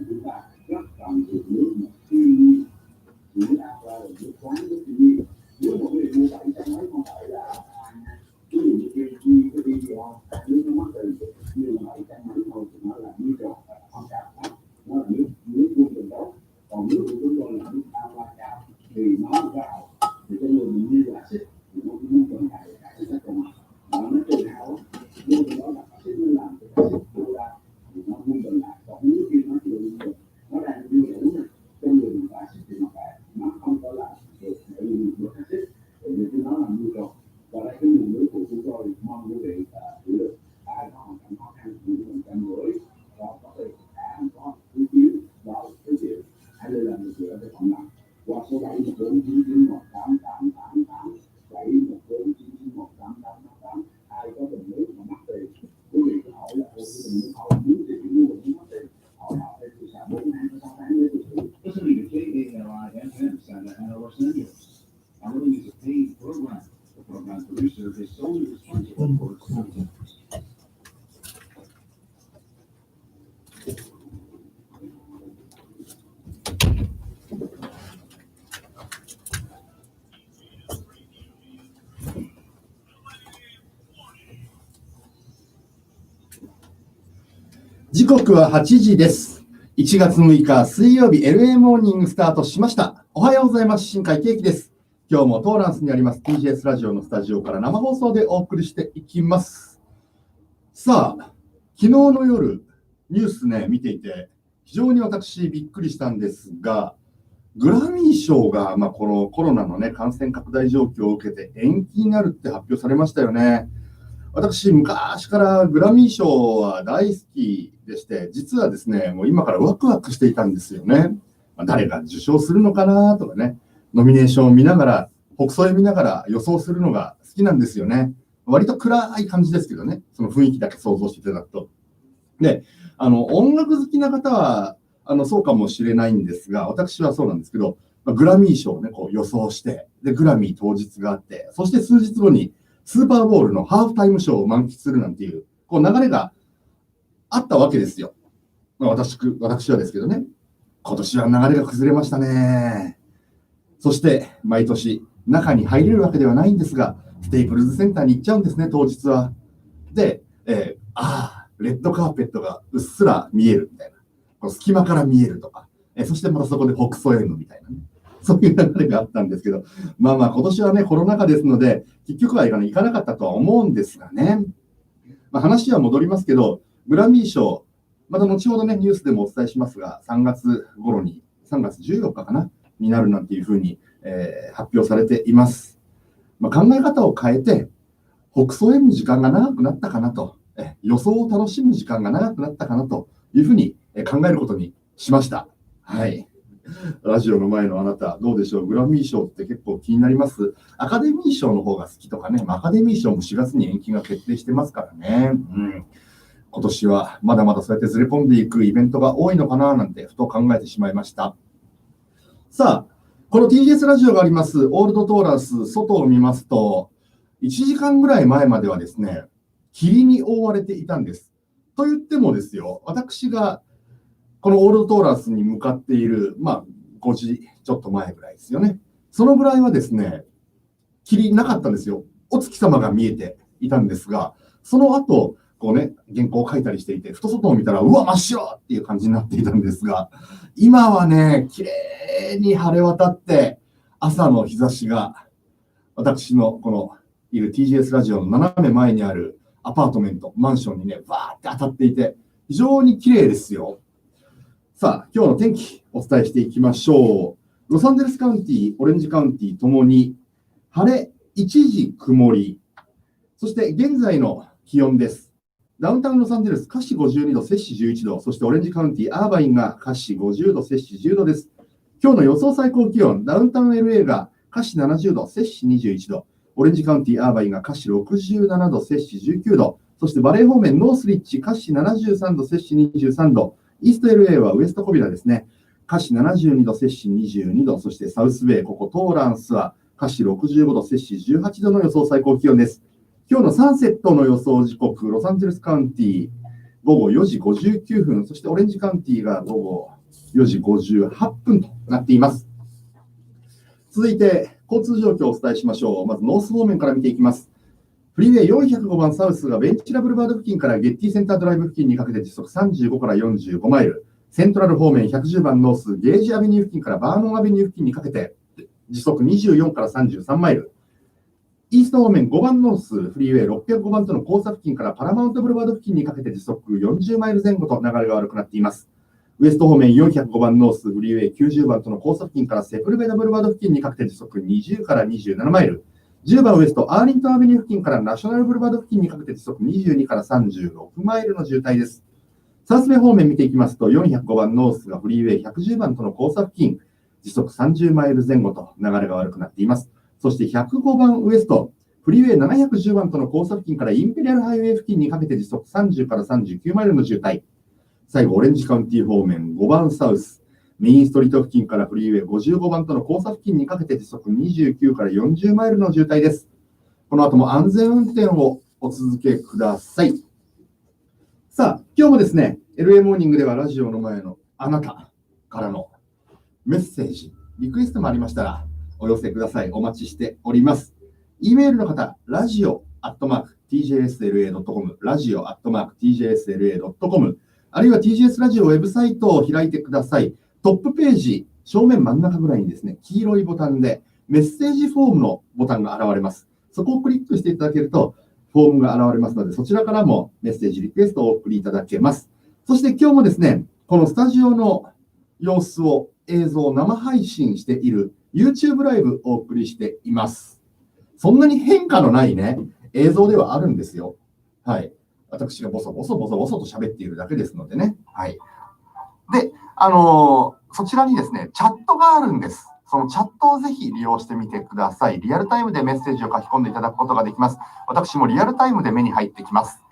chúng ta rất cần được nước một thiên nhiên, nước ảo là nước khoáng, nước tự nhiên. Nếu một người mua 700 mấy không phải là ví dụ như cái video nước nó mất tiền nhưng mà 700 mấy thôi thì nó là như trò không cao, nó là nước quân bình tốt. Còn nước của chúng tôi là nước cao thì nó vào thì cái người mình như là xích thì nó cũng vẫn cải cái của nó mà nó tự hào nhưng đó là xích nó làm cái xích đưa ra thì nó quân bình lại. Còn nếu khi nó chưa được nó đang như đủ trong người mình phải xích thì nó không có là được để mình được cái xích thì cái nó làm như trò. Và đây cái nguồn nước của chúng tôi mong quý vị hiểu được ai có hoàn cảnh khó khăn thì mình cần gửi và có thể có ý kiến đó cái chuyện hãy liên lạc được ở cái phòng nào qua số 71499188888 714991888. Ai có bình nước mà mắc tiền quý vị cứ hỏi là ô cái bình nước không muốn thì mua bình nước mắc tiền hỏi họ thì tôi xả 4 tháng 6 tháng để tôi xử. Listening to KALI-FM Santa Ana, Los Angeles. Following is a paid program. The program producer is solely responsible for its content.時刻は8時です。1月6日水曜日 LA モーニングスタートしました。おはようございます。新海圭樹です。今日もトーランスにあります TGS ラジオのスタジオから生放送でお送りしていきます。さあ、昨日の夜ニュースね見ていて非常に私びっくりしたんですが、グラミー賞が、このコロナのね感染拡大状況を受けて延期になるって発表されましたよね。私昔からグラミー賞は大好きでして、実はですねもう今からワクワクしていたんですよね。誰が受賞するのかなとかね、ノミネーションを見ながら北総へ見ながら予想するのが好きなんですよね。割と暗い感じですけどね、その雰囲気だけ想像していただくと。で、音楽好きな方はそうかもしれないんですが、私はそうなんですけど、グラミー賞をねこう予想して、でグラミー当日があって、そして数日後にスーパーボウルのハーフタイムショーを満喫するなんていうこう流れがあったわけですよ。私はですけどね、今年は流れが崩れましたね。そして毎年中に入れるわけではないんですが、ステイプルズセンターに行っちゃうんですね、当日は。で、レッドカーペットがうっすら見えるみたいな、この隙間から見えるとか、そしてまたそこで北総へのみたいなね、そういう流れがあったんですけど、今年はねコロナ禍ですので結局は行かなかったとは思うんですがね。話は戻りますけど、グラミー賞また後ほどねニュースでもお伝えしますが、3月頃に3月14日かなになるなんていうふうに、発表されています。考え方を変えて北総への時間が長くなったかなと、予想を楽しむ時間が長くなったかなというふうに考えることにしました。はい。ラジオの前のあなたどうでしょう。グラミー賞って結構気になります。アカデミー賞の方が好きとかね、アカデミー賞も4月に延期が決定してますからね。今年はまだまだそうやってずれ込んでいくイベントが多いのかななんてふと考えてしまいました。さあ、この TGS ラジオがありますオールドトーラス、外を見ますと1時間ぐらい前まではですね霧に覆われていたんです。と言ってもですよ、私がこのオールドトーラスに向かっている、5時ちょっと前ぐらいですよね。そのぐらいはですね、霧なかったんですよ。お月様が見えていたんですが、その後、こうね、原稿を書いたりしていて、ふと外を見たら、うわ、真っ白っていう感じになっていたんですが、今はね、綺麗に晴れ渡って、朝の日差しが、私のこのいる TGS ラジオの斜め前にあるアパートメント、マンションにね、バーって当たっていて、非常に綺麗ですよ。さあ、今日の天気お伝えしていきましょう。ロサンゼルスカウンティ、オレンジカウンティともに晴れ、一時曇り。そして現在の気温です。ダウンタウンロサンゼルス、華氏52度、摂氏11度。そしてオレンジカウンティ、アーバインが華氏50度、摂氏10度です。今日の予想最高気温、ダウンタウン LA が華氏70度、摂氏21度。オレンジカウンティ、アーバインが華氏67度、摂氏19度。そしてバレー方面、ノースリッチ、華氏73度、摂氏23度。イースト LA はウエストコビラですね。華氏72度、摂氏22度。そしてサウスベイ、ここトーランスは華氏65度、摂氏18度の予想最高気温です。今日のサンセットの予想時刻、ロサンゼルスカウンティ、午後4時59分、そしてオレンジカウンティが午後4時58分となっています。続いて、交通状況をお伝えしましょう。まず、ノース方面から見ていきます。フリーウェイ405番サウスがベンチラブルバード付近からゲッティセンタードライブ付近にかけて時速35から45マイル。セントラル方面110番ノースゲージアベニュー付近からバーノンアベニュー付近にかけて時速24から33マイル。イースト方面5番ノースフリーウェイ605番との交差付近からパラマウントブルバード付近にかけて時速40マイル前後と流れが悪くなっています。ウエスト方面405番ノースフリーウェイ90番との交差付近からセプルベダブルバード付近にかけて時速20から27マイル。10番ウエストアーリントンアベニュー付近からナショナルブルバード付近にかけて時速22から36マイルの渋滞です。サウスウェイ方面見ていきますと、405番ノースがフリーウェイ110番との交差付近、時速30マイル前後と流れが悪くなっています。そして105番ウエスト、フリーウェイ710番との交差付近からインペリアルハイウェイ付近にかけて時速30から39マイルの渋滞。最後、オレンジカウンティ方面5番サウス、メインストリート付近からフリーウェイ55番との交差付近にかけて時速29から40マイルの渋滞です。この後も安全運転をお続けください。さあ、今日もですね、LA モーニングではラジオの前のあなたからのメッセージ、リクエストもありましたらお寄せください。お待ちしております。E メールの方、radio@tjsla.com、radio@tjsla.com、あるいは TGS ラジオウェブサイトを開いてください。トップページ、正面真ん中ぐらいにですね、黄色いボタンでメッセージフォームのボタンが現れます。そこをクリックしていただけると、フォームが現れますので、そちらからもメッセージ、リクエストをお送りいただけます。そして今日もですね、このスタジオの様子を映像、生配信している YouTube ライブをお送りしています。そんなに変化のないね、映像ではあるんですよ。はい。私がボソボソと喋っているだけですのでね。はい。で、そちらにですね、チャットがあるんです。そのチャットをぜひ利用してみてください。リアルタイムでメッセージを書き込んでいただくことができます。私もリアルタイムで目に入ってきます。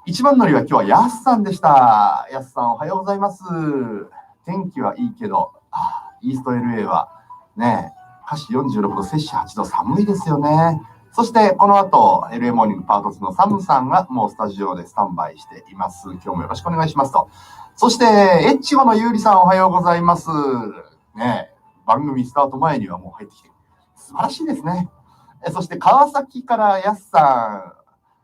一番乗りは今日はヤスさんでした。ヤスさんおはようございます。天気はいいけど、イースト LA はね、華氏46度、摂氏8度、寒いですよね。そしてこの後 LA モーニングパート2のサムさんがもうスタジオでスタンバイしています。今日もよろしくお願いしますと。そしてエッチゴのゆうりさんおはようございます。ね、番組スタート前にはもう入ってきて素晴らしいですね。そして川崎からやすさ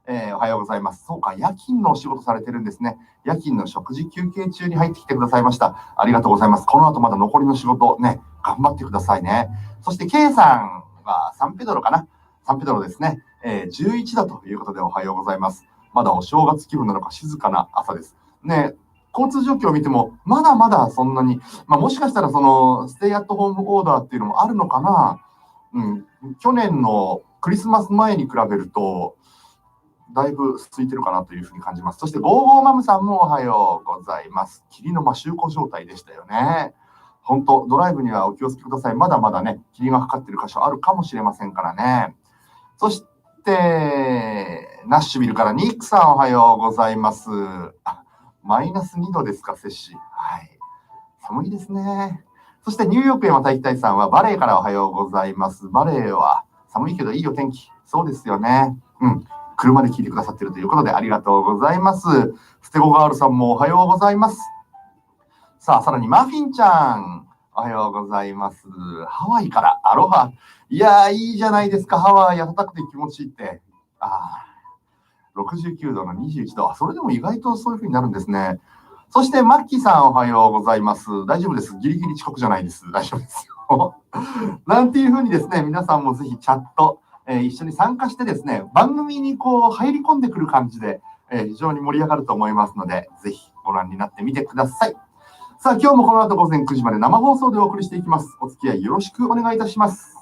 ん、おはようございます。そうか、夜勤のお仕事されてるんですね。夜勤の食事休憩中に入ってきてくださいました。ありがとうございます。この後まだ残りの仕事ね、頑張ってくださいね。そして K さんはサンペドロかな。サンペドロですね。11度ということでおはようございます。まだお正月気分なのか静かな朝です。ね、交通状況を見ても、まだまだそんなに、もしかしたらそのステイアットホームオーダーっていうのもあるのかな。去年のクリスマス前に比べると、だいぶ空いてるかなというふうに感じます。そしてゴーゴーマムさんもおはようございます。霧の集湖状態でしたよね。本当、ドライブにはお気をつけください。まだまだね、霧がかかっている箇所あるかもしれませんからね。そして、ナッシュビルからニックさんおはようございます。マイナス2度ですか、摂氏。はい。寒いですね。そしてニューヨーク山田一体さんはバレーからおはようございます。バレーは寒いけどいいお天気。そうですよね。車で聞いてくださっているということでありがとうございます。ステゴガールさんもおはようございます。さあ、さらにマフィンちゃん、おはようございます。ハワイからアロハ。いやー、いいじゃないですか。ハワイ暖かくて気持ちいいって。69度の21度。それでも意外とそういう風になるんですね。そしてマッキーさんおはようございます。大丈夫です。ギリギリ遅刻じゃないです。大丈夫ですよ。なんていう風にですね、皆さんもぜひチャット、一緒に参加してですね、番組にこう入り込んでくる感じで、非常に盛り上がると思いますので、ぜひご覧になってみてください。さあ、今日もこの後午前9時まで生放送でお送りしていきます。お付き合いよろしくお願いいたします。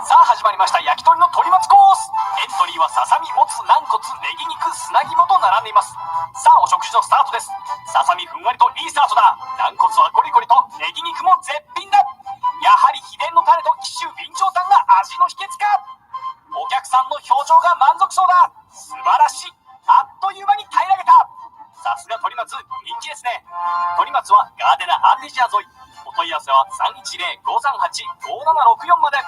さあ始まりました焼き鳥の鳥松コース。エントリーはささみ、もつ、軟骨、ネギ肉、砂肝と並んでいます。さあお食事のスタートです。ささみふんわりといいスタートだ。軟骨はコリコリと、ネギ肉も絶品だ。やはり秘伝のタレと紀州備長炭が味の秘訣か。お客さんの表情が満足そうだ。素晴らしい。あっという間に平らげた。さすが鳥松、人気ですね。鳥松はガーデナ・アーティジア沿い。お問い合わせは310-538-5764まで。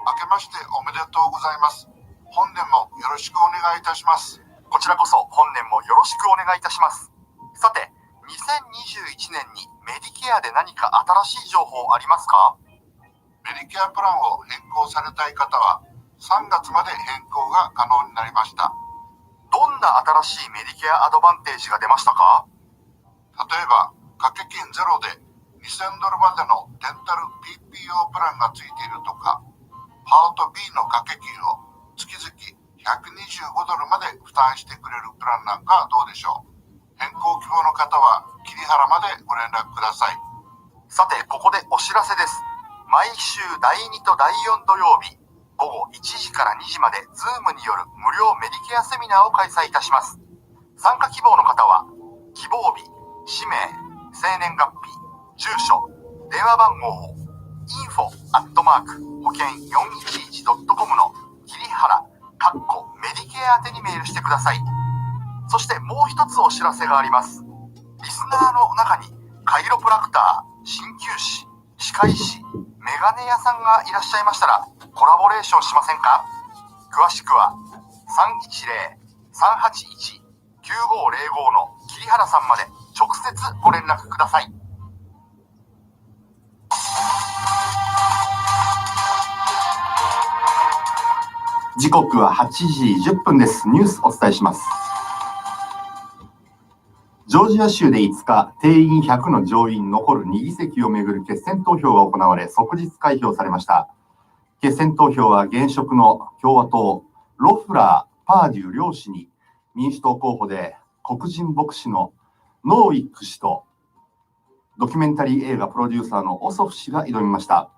明けましておめでとうございます。本年もよろしくお願いいたします。こちらこそ本年もよろしくお願いいたします。さて、2021年にメディケアで何か新しい情報ありますか？メディケアプランを変更されたい方は3月まで変更が可能になりました。どんな新しいメディケアアドバンテージが出ましたか？例えば、掛け金ゼロで$2000までのデンタル PPO プランがついているとか、パート B の掛け金を月々$125まで負担してくれるプランなんかどうでしょう。変更希望の方は桐原までご連絡ください。さて、ここでお知らせです。毎週第2と第4土曜日、午後1時から2時まで Zoom による無料メディケアセミナーを開催いたします。参加希望の方は、希望日、氏名、生年月日、住所、電話番号を info@ 保険 411.com の桐原メディケア宛てにメールしてください。そしてもう一つお知らせがあります。リスナーの中にカイロプラクター、鍼灸師、歯科医師、メガネ屋さんがいらっしゃいましたらコラボレーションしませんか？詳しくは310-381-9505の桐原さんまで直接ご連絡ください。時刻は8時10分です。ニュースお伝えします。ジョージア州で5日、定員100の上院残る2議席をめぐる決選投票が行われ、即日開票されました。決選投票は現職の共和党、ロフラー・パーデュー両氏に、民主党候補で黒人牧師のノーウィック氏と、ドキュメンタリー映画プロデューサーのオソフ氏が挑みました。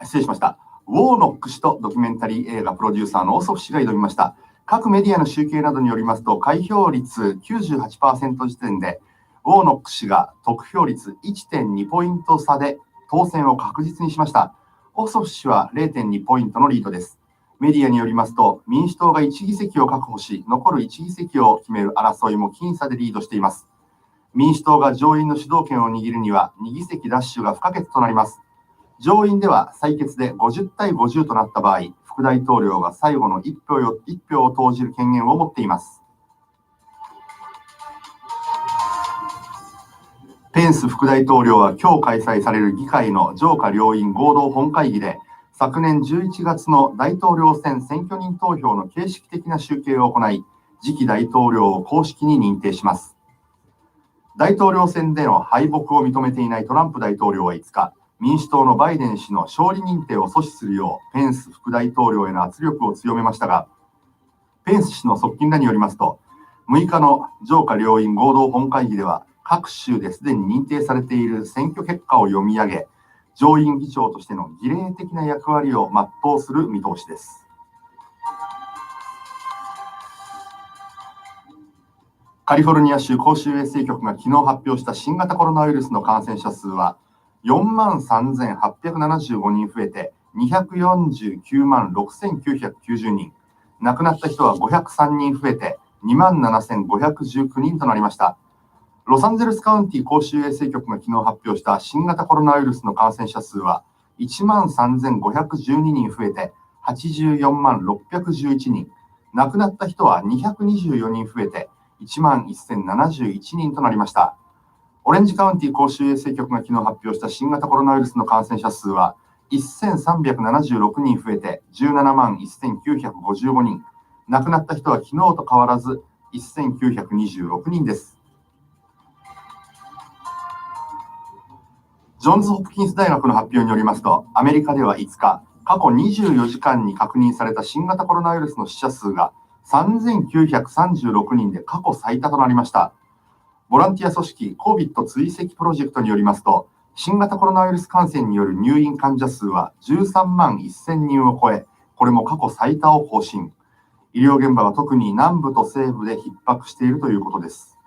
失礼しました。ウォーノック氏とドキュメンタリー映画プロデューサーのオソフ氏が挑みました。各メディアの集計などによりますと、開票率 98% 時点で、ウォーノック氏が得票率 1.2 ポイント差で当選を確実にしました。オソフ氏は 0.2 ポイントのリードです。メディアによりますと、民主党が1議席を確保し、残る1議席を決める争いも僅差でリードしています。民主党が上院の主導権を握るには、2議席奪取が不可欠となります。上院では採決で50対50となった場合、副大統領が最後の1票を投じる権限を持っています。ペンス副大統領は今日開催される議会の上下両院合同本会議で、昨年11月の大統領選選挙人投票の形式的な集計を行い、次期大統領を公式に認定します。大統領選での敗北を認めていないトランプ大統領は5日、民主党のバイデン氏の勝利認定を阻止するようペンス副大統領への圧力を強めましたが、ペンス氏の側近らによりますと、6日の上下両院合同本会議では、各州ですでに認定されている選挙結果を読み上げ、上院議長としての儀礼的な役割を全うする見通しです。カリフォルニア州公衆衛生局が昨日発表した新型コロナウイルスの感染者数は、43,875 人増えて249万6,990人。亡くなった人は503人増えて27,519 人となりました。ロサンゼルスカウンティ公衆衛生局が昨日発表した新型コロナウイルスの感染者数は13,512 人増えて84万611人。亡くなった人は224人増えて11,071 人となりました。オレンジカウンティ公衆衛生局が昨日発表した新型コロナウイルスの感染者数は1376人増えて17万1955人。亡くなった人は昨日と変わらず1926人です。ジョンズ・ホプキンス大学の発表によりますと、アメリカでは5日、過去24時間に確認された新型コロナウイルスの死者数が3936人で過去最多となりました。ボランティア組織 COVID 追跡プロジェクトによりますと、新型コロナウイルス感染による入院患者数は13万1000人を超え、これも過去最多を更新。医療現場は特に南部と西部で逼迫しているということです。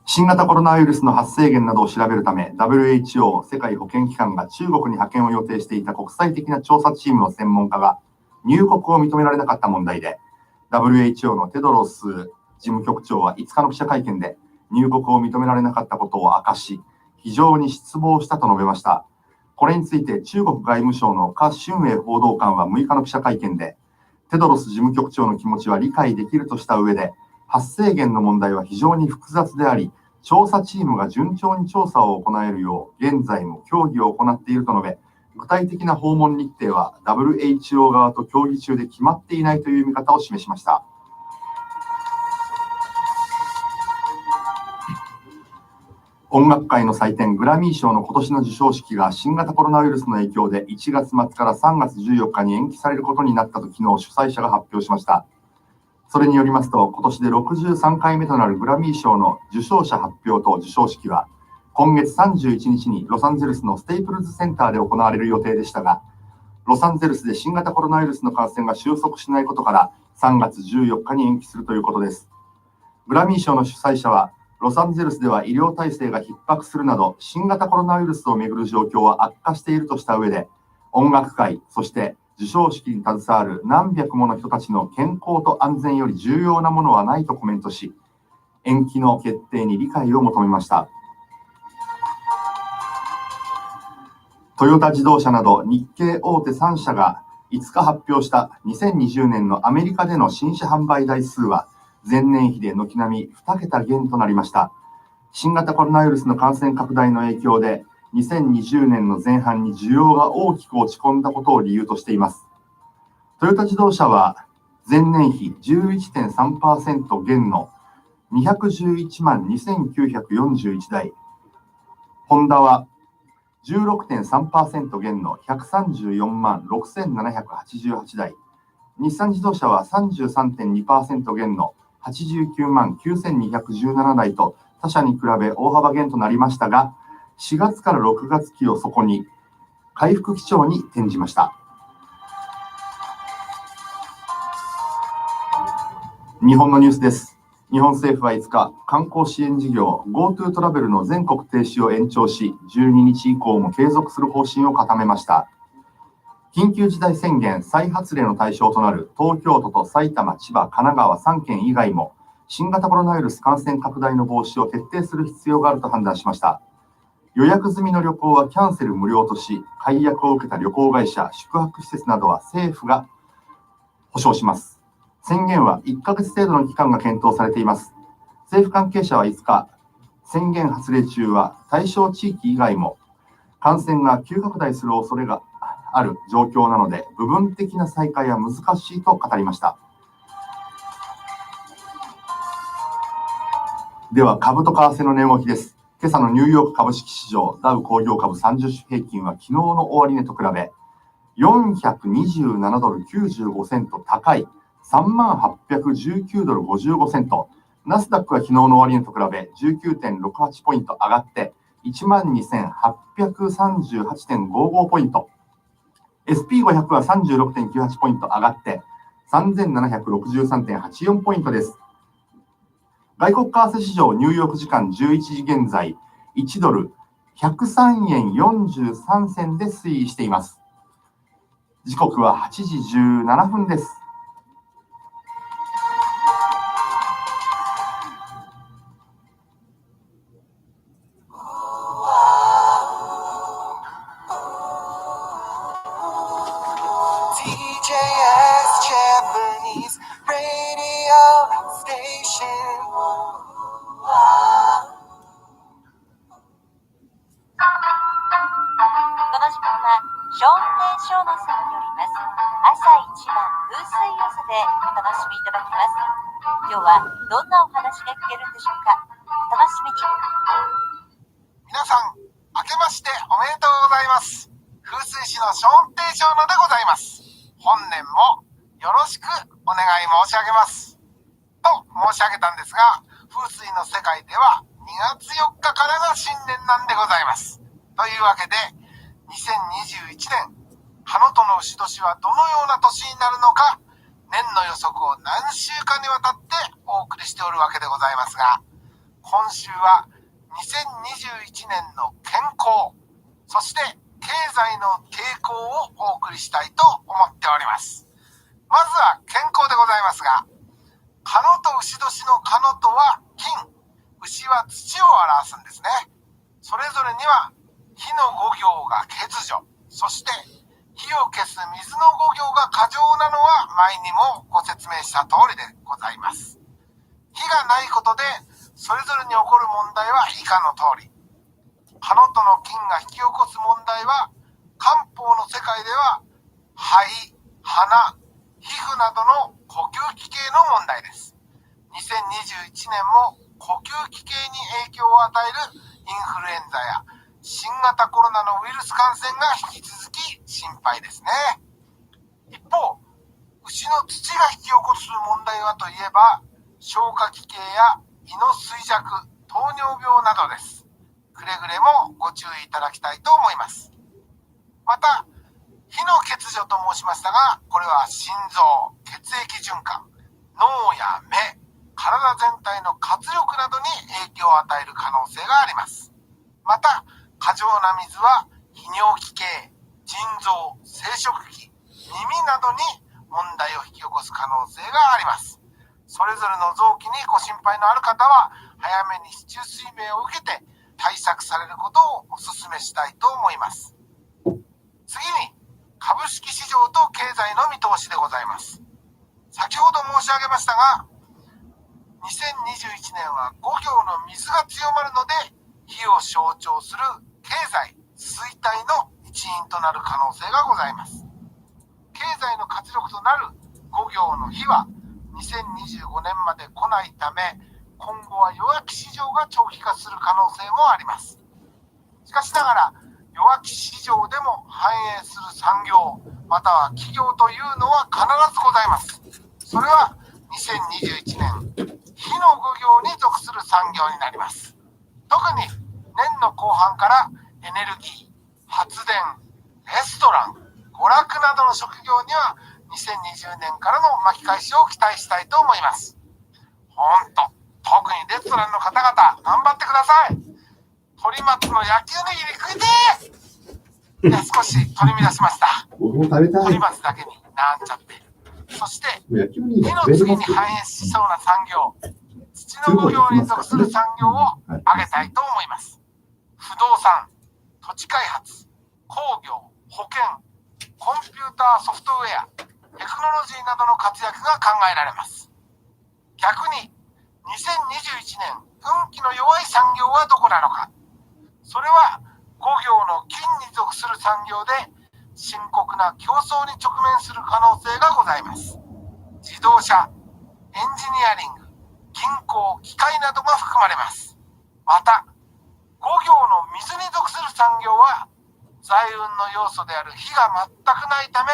新型コロナウイルスの発生源などを調べるため、WHO 世界保健機関が中国に派遣を予定していた国際的な調査チームの専門家が入国を認められなかった問題で、WHO のテドロス事事務局長は5日の記者会見で入国を認められなかったことを明かし、非常に失望したと述べました。これについて中国外務省の華春瑩報道官は6日の記者会見で、テドロス事務局長の気持ちは理解できるとした上で、発生源の問題は非常に複雑であり、調査チームが順調に調査を行えるよう、現在も協議を行っていると述べ、具体的な訪問日程は WHO 側と協議中で決まっていないという見方を示しました。音楽界の祭典グラミー賞の今年の授賞式が新型コロナウイルスの影響で1月末から3月14日に延期されることになったと昨日主催者が発表しました。それによりますと、今年で63回目となるグラミー賞の受賞者発表と授賞式は今月31日にロサンゼルスのステイプルズセンターで行われる予定でしたが、ロサンゼルスで新型コロナウイルスの感染が収束しないことから3月14日に延期するということです。グラミー賞の主催者は、ロサンゼルスでは医療体制が逼迫するなど新型コロナウイルスをめぐる状況は悪化しているとした上で、音楽界、そして授賞式に携わる何百もの人たちの健康と安全より重要なものはないとコメントし、延期の決定に理解を求めました。トヨタ自動車など日系大手3社が5日発表した2020年のアメリカでの新車販売台数は前年比で軒並み2桁減となりました。新型コロナウイルスの感染拡大の影響で2020年の前半に需要が大きく落ち込んだことを理由としています。トヨタ自動車は前年比 11.3% 減の211万2941台、ホンダは 16.3% 減の134万6788台、日産自動車は 33.2% 減の89万9217台と他社に比べ大幅減となりましたが、4月から6月期を底に回復基調に転じました。日本のニュースです。日本政府は5日、観光支援事業 GoTo トラベルの全国停止を延長し、12日以降も継続する方針を固めました。緊急事態宣言再発令の対象となる東京都と埼玉、千葉、神奈川3県以外も新型コロナウイルス感染拡大の防止を徹底する必要があると判断しました。予約済みの旅行はキャンセル無料とし、解約を受けた旅行会社、宿泊施設などは政府が保証します。宣言は1ヶ月程度の期間が検討されています。政府関係者は5日、宣言発令中は対象地域以外も感染が急拡大する恐れがある状況なので、部分的な再開は難しいと語りました。では、株と為替の値動きです。今朝のニューヨーク株式市場、ダウ工業株30種平均は昨日の終値と比べ、427ドル95セント高い、3819ドル55セント。ナスダックは昨日の終値と比べ、19.68 ポイント上がって、12,838.55 ポイント。SP500 は 36.98 ポイント上がって、3763.84 ポイントです。外国為替市場ニューヨーク時間11時現在、1ドル103円43銭で推移しています。時刻は8時17分です。ショーン・テン・ショーマンさんによります朝一番風水寄せでお楽しみいただきます。今日はどんなお話が聞けるんでしょうか。お楽しみに。皆さん、明けましておめでとうございます。風水師のショーン・テン・ショーノでございます。本年もよろしくお願い申し上げます。と申し上げたんですが、風水の世界では2月4日からが新年なんでございます。というわけで、2021年、ハノトの牛年はどのような年になるのか、年の予測を何週間にわたってお送りしておるわけでございますが、今週は2021年の健康、そして経済の傾向をお送りしたいと思っております。まずは健康でございますが、カノと牛年のカノとは金、牛は土を表すんですね。それぞれには火の5行が欠如、そして火を消す水の5行が過剰なのは前にもご説明した通りでございます。火がないことでそれぞれに起こる問題は以下の通り。カノとの金が引き起こす問題は漢方の世界では肺、鼻、皮膚などの呼吸器系の問題です。2021年も呼吸器系に影響を与えるインフルエンザや新型コロナのウイルス感染が引き続き心配ですね。一方、牛の土が引き起こす問題はといえば、消化器系や胃の衰弱、糖尿病などです。くれぐれもご注意いただきたいと思います。また、火の欠如と申しましたが、これは心臓、血液循環、脳や目、体全体の活力などに影響を与える可能性があります。また、過剰な水は泌尿器系、腎臓、生殖器、耳などに問題を引き起こす可能性があります。それぞれの臓器にご心配のある方は、早めに市中水明を受けて対策されることをお勧めしたいと思います。次に、株式市場と経済の見通しでございます。先ほど申し上げましたが、2021年は5行の水が強まるので、火を象徴する経済衰退の一因となる可能性がございます。経済の活力となる5行の火は2025年まで来ないため、今後は弱気市場が長期化する可能性もあります。しかしながら、弱気市場でも反映する産業、または企業というのは必ずございます。それは2021年、火の5行に属する産業になります。特に年の後半からエネルギー、発電、レストラン、娯楽などの職業には2020年からの巻き返しを期待したいと思います。特にレストランの方々、頑張ってください。鳥松の焼きおにぎり食いてー。いや、少し取り乱しました。僕も食べたい。鳥松だけになんちゃって。そして、焼きおにぎり火の次に反映しそうな産業、土の5行に属する産業を挙げたいと思います。不動産、土地開発、工業、保険、コンピューターソフトウェア、テクノロジーなどの活躍が考えられます。逆に、2021年、運気の弱い産業はどこなのか。それは、5行の金に属する産業で、深刻な競争に直面する可能性がございます。自動車、エンジニアリング、銀行、機械などが含まれます。また、5行の水に属する産業は、財運の要素である火が全くないため、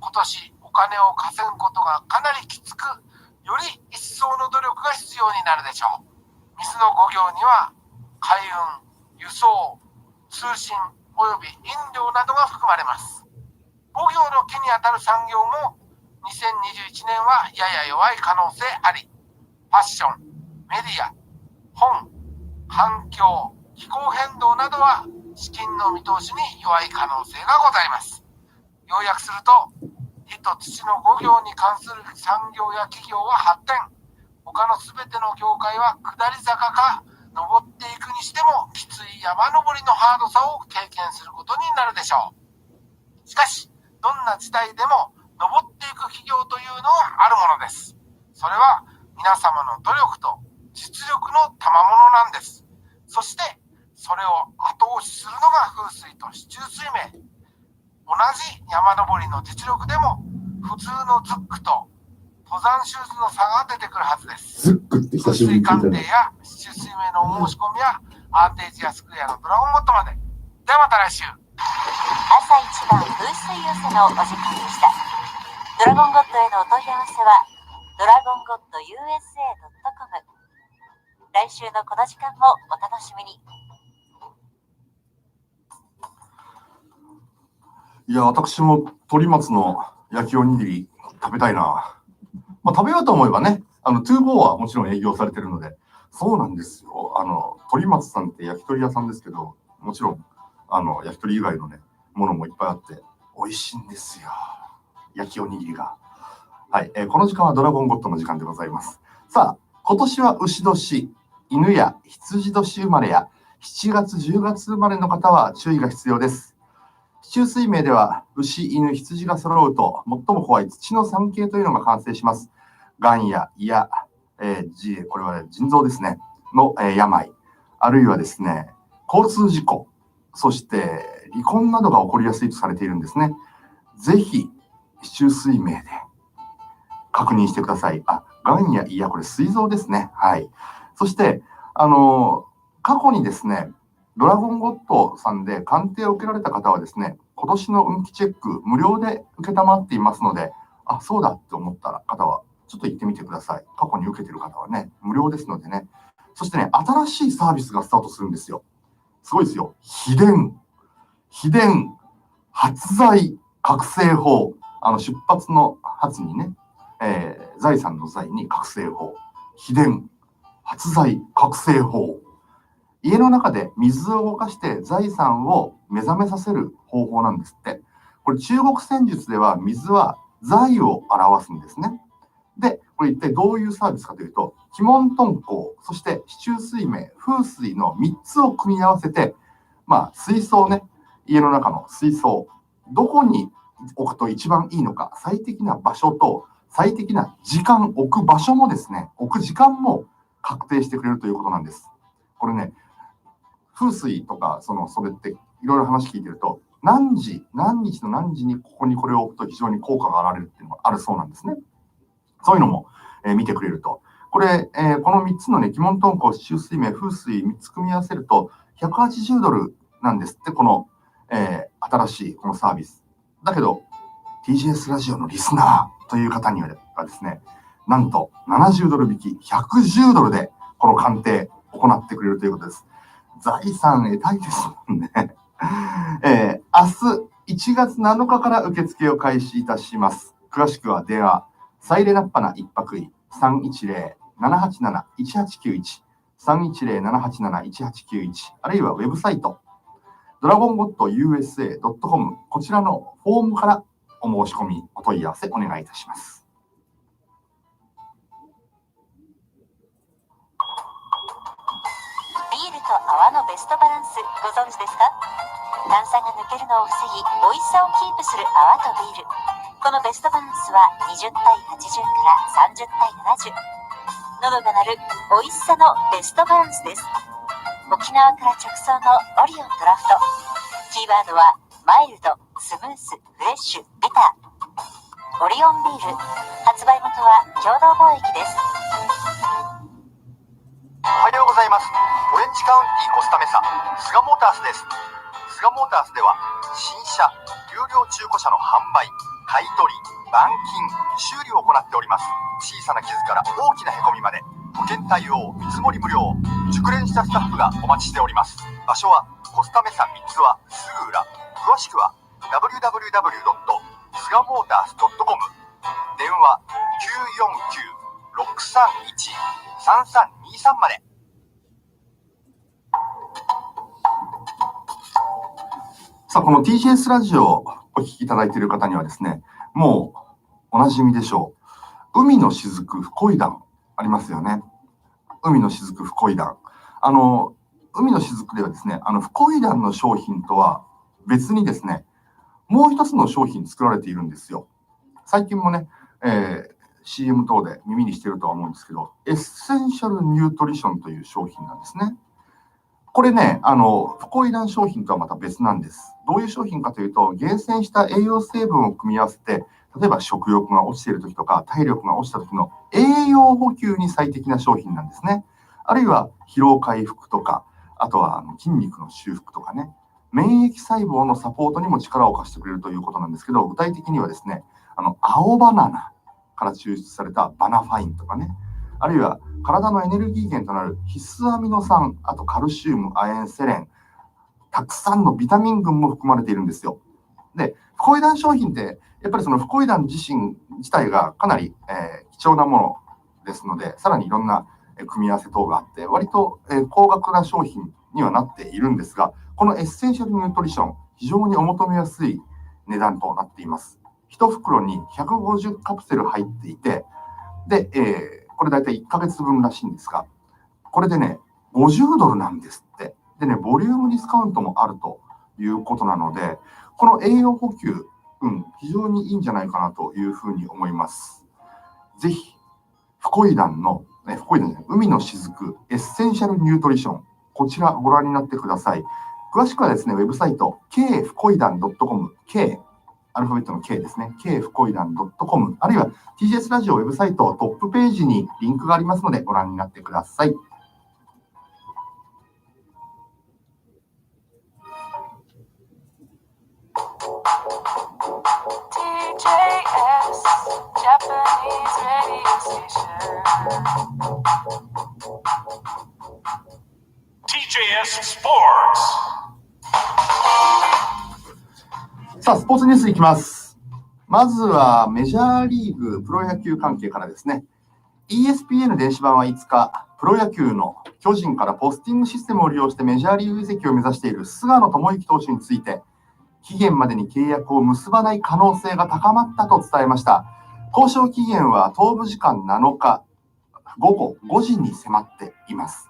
今年お金を稼ぐことがかなりきつく、より一層の努力が必要になるでしょう。水の5行には、海運、輸送、通信および飲料などが含まれます。5行の木にあたる産業も2021年はやや弱い可能性あり、ファッション、メディア、本、環境、気候変動などは資金の見通しに弱い可能性がございます。要約すると、火と土の5行に関する産業や企業は発展、他の全ての業界は下り坂か登っていくにしてもきつい山登りのハードさを経験することになるでしょう。しかし、どんな時代でも登っていく企業というのはあるものです。それは皆様の努力と実力の賜物なんです。そしてそれを後押しするのが風水と市中水明。同じ山登りの実力でも普通のズックと登山シューズの差が出てくるはずです。ズックって久しぶりに聞いたね。風水鑑定や市中水明のお申し込みやアーテージアスクエアのドラゴンボットまで。ではまた来週。朝一番風水寄せのお時間でした。ドラゴンゴッドへのお問い合わせはドラゴンゴッド USA.com。 来週のこの時間もお楽しみに。いや、私も鳥松の焼きおにぎり食べたいな。まあ、食べようと思えばね、トゥーボーはもちろん営業されてるので、そうなんですよ。鳥松さんって焼き鳥屋さんですけど、もちろん、焼き鳥以外のね、ものもいっぱいあって、美味しいんですよ。焼きおにぎりが。はい、この時間はドラゴンゴッドの時間でございます。さあ、今年は牛年、犬や羊年生まれや7月、10月生まれの方は注意が必要です。市中水明では牛、犬、羊が揃うと最も怖い土の産形というのが完成します。がんや胃や、これは腎臓ですね、の、病、あるいはですね、交通事故、そして離婚などが起こりやすいとされているんですね。ぜひ、市中水明で確認してください。がんや胃や、これ膵臓ですね。はい。そして、過去にですね、ドラゴンゴッドさんで鑑定を受けられた方はですね、今年の運気チェック無料で受けたまっていますので、そうだって思った方は、ちょっと行ってみてください。過去に受けている方はね、無料ですのでね。そしてね、新しいサービスがスタートするんですよ。すごいですよ。秘伝、発財覚醒法。出発の発にね、財産の財に覚醒法。秘伝、発財覚醒法。家の中で水を動かして財産を目覚めさせる方法なんですって。これ中国戦術では水は財を表すんですね。で、これ一体どういうサービスかというと、鬼門遁甲、そして市中水明、風水の3つを組み合わせて、水槽ね、家の中の水槽、どこに置くと一番いいのか、最適な場所と最適な時間、置く場所もですね、置く時間も確定してくれるということなんです。これね、風水とかそれっていろいろ話聞いてると、何日の何時にここにこれを置くと非常に効果が現れるっていうのがあるそうなんですね。そういうのも、見てくれると。これ、この3つのね、鬼門遁甲、市中水明、風水3つ組み合わせると$180なんですって、この、新しいこのサービス。だけど、TGS ラジオのリスナーという方にはですね、なんと$70引き、$110でこの鑑定を行ってくれるということです。財産得たいですもんね。明日1月7日から受付を開始いたします。詳しくは電話、サイレナッパナ一泊医 310-787-1891 310-787-1891 あるいはウェブサイトドラゴンゴッド USA.com こちらのフォームからお申し込み、お問い合わせお願いいたします。ビールと泡のベストバランスご存知ですか？炭酸が抜けるのを防ぎ、美味しさをキープする泡とビール。このベストバランスは20対80から30対70。喉が鳴る美味しさのベストバランスです。沖縄から直送のオリオンドラフト。キーワードはマイルド、スムース、フレッシュ、ビター。オリオンビール。発売元は共同貿易です。おはようございます。オレンジカウンティコスタメサ、菅モータースです。菅モータースでは、新車、有料中古車の販売、買い取り、板金、修理を行っております。小さな傷から大きなへこみまで、保険対応、見積もり無料、熟練したスタッフがお待ちしております。場所は、コスタメサ三つはすぐ裏。詳しくは、www.sugamotors.com 電話 949-631-3323 まで。さあ、この TGS ラジオをお聞きいただいている方にはですね、もうおなじみでしょう。海の雫フコイダンありますよね。海の雫フコイダン。海の雫ではですね、フコイダンの商品とは別にですね、もう一つの商品作られているんですよ。最近もね、CM 等で耳にしているとは思うんですけど、エッセンシャルニュートリションという商品なんですね。これね、フコイダン商品とはまた別なんです。どういう商品かというと、厳選した栄養成分を組み合わせて、例えば食欲が落ちている時とか、体力が落ちた時の栄養補給に最適な商品なんですね。あるいは疲労回復とか、あとは筋肉の修復とかね、免疫細胞のサポートにも力を貸してくれるということなんですけど、具体的にはですね、青バナナから抽出されたバナファインとかね、あるいは体のエネルギー源となる必須アミノ酸、あとカルシウム、亜鉛、セレン、たくさんのビタミン群も含まれているんですよ。で、フコイダン商品って、やっぱりそのフコイダン自体がかなり、貴重なものですので、さらにいろんな組み合わせ等があって、割と、高額な商品にはなっているんですが、このエッセンシャルニュートリション、非常にお求めやすい値段となっています。1袋に150カプセル入っていて、で、これ大体1ヶ月分らしいんですが、これでね、$50なんですって。でね、ボリュームディスカウントもあるということなので、この栄養補給、非常にいいんじゃないかなというふうに思います。ぜひ、フコイダンの、海の雫エッセンシャルニュートリション、こちらご覧になってください。詳しくはですね、ウェブサイト、kfkoidan.com、k、アルファベットの K ですね、kfkoidan.com、あるいは TGS ラジオウェブサイトトップページにリンクがありますのでご覧になってください。TJS Sports。さあ、スポーツニュースいきます。まずはメジャーリーグプロ野球関係からですね。ESPN 電子版は5日、プロ野球の巨人からポスティングシステムを利用してメジャーリーグ移籍を目指している菅野智之投手について、期限までに契約を結ばない可能性が高まったと伝えました。交渉期限は東部時間7日午後5時に迫っています。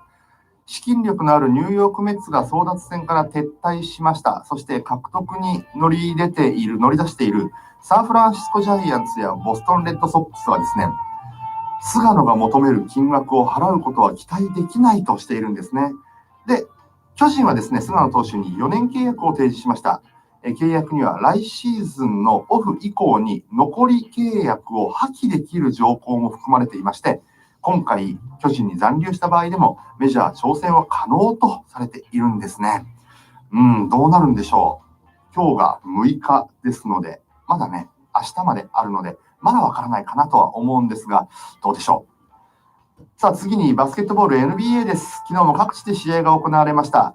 資金力のあるニューヨークメッツが争奪戦から撤退しました。そして獲得に乗り出しているサンフランシスコジャイアンツやボストンレッドソックスはですね、菅野が求める金額を払うことは期待できないとしているんですね。で、巨人はですね、菅野投手に4年契約を提示しました。契約には来シーズンのオフ以降に残り契約を破棄できる条項も含まれていまして、今回巨人に残留した場合でもメジャー挑戦は可能とされているんですね。どうなるんでしょう。今日が6日ですので、まだね、明日まであるので、まだわからないかなとは思うんですが、どうでしょう。さあ次にバスケットボール NBA です。昨日も各地で試合が行われました。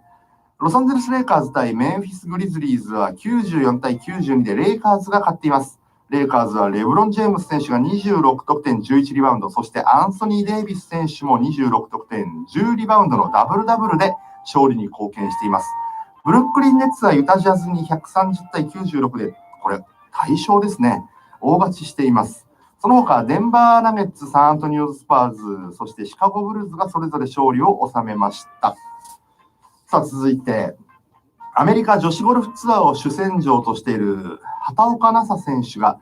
ロサンゼルスレイカーズ対メンフィスグリズリーズは94対92でレイカーズが勝っています。レイカーズはレブロン・ジェームス選手が26得点11リバウンド、そしてアンソニー・デイビス選手も26得点10リバウンドのダブルダブルで勝利に貢献しています。ブルックリン・ネッツはユタジャズに130対96で、これ大勝ですね。大勝ちしています。その他、デンバーナゲッツ、サンアントニオスパーズ、そしてシカゴブルーズがそれぞれ勝利を収めました。さあ続いて、アメリカ女子ゴルフツアーを主戦場としている畑岡奈紗選手が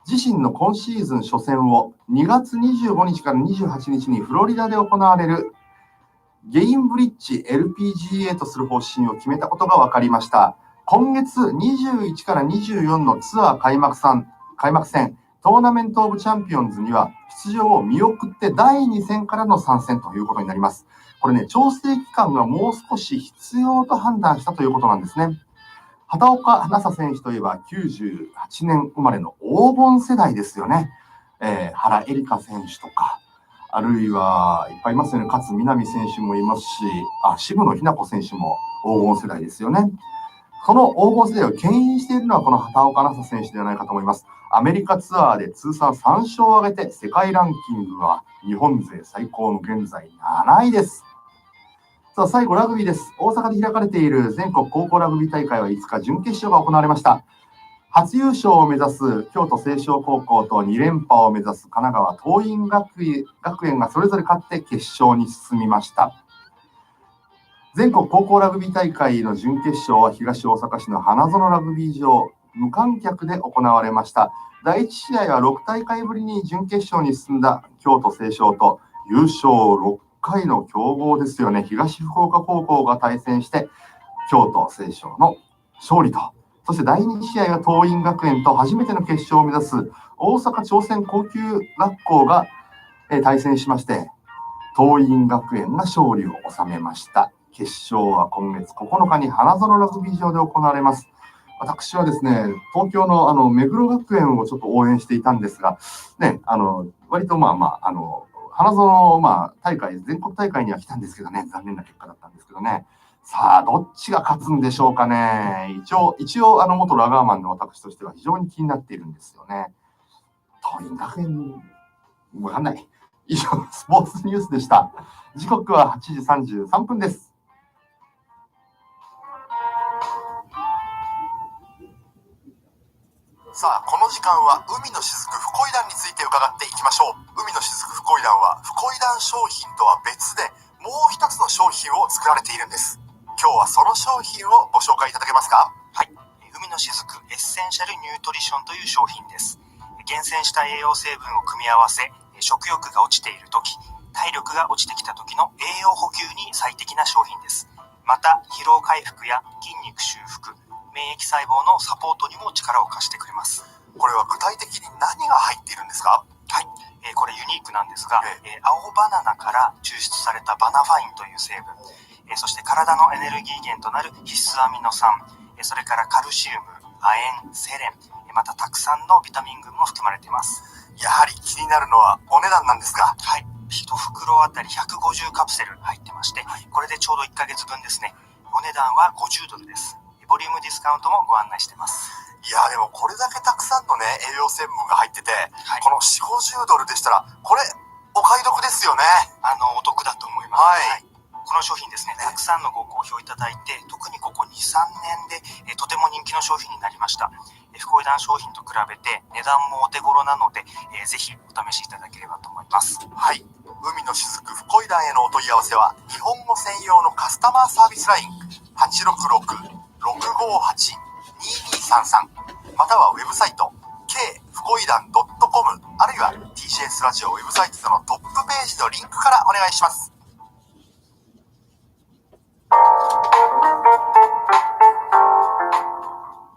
自身の今シーズン初戦を2月25日から28日にフロリダで行われるゲインブリッジ LPGA とする方針を決めたことが分かりました。今月21から24のツアー開幕戦トーナメントオブチャンピオンズには出場を見送って第2戦からの参戦ということになります。これね、調整期間がもう少し必要と判断したということなんですね。畑岡奈紗選手といえば98年生まれの黄金世代ですよね。原英莉花選手とか、あるいはいっぱいいますよね。勝みなみ選手もいますし、渋野日向子選手も黄金世代ですよね。その黄金世代を牽引しているのはこの畑岡奈紗選手ではないかと思います。アメリカツアーで通算3勝を挙げて世界ランキングは日本勢最高の現在7位です。さあ最後ラグビーです。大阪で開かれている全国高校ラグビー大会は5日準決勝が行われました。初優勝を目指す京都成章高校と2連覇を目指す神奈川桐蔭学園がそれぞれ勝って決勝に進みました。全国高校ラグビー大会の準決勝は東大阪市の花園ラグビー場無観客で行われました。第1試合は6大会ぶりに準決勝に進んだ京都成章と優勝6回の強豪ですよね、東福岡高校が対戦して京都成章の勝利と、そして第2試合は桐蔭学園と初めての決勝を目指す大阪朝鮮高級学校が対戦しまして桐蔭学園が勝利を収めました。決勝は今月9日に花園ラグビー場で行われます。私はですね、東京の目黒学園をちょっと応援していたんですが、ね、割と花園大会、全国大会には来たんですけどね、残念な結果だったんですけどね。さあ、どっちが勝つんでしょうかね。一応元ラガーマンの私としては非常に気になっているんですよね。桐蔭学園、わかんない。以上、スポーツニュースでした。時刻は8時33分です。さあ、この時間は海の雫フコイダンについて伺っていきましょう。海の雫フコイダンはフコイダン商品とは別でもう一つの商品を作られているんです。今日はその商品をご紹介いただけますか？はい、海の雫エッセンシャルニュートリションという商品です。厳選した栄養成分を組み合わせ、食欲が落ちている時、体力が落ちてきた時の栄養補給に最適な商品です。また疲労回復や筋肉修復、免疫細胞のサポートにも力を貸してくれます。これは具体的に何が入っているんですか？はい、これユニークなんですが、青バナナから抽出されたバナファインという成分、そして体のエネルギー源となる必須アミノ酸、それからカルシウム、亜鉛、セレン、またたくさんのビタミン群も含まれています。やはり気になるのはお値段なんですが、はい、1袋あたり150カプセル入ってまして、これでちょうど1ヶ月分ですね。お値段は50ドルです。ボリュームディスカウントもご案内してます。いやでもこれだけたくさんのね栄養成分が入ってて、この4、50ドルでしたらこれお買い得ですよね。お得だと思います。はい、この商品ですね、たくさんのご好評いただいて、特にここ 2,3 年で、とても人気の商品になりました。フコイダン商品と比べて値段もお手頃なので、ぜひお試しいただければと思います。はい、海の雫フコイダンへのお問い合わせは日本語専用のカスタマーサービスライン 866-658-2233 またはウェブサイト k フコイダン .com あるいは TCS ラジオウェブサイトのトップページのリンクからお願いします。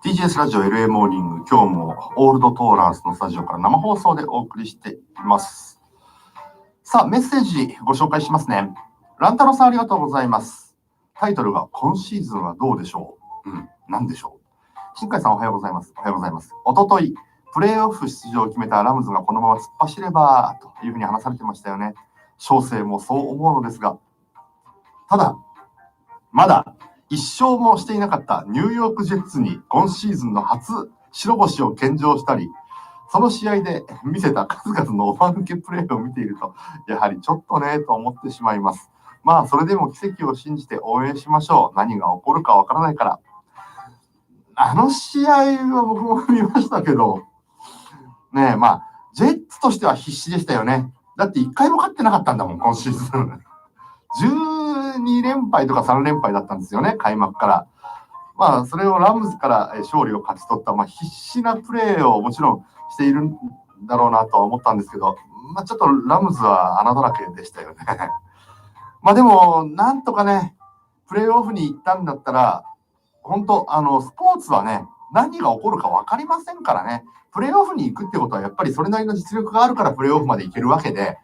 TGS ラジオ LA モーニング、今日もオールドトーランスのスタジオから生放送でお送りしています。さあ、メッセージご紹介しますね。ランタロさんありがとうございます。タイトルが今シーズンはどうでしょう？何でしょう？新海さんおはようございます。おはようございます。おととい、プレーオフ出場を決めたラムズがこのまま突っ走ればというふうに話されてましたよね。小生もそう思うのですが、ただ、まだ一勝もしていなかったニューヨークジェッツに今シーズンの初白星を献上したり、その試合で見せた数々のおまぬけプレーを見ていると、やはりちょっとねと思ってしまいます。まあそれでも奇跡を信じて応援しましょう。何が起こるかわからないから。あの試合は僕も見ましたけど、ねえ、まあジェッツとしては必死でしたよね。だって1回も勝ってなかったんだもん、今シーズン。12連敗とか3連敗だったんですよね、開幕から。まあ、それをラムズから勝利を勝ち取った、まあ、必死なプレーをもちろんしているんだろうなとは思ったんですけど、まあ、ちょっとラムズは穴だらけでしたよね。まあでも、なんとかね、プレーオフに行ったんだったら、本当、スポーツはね、何が起こるか分かりませんからね、プレーオフに行くってことは、やっぱりそれなりの実力があるからプレーオフまで行けるわけで、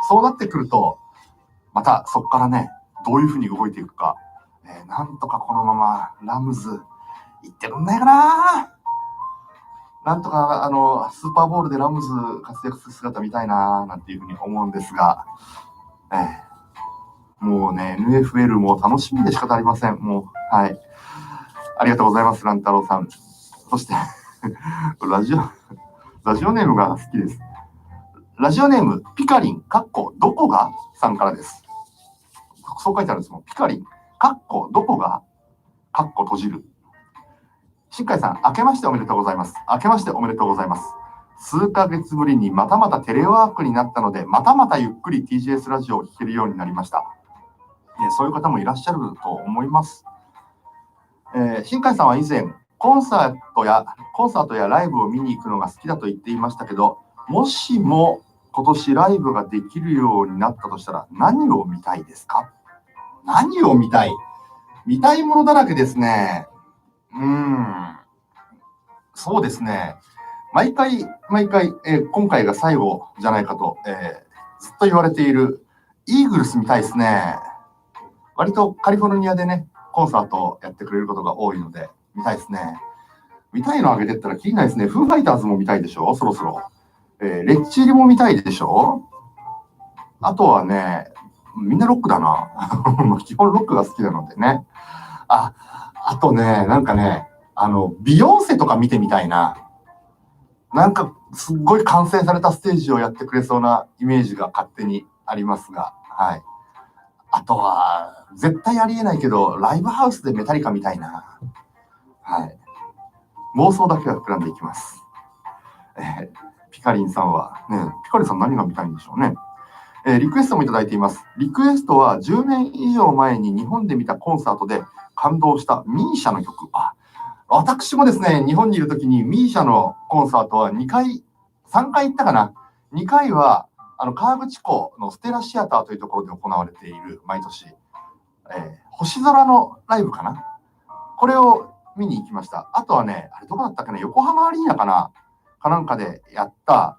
そうなってくると、またそこからね、どういうふうに動いていくか、なんとかこのままラムズ行ってくんないかな。なんとかスーパーボールでラムズ活躍する姿見たいななんていうふうに思うんですが、もうね NFL も楽しみで仕方ありません。もうはい、ありがとうございますランタロウさん。そしてラジオネームが好きです。ラジオネームピカリンどこがさんからです。そう書いてあるんですもん。ピカリンどこが閉じる。新海さん、明けましておめでとうございます。明けましておめでとうございます。数ヶ月ぶりにまたまたテレワークになったので、またまたゆっくり TGS ラジオを聴けるようになりました。そういう方もいらっしゃると思います。新海さんは以前、コンサートやライブを見に行くのが好きだと言っていましたけど、もしも今年ライブができるようになったとしたら何を見たいですか？何を見たい？見たいものだらけですね。そうですね。毎回、今回が最後じゃないかと、ずっと言われているイーグルス見たいですね。割とカリフォルニアでね、コンサートをやってくれることが多いので、見たいですね。見たいのあげてったらきりないですね。フーファイターズも見たいでしょ、そろそろ。レッチリも見たいでしょ。あとはね、みんなロックだな。基本ロックが好きなのでね。あとね、なんかね、ビヨンセとか見てみたいな。なんか、すっごい完成されたステージをやってくれそうなイメージが勝手にありますが、はい。あとは、絶対ありえないけど、ライブハウスでメタリカみたいな。はい。妄想だけが膨らんでいきます。ピカリンさんは、ね、ピカリンさん何が見たいんでしょうね。リクエストもいただいています。リクエストは10年以上前に日本で見たコンサートで感動したミーシャの曲。私もですね、日本にいるときにミーシャのコンサートは3回行ったかな。2回は、河口湖のステラシアターというところで行われている、毎年、星空のライブかな。これを見に行きました。あとはね、あれどこだったっけな、横浜アリーナかなんかでやった、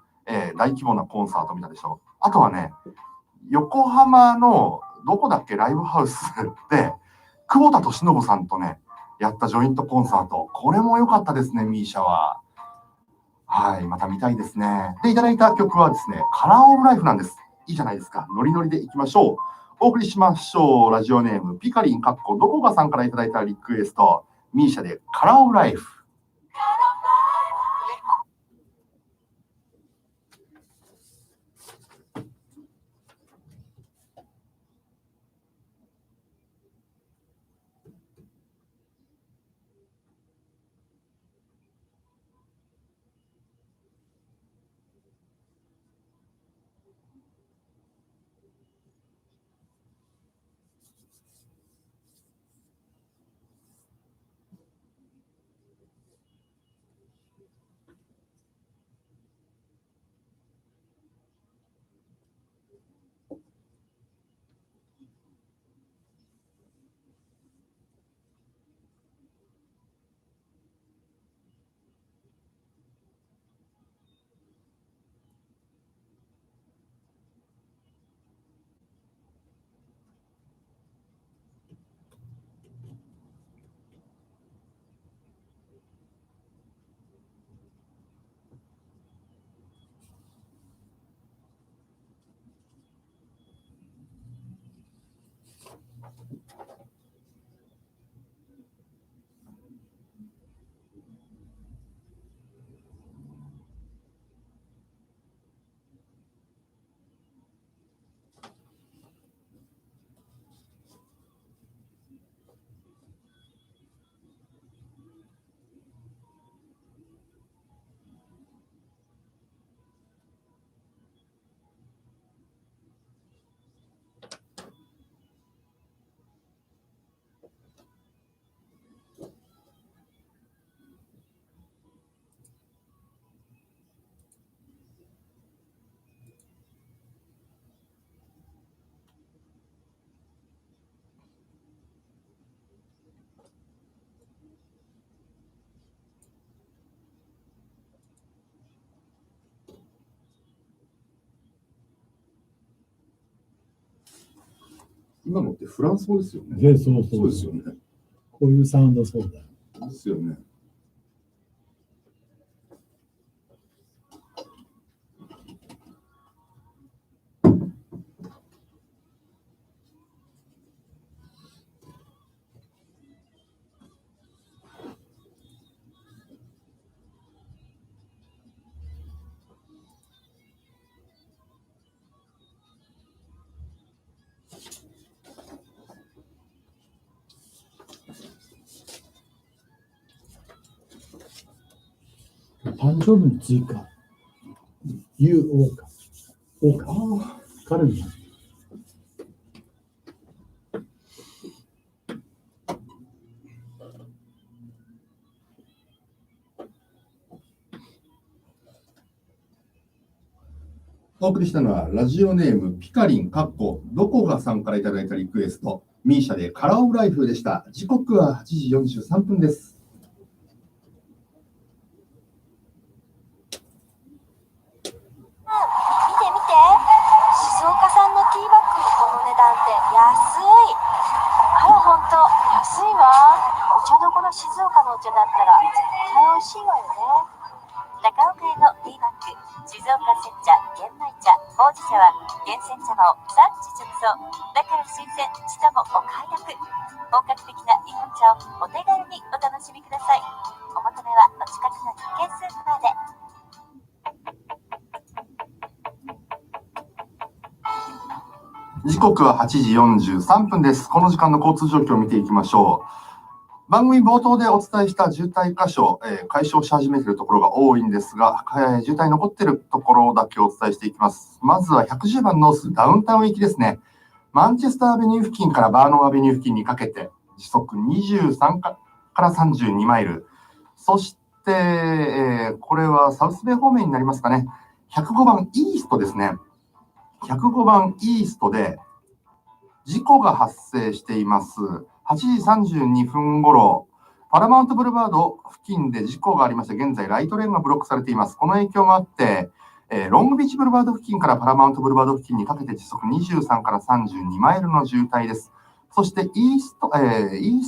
大規模なコンサート見たでしょ。あとはね、横浜のどこだっけ、ライブハウスで、久保田利伸さんとね、やったジョイントコンサート。これも良かったですね、ミーシャは。はい、また見たいですね。で、いただいた曲はですね、カラーオブライフなんです。いいじゃないですか。ノリノリでいきましょう。お送りしましょう。ラジオネーム、ピカリンどこがさんからいただいたリクエスト。ミーシャでカラーオブライフ。今のってフランス語ですよね。そうですよね。こういうサウンドそうだ。ですよね。誕生日の追加。UO か。O か。彼の。お送りしたのはラジオネームピカリンどこがさんからいただいたリクエスト、ミーシャでカラーオブライフでした。時刻は8時43分です。見て見て、静岡産のティーバッグのこの値段って安い。あらほんと安いわ。お茶どころ静岡のお茶だったら絶対美味しいわよね。中岡屋のティーバッグ、静岡煎茶、玄米茶、ほうじ茶は厳選茶葉を産地直送。だから新鮮、しかもお買い得。本格的な日本茶をお手軽にお楽しみください。お求めはお近くの日系スーパーで。時刻は8時43分です。この時間の交通状況を見ていきましょう。番組冒頭でお伝えした渋滞箇所、解消し始めているところが多いんですが、渋滞残っているところだけお伝えしていきます。まずは110番ノースダウンタウン行きですね。マンチェスターアベニュー付近からバーノンアベニュー付近にかけて、時速23から32マイル。そして、これはサウスベイ方面になりますかね。105番イーストですね。105番イーストで事故が発生しています。8時32分頃、パラマウントブルバード付近で事故がありまして、現在ライトレーンがブロックされています。この影響もあって、ロングビーチブルバード付近からパラマウントブルバード付近にかけて時速23から32マイルの渋滞です。そしてイース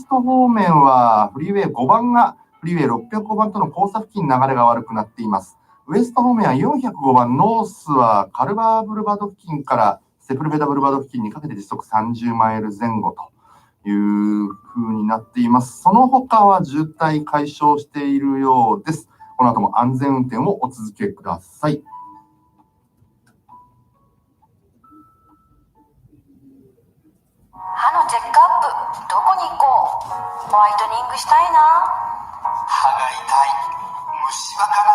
ト方面はフリーウェイ5番がフリーウェイ605番との交差付近流れが悪くなっています。ウエスト方面は405番ノースはカルバーブルバード付近からセプルベダブルバード付近にかけて時速30マイル前後という風になっています。その他は渋滞解消しているようです。この後も安全運転をお続けください。歯のチェックアップ、どこに行こう。ホワイトニングしたいな。歯が痛い。虫歯かな。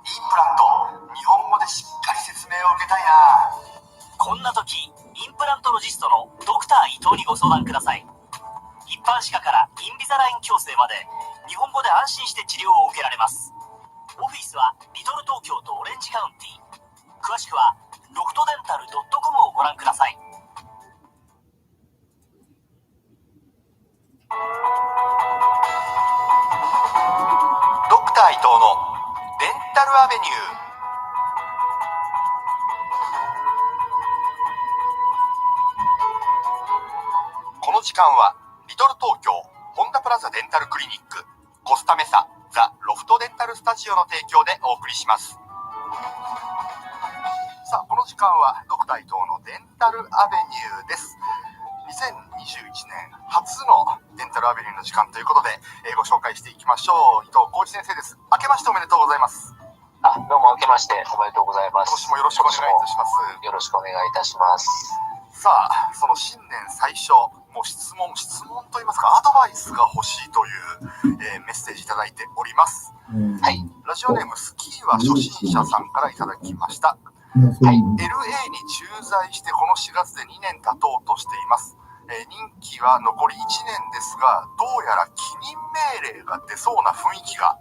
インプラント、日本語でしっかり説明を受けたいな。こんな時、インプラントロジストのドクター伊藤にご相談ください。一般歯科からインビザライン矯正まで日本語で安心して治療を受けられます。オフィスはリトル東京とオレンジカウンティ。詳しくはロフトデンタル .com をご覧ください。ドクター伊藤のデンタルアベニュー。この時間はリトル東京ホンダプラザデンタルクリニックコスタメサザ・ロフトデンタルスタジオの提供でお送りします。さあ、この時間はドクター伊藤のデンタルアベニューです。2021年初のデンタルアベニューの時間ということで、ご紹介していきましょう。伊藤浩二先生です。明けましておめでとうございます。どうも明けましておめでとうございます。今年もよろしくお願いいたします。よろしくお願いいたします。さあ、その新年最初、もう質問といいますか、アドバイスが欲しいという、メッセージいただいております。はい。ラジオネームスキーは初心者さんからいただきました。はい。LA に駐在してこの4月で2年経とうとしています。任期は残り1年ですが、どうやら帰任命令が出そうな雰囲気が、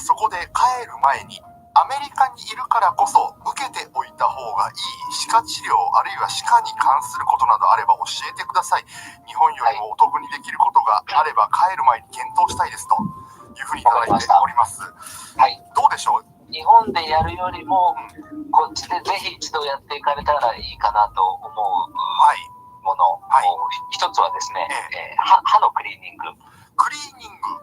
そこで帰る前にアメリカにいるからこそ受けておいた方がいい歯科治療、あるいは歯科に関することなどあれば教えてください。日本よりもお得にできることがあれば帰る前に検討したいですというふうにいただいております。はい。どうでしょう。日本でやるよりも、こっちでぜひ一度やっていかれたらいいかなと思うもの、はい、一つはですね、歯のクリーニング。クリーニング、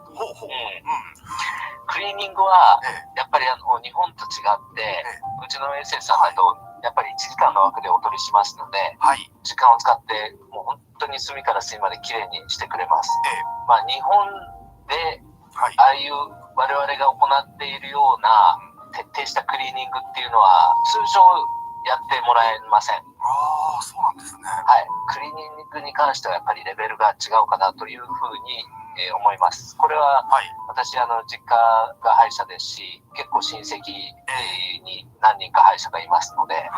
クリーニングは、やっぱり日本と違って、うちの衛生士さんだと、やっぱり1時間の枠でお取りしますので、時間を使って、もう本当に隅から隅まできれいにしてくれます。まあ、日本で、ああいう我々が行っているような徹底したクリーニングっていうのは、通常やってもらえません。ああ、そうなんですね。はい。クリーニングに関してはやっぱりレベルが違うかなというふうに、思います。これは、私、実家が歯医者ですし、結構親戚に何人か歯医者がいますので、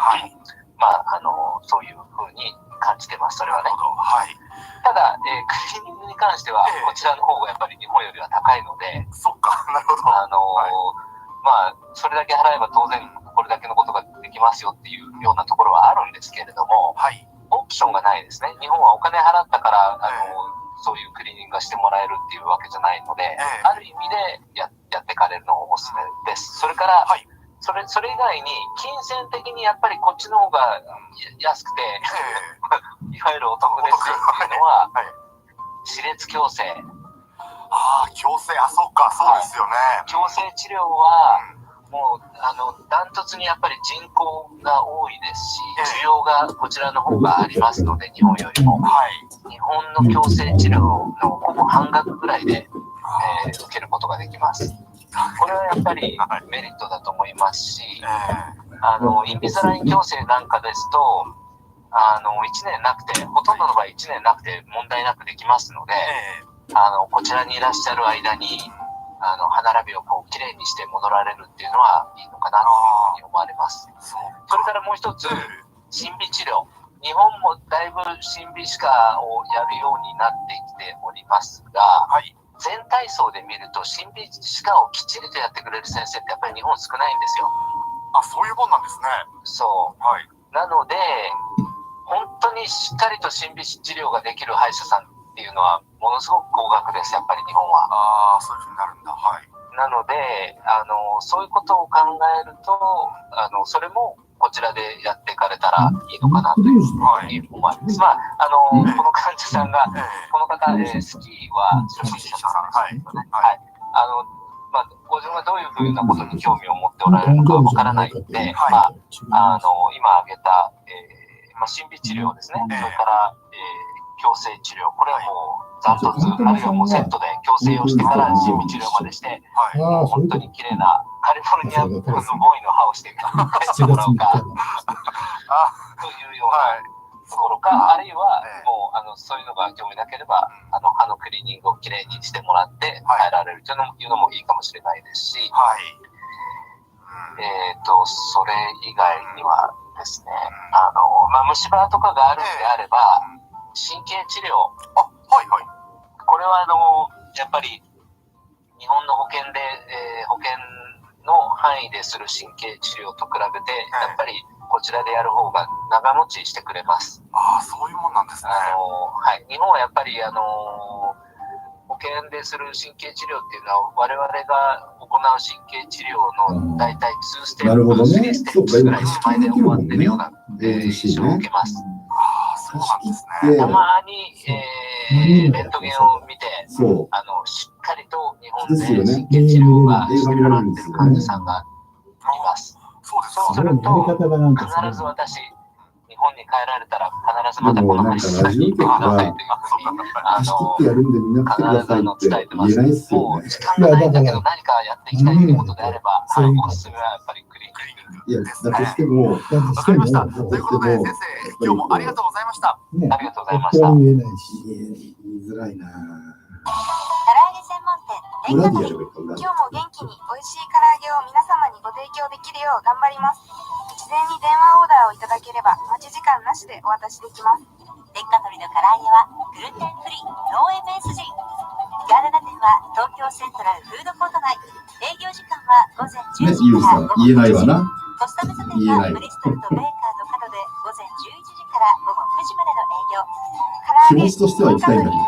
まあ、そういうふうに感じてます、それはね。ただ、クリーニングに関しては、こちらの方がやっぱり日本よりは高いので、そっか、なるほど。まあ、それだけ払えば当然、これだけのことができますよっていうようなところはあるんですけれども、オプションがないですね。日本はお金払ったから、そういうクリーニングがしてもらえるっていうわけじゃないので、ある意味でやってかれるのがおすすめです。それから、それ以外に、金銭的にやっぱりこっちの方が安くて、いわゆるお得ですよっていうのは、歯列矯正。ああ、矯正、そうか、そうですよね。矯正治療は、もう、ダントツにやっぱり人口が多いですし、需要がこちらの方がありますので、日本よりも。日本の矯正治療のほぼ半額ぐらいで、受けることができます。これはやっぱりメリットだと思いますし、インビザライン矯正なんかですと、1年なくて、ほとんどの場合1年なくて問題なくできますので、こちらにいらっしゃる間に、歯並びをこうきれいにして戻られるっていうのはいいのかなというふうに思われます。それからもう一つ、審美治療。日本もだいぶ審美歯科をやるようになってきておりますが、全体層で見ると審美歯科をきっちりとやってくれる先生ってやっぱり日本少ないんですよ。あ、そういうもんなんですね。そう。なので、本当にしっかりと審美治療ができる歯医者さんっていうのはものすごく高額です、やっぱり日本は。ああ、そういうふうになるんだ。なので、そういうことを考えると、それもこちらでやっていかれたらいいのかなというふうに思います。まあ、この患者さんが、この方、スキーは初心者さんですよね。まあ、ご自分がどういうふうなことに興味を持っておられるのかわからないので、まあ、今挙げた、審美治療ですね。それから、矯正治療。これはもう、ダントツ、あるいはもうセットで矯正をしてから審美治療までして、もう本当に綺麗なカリフォルニアのボーイの歯をしてもらうか、というようなところか、あるいはもうそういうのが興味なければ、歯のクリーニングをきれいにしてもらって帰られるというのもいいかもしれないですし、それ以外にはですね、虫歯とかがあるんであれば、神経治療。これはやっぱり日本の保険で、保険の範囲でする神経治療と比べて、やっぱりこちらでやる方が長持ちしてくれます。ああ、そういうもんなんですね。日本はやっぱり保険でする神経治療っていうのは我々が行う神経治療の大体2ステップ、3ステップぐらい前で終わってるような治療を受けます。そうなんですね。たまに、レントゲンを見て、しっかりと日本で神経治療がしてもらってる患者さんがいます。そうすると、必ず私、日本に帰られたら必ずまたこの話に来てくださいというふうに、必ず伝えてます。もう時間がないんだけど何かやっていきたいということであれば、おすすめはやっぱりクリーニングですね。わかりました。ということで、先生、今日もありがとうございました。ありがとうございました。言いづらいな。唐揚げ専門店レンガトリ。今日も元気に美味しい唐揚げを皆様にご提供できるよう頑張ります。事前に電話オーダーをいただければ待ち時間なしでお渡しできます。レンガトリの唐揚げはグルテンフリー、ノー MSG。ガーナ店は東京セントラルフードコート内。営業時間は午前10時から午後9時。言えないわな。コスタメザ店はブリストルとベーカーの角で午前11時から午後9時までの営業。気持ちとしては行きたいんだけど。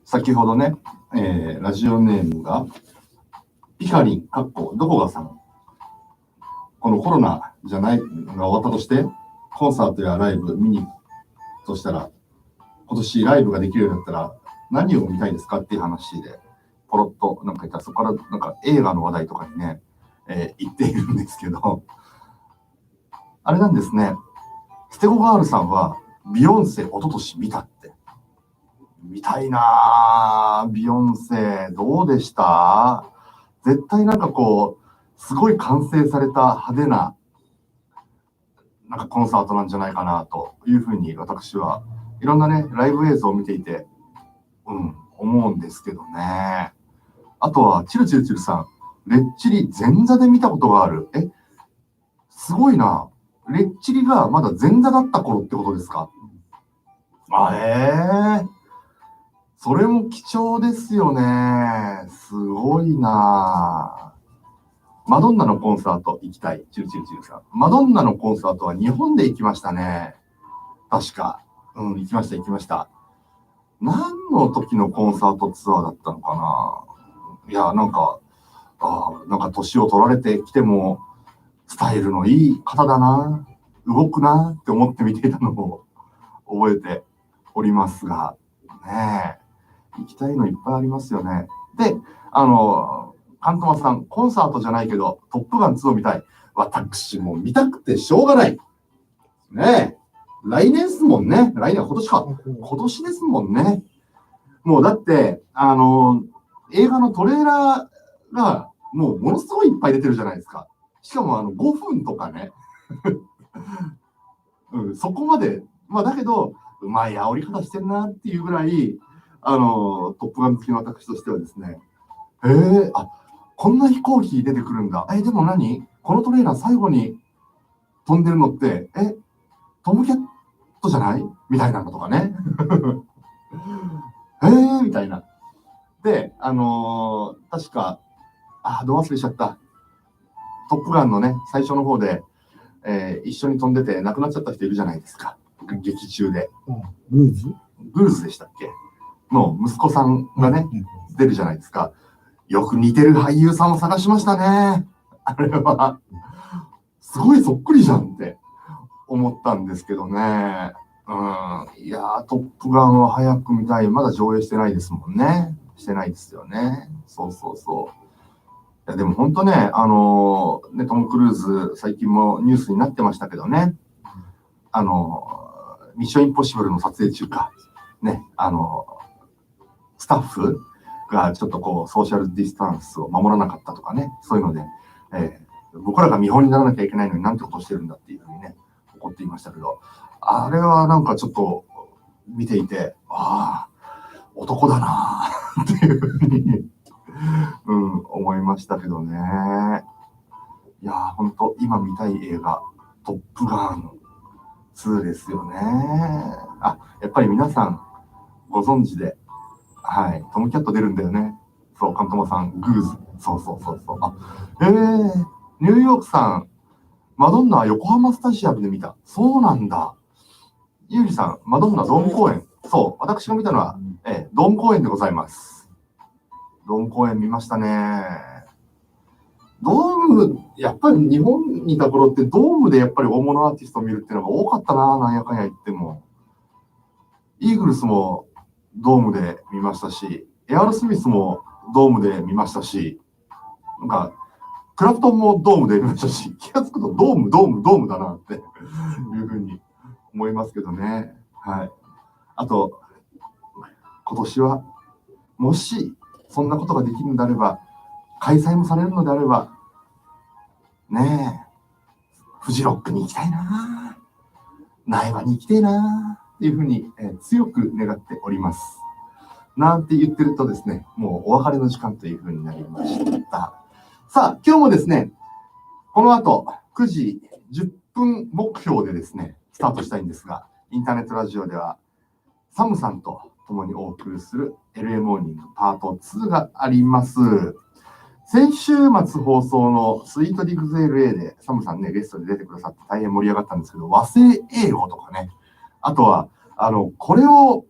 先ほどね、ラジオネームがピカリン、どこがさん。このコロナじゃないのが終わったとして、コンサートやライブ見に行くとしたら、今年ライブができるようになったら何を見たいですかっていう話で、ポロッとなんか言ったら、そこからなんか映画の話題とかにね、言っているんですけど、あれなんですね、ステゴガールさんはビヨンセ一昨年見たって。見たいなぁ。ビヨンセ、どうでした？絶対なんかこう、すごい完成された派手な、なんかコンサートなんじゃないかなというふうに私はいろんなね、ライブ映像を見ていて、思うんですけどね。あとは、チルチルチルさん、レッチリ前座で見たことがある。すごいな。レッチリがまだ前座だった頃ってことですか？それも貴重ですよね。すごいな。マドンナのコンサート行きたい。チルチルチルさん。マドンナのコンサートは日本で行きましたね。確か。行きました。何の時のコンサートツアーだったのかな。いや、なんか年を取られてきても、スタイルのいい方だな。動くなって思って見ていたのを覚えておりますが、ねえ。行きたいのいっぱいありますよね。で、カントマさん、コンサートじゃないけど、トップガン2を見たい。私も見たくてしょうがない。ねえ。来年ですもんね。今年か。今年ですもんね。もうだって、映画のトレーラーがもうものすごいいっぱい出てるじゃないですか。しかも5分とかね、そこまで、だけど、うまい煽り方してるなっていうぐらい、トップガン好きの私としてはですね、こんな飛行機出てくるんだ。でも何このトレーラー最後に飛んでるのって、トムキャットじゃないみたいなのとかね。みたいな。で、確か、ど忘れしちゃった。トップガンのね、最初の方で、一緒に飛んでて亡くなっちゃった人いるじゃないですか。劇中で。グーズグーズでしたっけの息子さんがね、出るじゃないですか。よく似てる俳優さんを探しましたね。あれは、すごいそっくりじゃんって思ったんですけどね。いやー、トップガンは早く見たい。まだ上映してないですもんね。してないですよね。そうそうそう。いやでも本当ね、トム・クルーズ、最近もニュースになってましたけどね。ミッション・インポッシブルの撮影中か。ね、スタッフがちょっとこう、ソーシャルディスタンスを守らなかったとかね。そういうので、僕らが見本にならなきゃいけないのになんてことしてるんだっていうふうにね、怒っていましたけど、あれはなんかちょっと見ていて、男だなっていうふうに、思いましたけどね。いやー、ほんと今見たい映画、トップガン2ですよね。やっぱり皆さんご存知で、トムキャット出るんだよね。そう、カントマさん、グーズ。そう。ニューヨークさん、マドンナは横浜スタジアムで見た。そうなんだ。ユーリさん、マドンナドーム公演。そう、私が見たのは、ドーム公演でございます。ドーム公演見ましたね。ドーム、やっぱり日本にいた頃ってドームでやっぱり大物アーティストを見るっていうのが多かったな、なんやかんや言っても。イーグルスもドームで見ましたし、エアロスミスもドームで見ましたし、なんか、クラプトンもドームで見ましたし、気がつくとドームだなっていうふうに思いますけどね。あと、今年は、もしそんなことができるのであれば、開催もされるのであれば、ねフジロックに行きたいな、苗場に行きたいなっていうふうに、強く願っております。なんて言ってるとですね、もうお別れの時間というふうになりました。さあ、今日もですね、この後9時10分目標でですね、スタートしたいんですが、インターネットラジオでは、サムさんと共にお送りする LA モーニングパート2があります。先週末放送のスイートディグズ LA でサムさんね、ゲストで出てくださって大変盛り上がったんですけど、和製英語とかね、あとは、これを、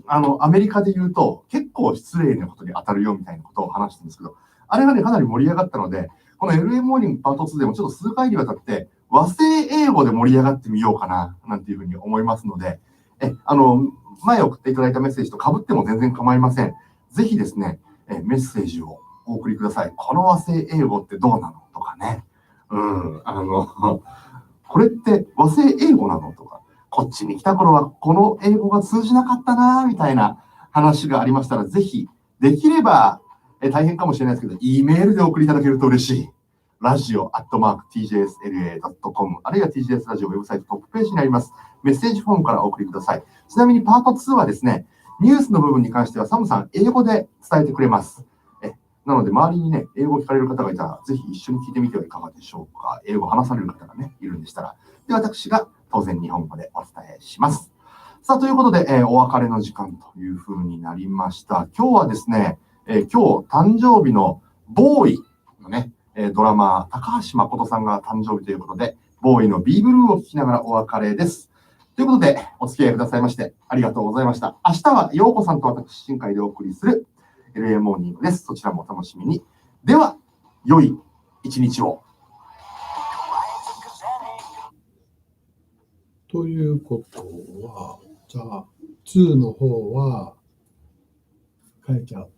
アメリカで言うと結構失礼なことに当たるよみたいなことを話してるんですけど、あれがね、かなり盛り上がったので、この LA モーニングパート2でもちょっと数回にわたって和製英語で盛り上がってみようかな、なんていうふうに思いますので、前送っていただいたメッセージと被っても全然構いません。ぜひですね、メッセージをお送りください。この和製英語ってどうなのとかね。これって和製英語なのとか、こっちに来た頃はこの英語が通じなかったなみたいな話がありましたら、ぜひ、できれば、大変かもしれないですけど、E メールでお送りいただけると嬉しい。radio@tjsla.com あるいは TJS ラジオウェブサイトトップページにあります。メッセージフォームからお送りください。ちなみにパート2はですね、ニュースの部分に関してはサムさん英語で伝えてくれます。なので周りにね、英語を聞かれる方がいたら、ぜひ一緒に聞いてみてはいかがでしょうか。英語を話される方がね、いるんでしたら。で、私が当然日本語でお伝えします。さあ、ということで、お別れの時間という風になりました。今日はですね、今日誕生日のボーイのね、ドラマー、高橋誠さんが誕生日ということで、ボーイのビーブルーを聞きながらお別れです。ということで、お付き合いくださいまして、ありがとうございました。明日は、陽子さんと私、新海でお送りする LA モーニングです。そちらもお楽しみに。では、良い一日を。ということは、じゃあ、2の方は、変えちゃう。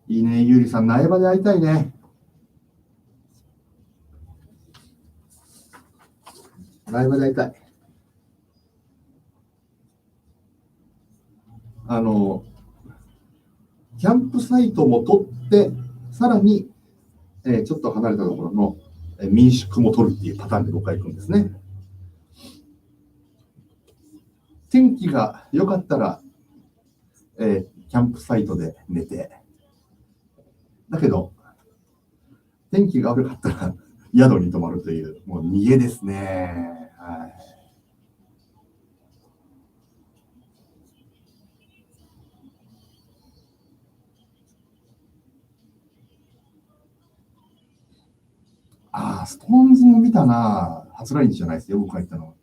いいね、ゆうりさん、苗場で会いたいね。苗場で会いたい。キャンプサイトも取って、さらに、ちょっと離れたところの民宿も取るっていうパターンで僕は行くんですね。天気が良かったら、キャンプサイトで寝て、だけど、天気が悪かったら宿に泊まるという、もう逃げですね。はい。ストーンズも見たな。初来日じゃないですよ、僕が行ったのは。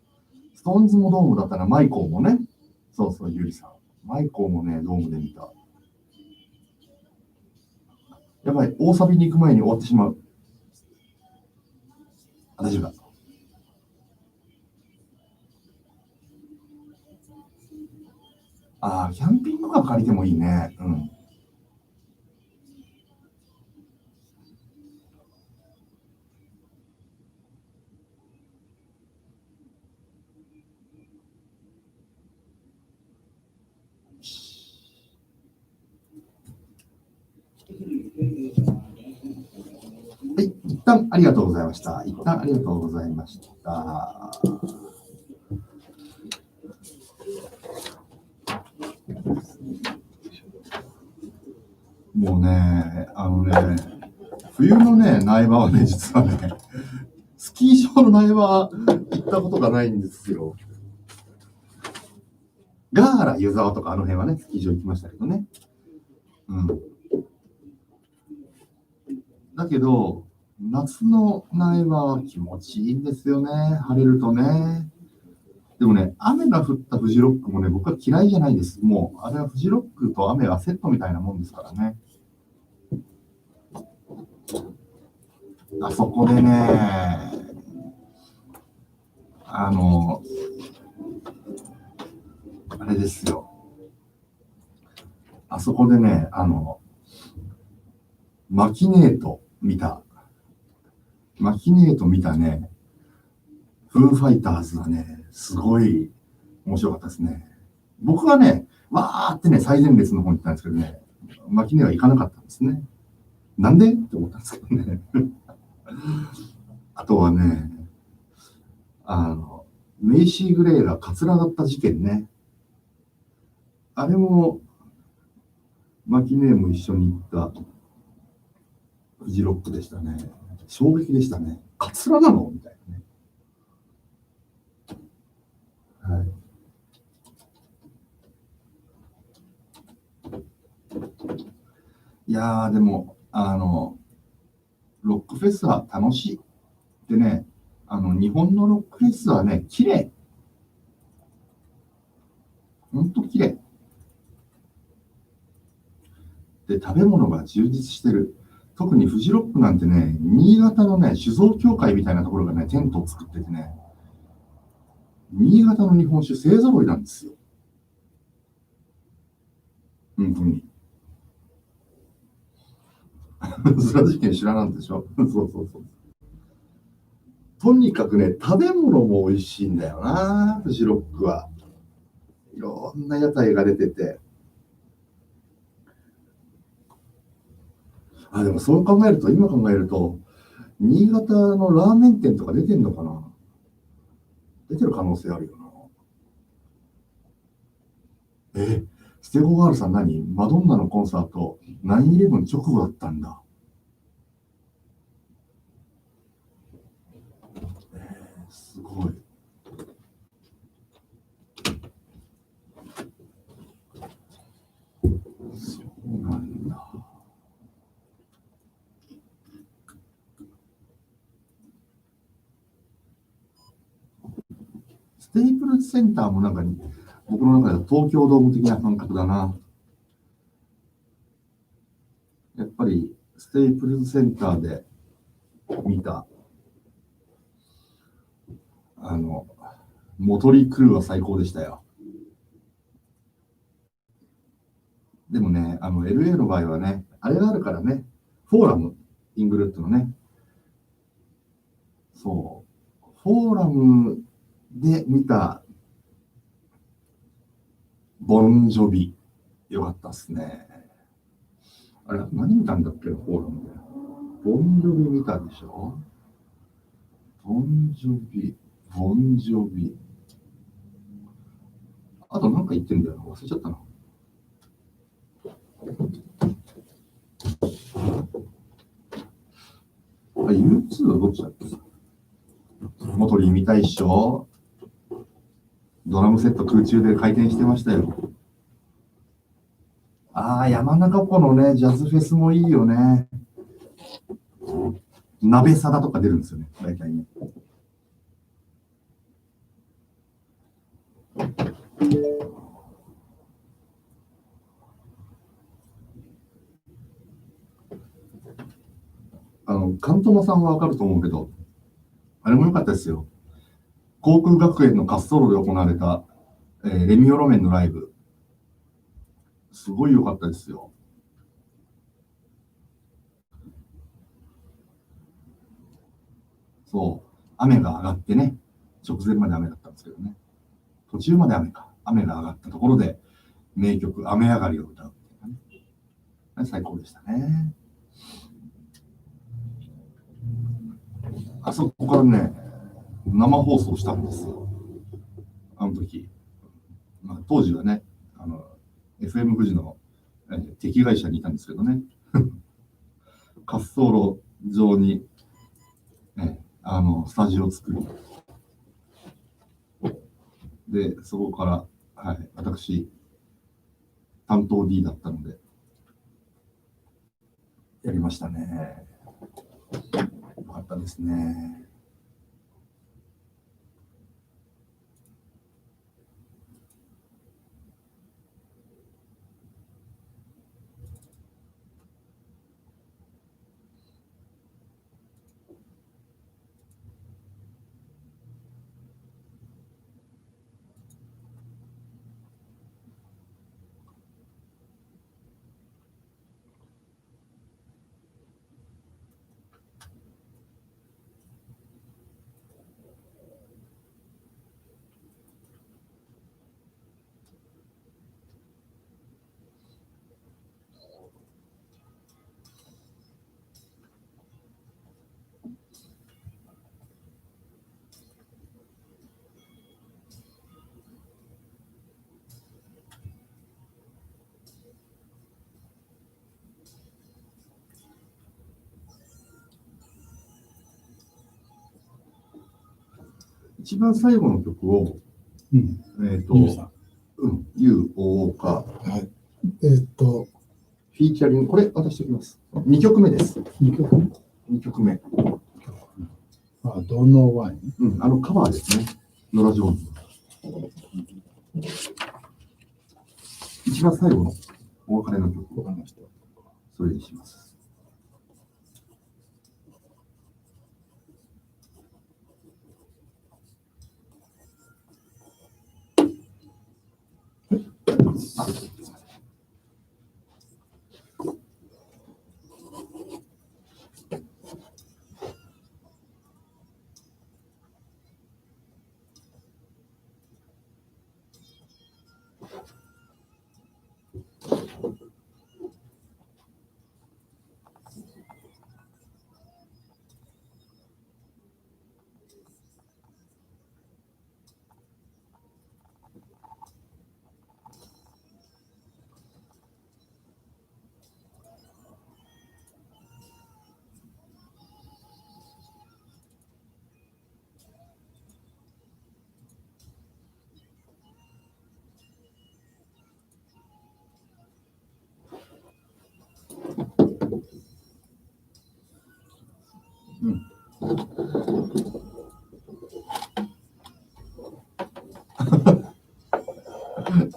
ストーンズもドームだったな、マイコーもね。そうそう、ゆりさん。マイコーもね、ドームで見た。やばい、大サビに行く前に終わってしまう。大丈夫だ。キャンピングカー借りてもいいね。うん。はい、一旦ありがとうございました。一旦ありがとうございました。もうね、冬のね、苗場はね、実はね、スキー場の苗場行ったことがないんですよ。ガーラ、湯沢とかあの辺はね、スキー場行きましたけどね。うん。だけど、夏の苗場は気持ちいいんですよね。晴れるとね。でもね、雨が降ったフジロックもね、僕は嫌いじゃないです。もう、あれはフジロックと雨はセットみたいなもんですからね。あそこでね、あれですよ。あそこでね、マキネート見たね、フーファイターズはね、すごい面白かったですね。僕はね、わーってね、最前列の方に行ったんですけどね、マキネは行かなかったんですね。なんでって思ったんですけどね。あとはね、メイシー・グレイがカツラだった事件ね。あれも、マキネも一緒に行ったフジロックでしたね。衝撃でしたね。カツラなのみたいなね。はい。いやー、でも、ロックフェスは楽しい。でね、日本のロックフェスはね、綺麗。ほんと綺麗。で、食べ物が充実してる。特にフジロックなんてね、新潟のね、酒造協会みたいなところがね、テントを作っててね、新潟の日本酒勢ぞろいなんですよ。本当に。スラ事件知らなんでしょそうそうそう。とにかくね、食べ物も美味しいんだよな、フジロックは。いろんな屋台が出てて。でもそう考えると、今考えると、新潟のラーメン店とか出てんのかな？出てる可能性あるよな。ステゴガールさん何？マドンナのコンサート、9/11直後だったんだ。すごい。そうなんだ。ステープルズセンターもなんか、僕の中では東京ドーム的な感覚だな。やっぱりステープルズセンターで見たモトリー・クルーは最高でしたよ。でもね、LA の場合はね、あれがあるからね、フォーラム、イングルッドのね、そう、フォーラムで見たボンジョビよかったっすね。あれ、何見たんだっけ、フォーラムで。ボンジョビ見たでしょ。ボンジョビ。あとなんか言ってんだよな。忘れちゃったな。U2 はどっちだっけ。モトリー見たいっしょ。ドラムセット空中で回転してましたよ。山中湖のね、ジャズフェスもいいよね。鍋サダとか出るんですよね、大体ね。関東さんはわかると思うけど、あれも良かったですよ。航空学園の滑走路で行われた、レミオロメンのライブ。すごい良かったですよ。そう。雨が上がってね、直前まで雨だったんですけどね。途中まで雨が上がったところで、名曲、雨上がりを歌うっていうね。最高でしたね。あそこからね、生放送したんですよ。あの時。当時はね、FM 富士の、敵会社にいたんですけどね。滑走路上に、スタジオを作り、で、そこから、私、担当 D だったので、やりましたね。よかったですね。一番最後の曲を、UOO か、フィーチャリング、これ渡しておきます。2曲目です。2曲目。どのワイン？カバーですね。ノラ・ジョーンズ。一番最後のお別れの曲をそれにします。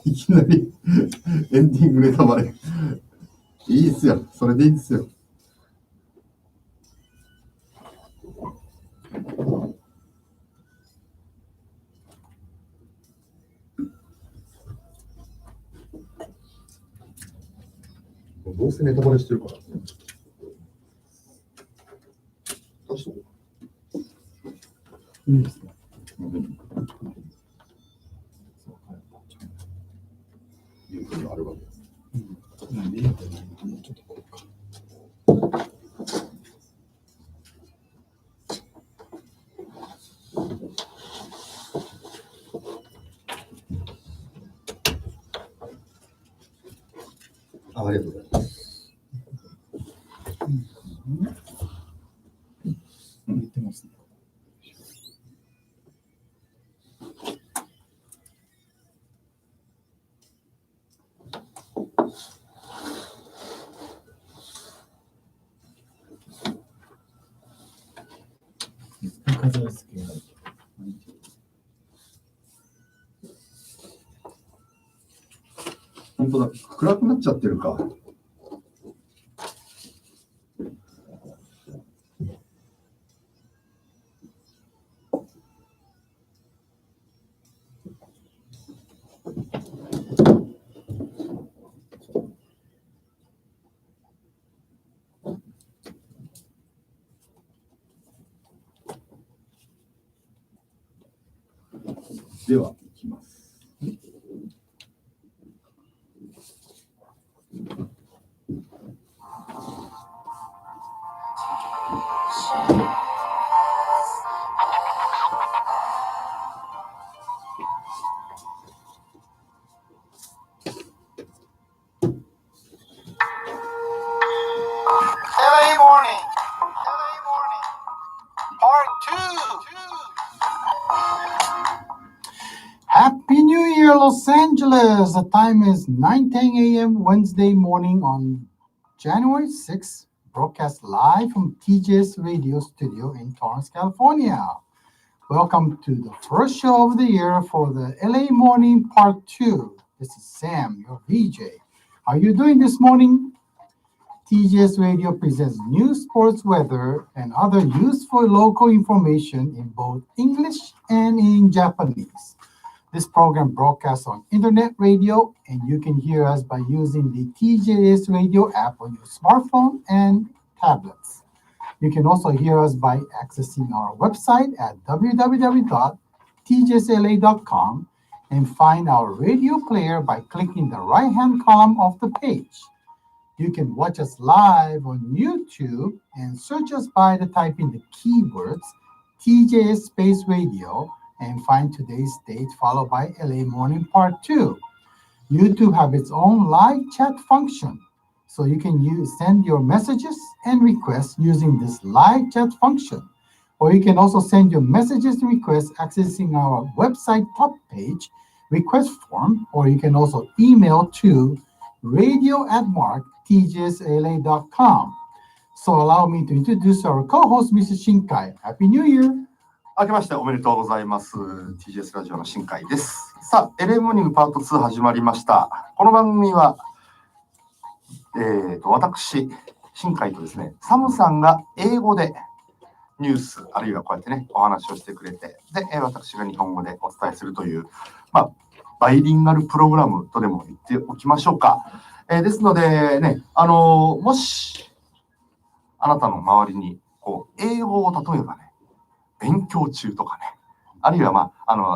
いきなりエンディングネタバレ。いいっすよ。それでいいんですよ。どうせネタバレしてるから。出しとこう。いいですね。いうふうにあるわけです。ちょっとこうか。ありがとうございます。言ってますね。飾り付けが本当だ、暗くなっちゃってるか。では、いきます。LA Morning Part 2 Happy New Year, Los Angeles! The time is 9:10 a.m. Wednesday morning on January 6th, broadcast live from TJS Radio Studio in Torrance, California. Welcome to the first show of the year for the LA Morning Part 2. This is Sam, your VJ. How are you doing this morning? TJS Radio presents news, sports, weather, and other useful local information in both English and in Japanese. This program broadcasts on internet radio, and you can hear us by using the TJS Radio app on your smartphone and tablets. You can also hear us by accessing our website at www.tjsla.com and find our radio player by clicking the right-hand column of the page. You can watch us live on YouTube and search us by typing the keywords TJS Space Radio and find today's date followed by LA Morning Part 2. YouTube have its own live chat function, so you can send your messages and requests using this live chat function. Or you can also send your messages and requests accessing our website top page request form, or you can also email to radio@tjsla.com. So allow me to introduce our co-host, Mr. Shinkai. Happy New Year! 明けましておめでとうございます。TJS ラジオの新海です。さあ、LA モーニングパート2始まりました。この番組は、私、新海とですね、サムさんが英語でニュース、あるいはこうやってね、お話をしてくれて、で、私が日本語でお伝えするという、バイリンガルプログラムとでも言っておきましょうか。ですのでね、もし、あなたの周りに、英語を例えばね、勉強中とかね、あるいは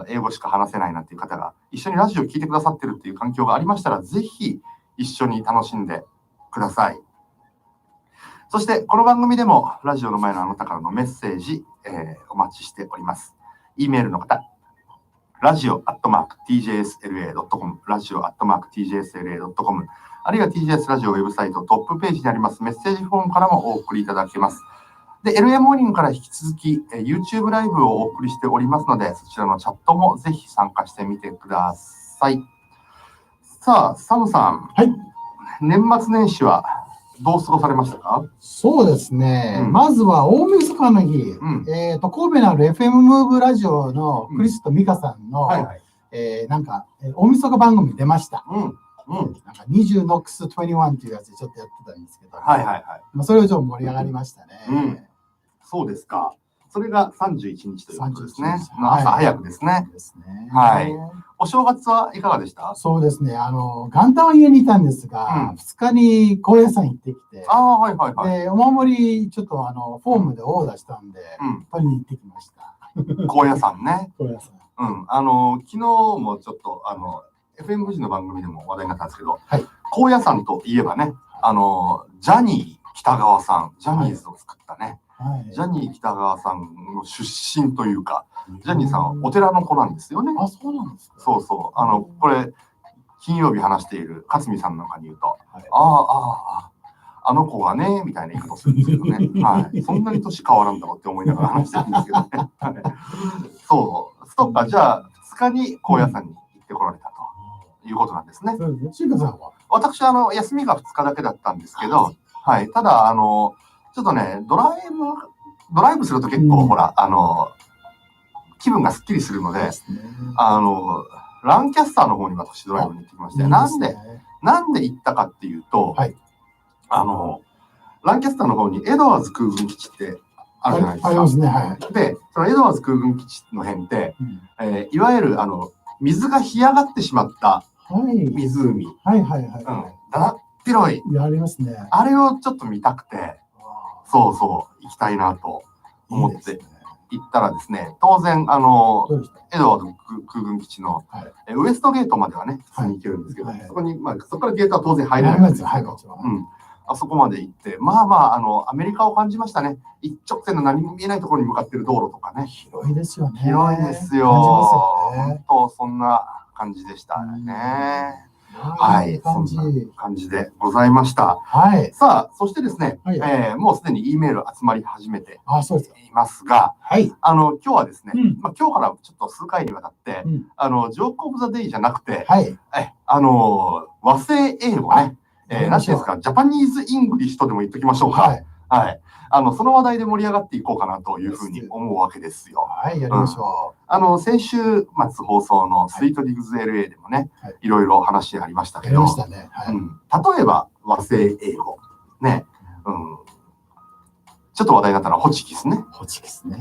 英語しか話せないなんていう方が一緒にラジオを聞いてくださってるっていう環境がありましたら、ぜひ一緒に楽しんでください。そして、この番組でもラジオの前のあなたからのメッセージ、お待ちしております。E メールの方、radio@tjsla.com、radio@tjsla.com、あるいは TJS ラジオウェブサイトトップページにありますメッセージフォームからもお送りいただけます。で、LA モーニングから引き続き、YouTube ライブをお送りしておりますので、そちらのチャットもぜひ参加してみてください。さあ、サムさん。はい。年末年始はどう過ごされましたか？そうですね。まずは大晦日の日、神戸のある FM ムーブラジオのクリスとミカさんの、大晦日番組に出ました。なんか20 NOX21 っていうやつでちょっとやってたんですけど、それをちょっと盛り上がりましたね。そうですか。それが31日ということですね。朝早くですね。はい。お正月はいかがでした？そうですね。元旦は家にいたんですが、2日に高野山行ってきて、で、お守りちょっとフォームでオーダーしたんで、取りに行ってきました。高野山ね。高野山。昨日もちょっとFM 富士の番組でも話題になったんですけど、高野山といえばね、ジャニー北川さん、ジャニーズを作ったね、はい。ジャニー北川さんの出身というか、ジャニーさんはお寺の子なんですよね。あ、そうなんですか。そうそう。これ、金曜日話している勝見さんなんかに言うと、はいあの子がね、みたいな言い方するんですけどね。はい。そんなに年変わらんだろうって思いながら話してるんですけどね。はいそう。そっか、じゃあ、2日に高野山に行ってこられたということなんですね。そうですね。シカさんは私、休みが2日だけだったんですけど、はい。ただ、ちょっとね、ドライブすると結構、ほら、気分がスッキリするので、ランキャスターの方に私ドライブに行ってきまして、なんで行ったかっていうと、はい、ランキャスターの方にエドワーズ空軍基地ってあるじゃないですか。ありますね。はい。で、そのエドワーズ空軍基地の辺って、いわゆる水が干上がってしまった湖。はいはいはい。だだっ広い。ありますね。あれをちょっと見たくて、そうそう、行きたいなと思って行ったらですね、当然、エドワード空軍基地の、ウエストゲートまではね、普通に行けるんですけど、そこに、そこからゲートは当然入れないんですけど、あそこまで行って、アメリカを感じましたね。一直線の何も見えないところに向かっている道路とかね。広いですよね。広いですよ。本当、そんな感じでしたね。はい、そんな感じでございました。はい。さあ、そしてですね、もうすでに E メール集まり始めていますが、はい。今日はですね、今日からちょっと数回にわたって、ジョークオブザデイじゃなくて、はい。和製英語ね、何ていうんですか、ジャパニーズ・イングリッシュとでも言っときましょうか。はい。はい。その話題で盛り上がっていこうかなというふうに思うわけですよ。はい、やりましょう。先週末放送のスイートディグズ LA でもね、いろいろ話ありましたけど、例えば和製英語、ね、ちょっと話題になったのはホチキスね。ホチキスね。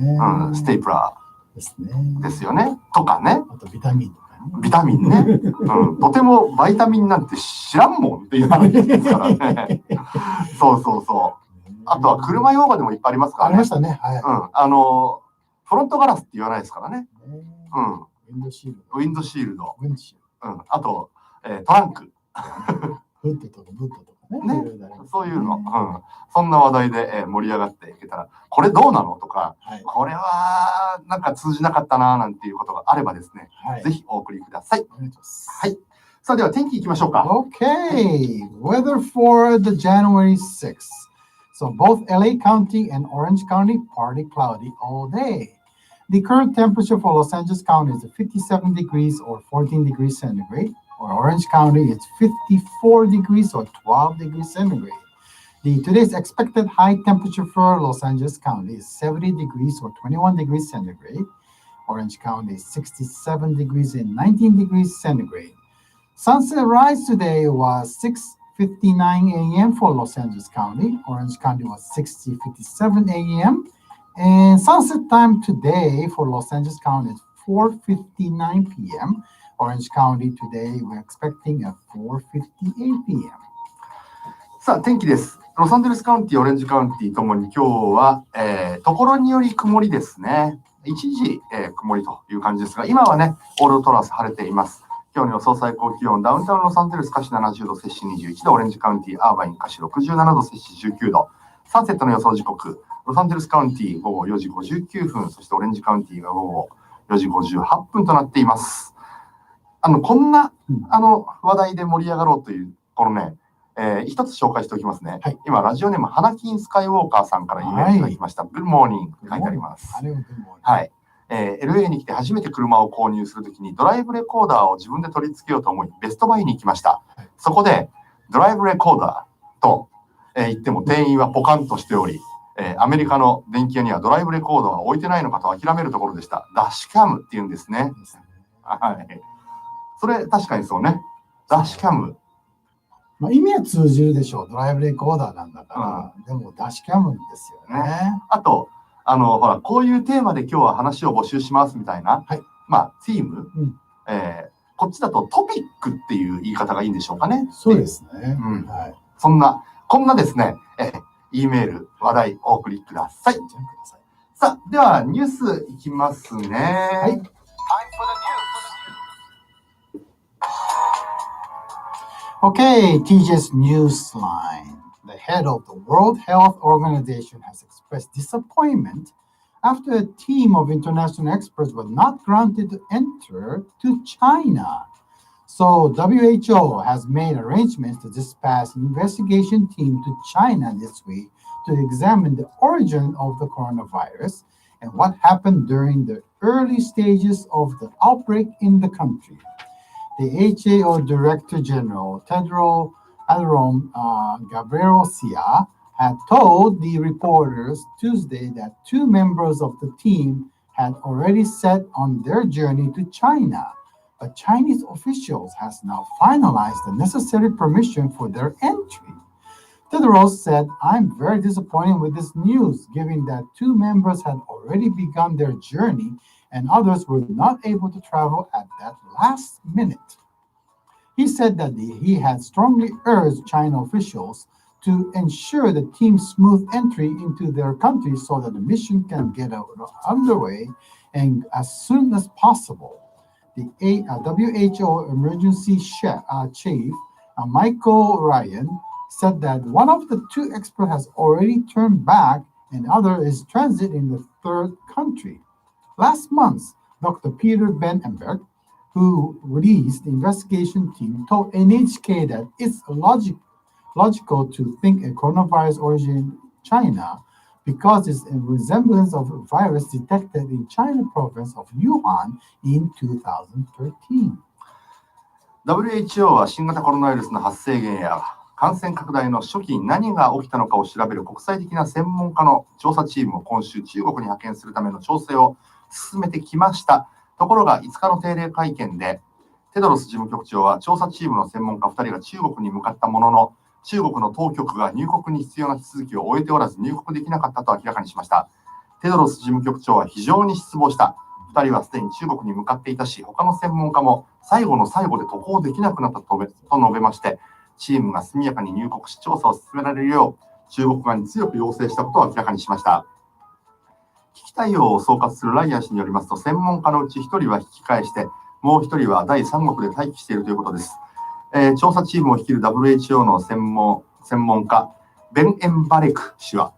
ステープラーですね。ですよね。とかね。あとビタミンとかね。ビタミンね。とてもバイタミンなんて知らんもんっていう話ですからね。そうそうそう。あとは車用語でもいっぱいありますからね。ありましたね。はい。フロントガラスって言わないですからね。ウィンドシールド。ウィンドシールド。あと、トランク。フットとかブットとかね。そういうの。そんな話題で盛り上がっていけたら、これどうなのとか、これはなんか通じなかったななんていうことがあればですね、ぜひお送りください。はい。さあ、では天気いきましょうか。Okay. Weather for the January 6th. So both LA County and Orange County, partly cloudy all day. The current temperature for Los Angeles County is 57 degrees or 14 degrees centigrade. For Orange County, it's 54 degrees or 12 degrees centigrade. Today's expected high temperature for Los Angeles County is 70 degrees or 21 degrees centigrade. Orange County is 67 degrees and 19 degrees centigrade. Sunset rise today was 6:59 a.m. for Los Angeles County. Orange County was 6:57 a.m. And sunset time today for Los Angeles County is 4:59 p.m. Orange County today we're expecting at 4:58 p.m. さあ、天気です。ロサンゼルスカウンティ、オレンジカウンティともに今日は、ところにより曇りですね。一時、曇りという感じですが、今はね、オールドトラス晴れています。今日の予想最高気温、ダウンタウンロサンゼルス、カシ70度、摂氏21度、オレンジカウンティ、アーバイン、カシ67度、摂氏19度。サンセットの予想時刻、ロサンゼルスカウンティ午後4時59分、そしてオレンジカウンティが午後4時58分となっています。こんな、話題で盛り上がろうという、このね、一つ紹介しておきますね。はい、今、ラジオネーム、花金スカイウォーカーさんからイメージいただきました。Good morning って書いてあります。はい。LA に来て初めて車を購入するときにドライブレコーダーを自分で取り付けようと思い、ベストバイに行きました。はい、そこで、ドライブレコーダーと、言っても店員はポカンとしており、アメリカの電気屋にはドライブレコーダーは置いてないのかと諦めるところでした。ダッシュキャムって言うんですね。はい。それ、確かにそうね。ダッシュキャム。意味は通じるでしょう。ドライブレコーダーなんだから。でも、ダッシュキャムですよね。あと、ほら、こういうテーマで今日は話を募集しますみたいな、ティーム、こっちだとトピックっていう言い方がいいんでしょうかね。そうですね。こんなですね、E メール、話題お送りください。さあ、では、ニュースいきますね。はい Okay, TJ's Newsline. The head of the World Health Organization has expressed disappointment after a team of international experts was not granted to enter to China. So WHO has made arrangements to dispatch an investigation team to China this week to examine the origin of the coronavirus and what happened during the early stages of the outbreak in the country. The HAO Director General Tedros Adhanom Ghebreyesus had told the reporters Tuesday that 2 members of the team had already set on their journey to China, but Chinese officials has now finalized the necessary permission for their entry. Tedros said, "I'm very disappointed with this news, given that 2 members had already begun their journey and others were not able to travel at that last minute." He said that he had strongly urged China officials to ensure the team's smooth entry into their country so that the mission can get underway and as soon as possible. The WHO emergency chief, Michael Ryan, said that one of the 2 experts has already turned back and other is transit in the 3rd country. Last month, Dr. Peter Ben Emberg, who released the investigation team, told NHK that it's logical to think a coronavirus origin in China because it's a resemblance of a virus detected in China province of Wuhan in 2013. WHO は新型コロナウイルスの発生源や感染拡大の初期に何が起きたのかを調べる国際的な専門家の調査チームを今週中国に派遣するための調整を進めてきました。ところが5日の定例会見でテドロス事務局長は調査チームの専門家2人が中国に向かったものの中国の当局が入国に必要な手続きを終えておらず入国できなかったと明らかにしました。テドロス事務局長は非常に失望した。2人はすでに中国に向かっていたし、他の専門家も最後の最後で渡航できなくなったと述べまして、チームが速やかに入国し調査を進められるよう中国側に強く要請したことを明らかにしました。危機対応を総括するライアン氏によりますと、専門家のうち1人は引き返して、もう1人は第三国で待機しているということです。調査チームを率いる WHO の専門家、ベン・エンバレク氏は、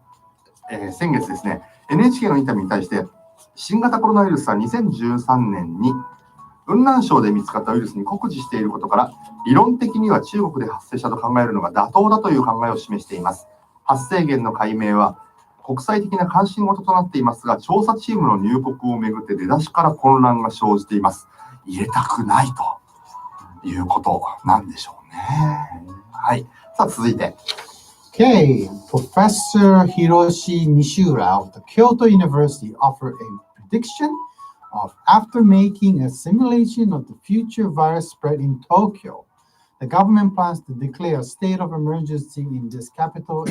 先月ですね、NHK のインタビューに対して、新型コロナウイルスは2013年に雲南省で見つかったウイルスに酷似していることから、理論的には中国で発生したと考えるのが妥当だという考えを示しています。発生源の解明は国際的な関心事となっていますが、調査チームの入国をめぐって出だしから混乱が生じています。入れたくないということなんでしょうね。はい。さあ続いて。Okay, Professor Hiroshi Nishiura of the Kyoto University offered a prediction of after making a simulation of the future virus spread in Tokyo. The government plans to declare a state of emergency in this capital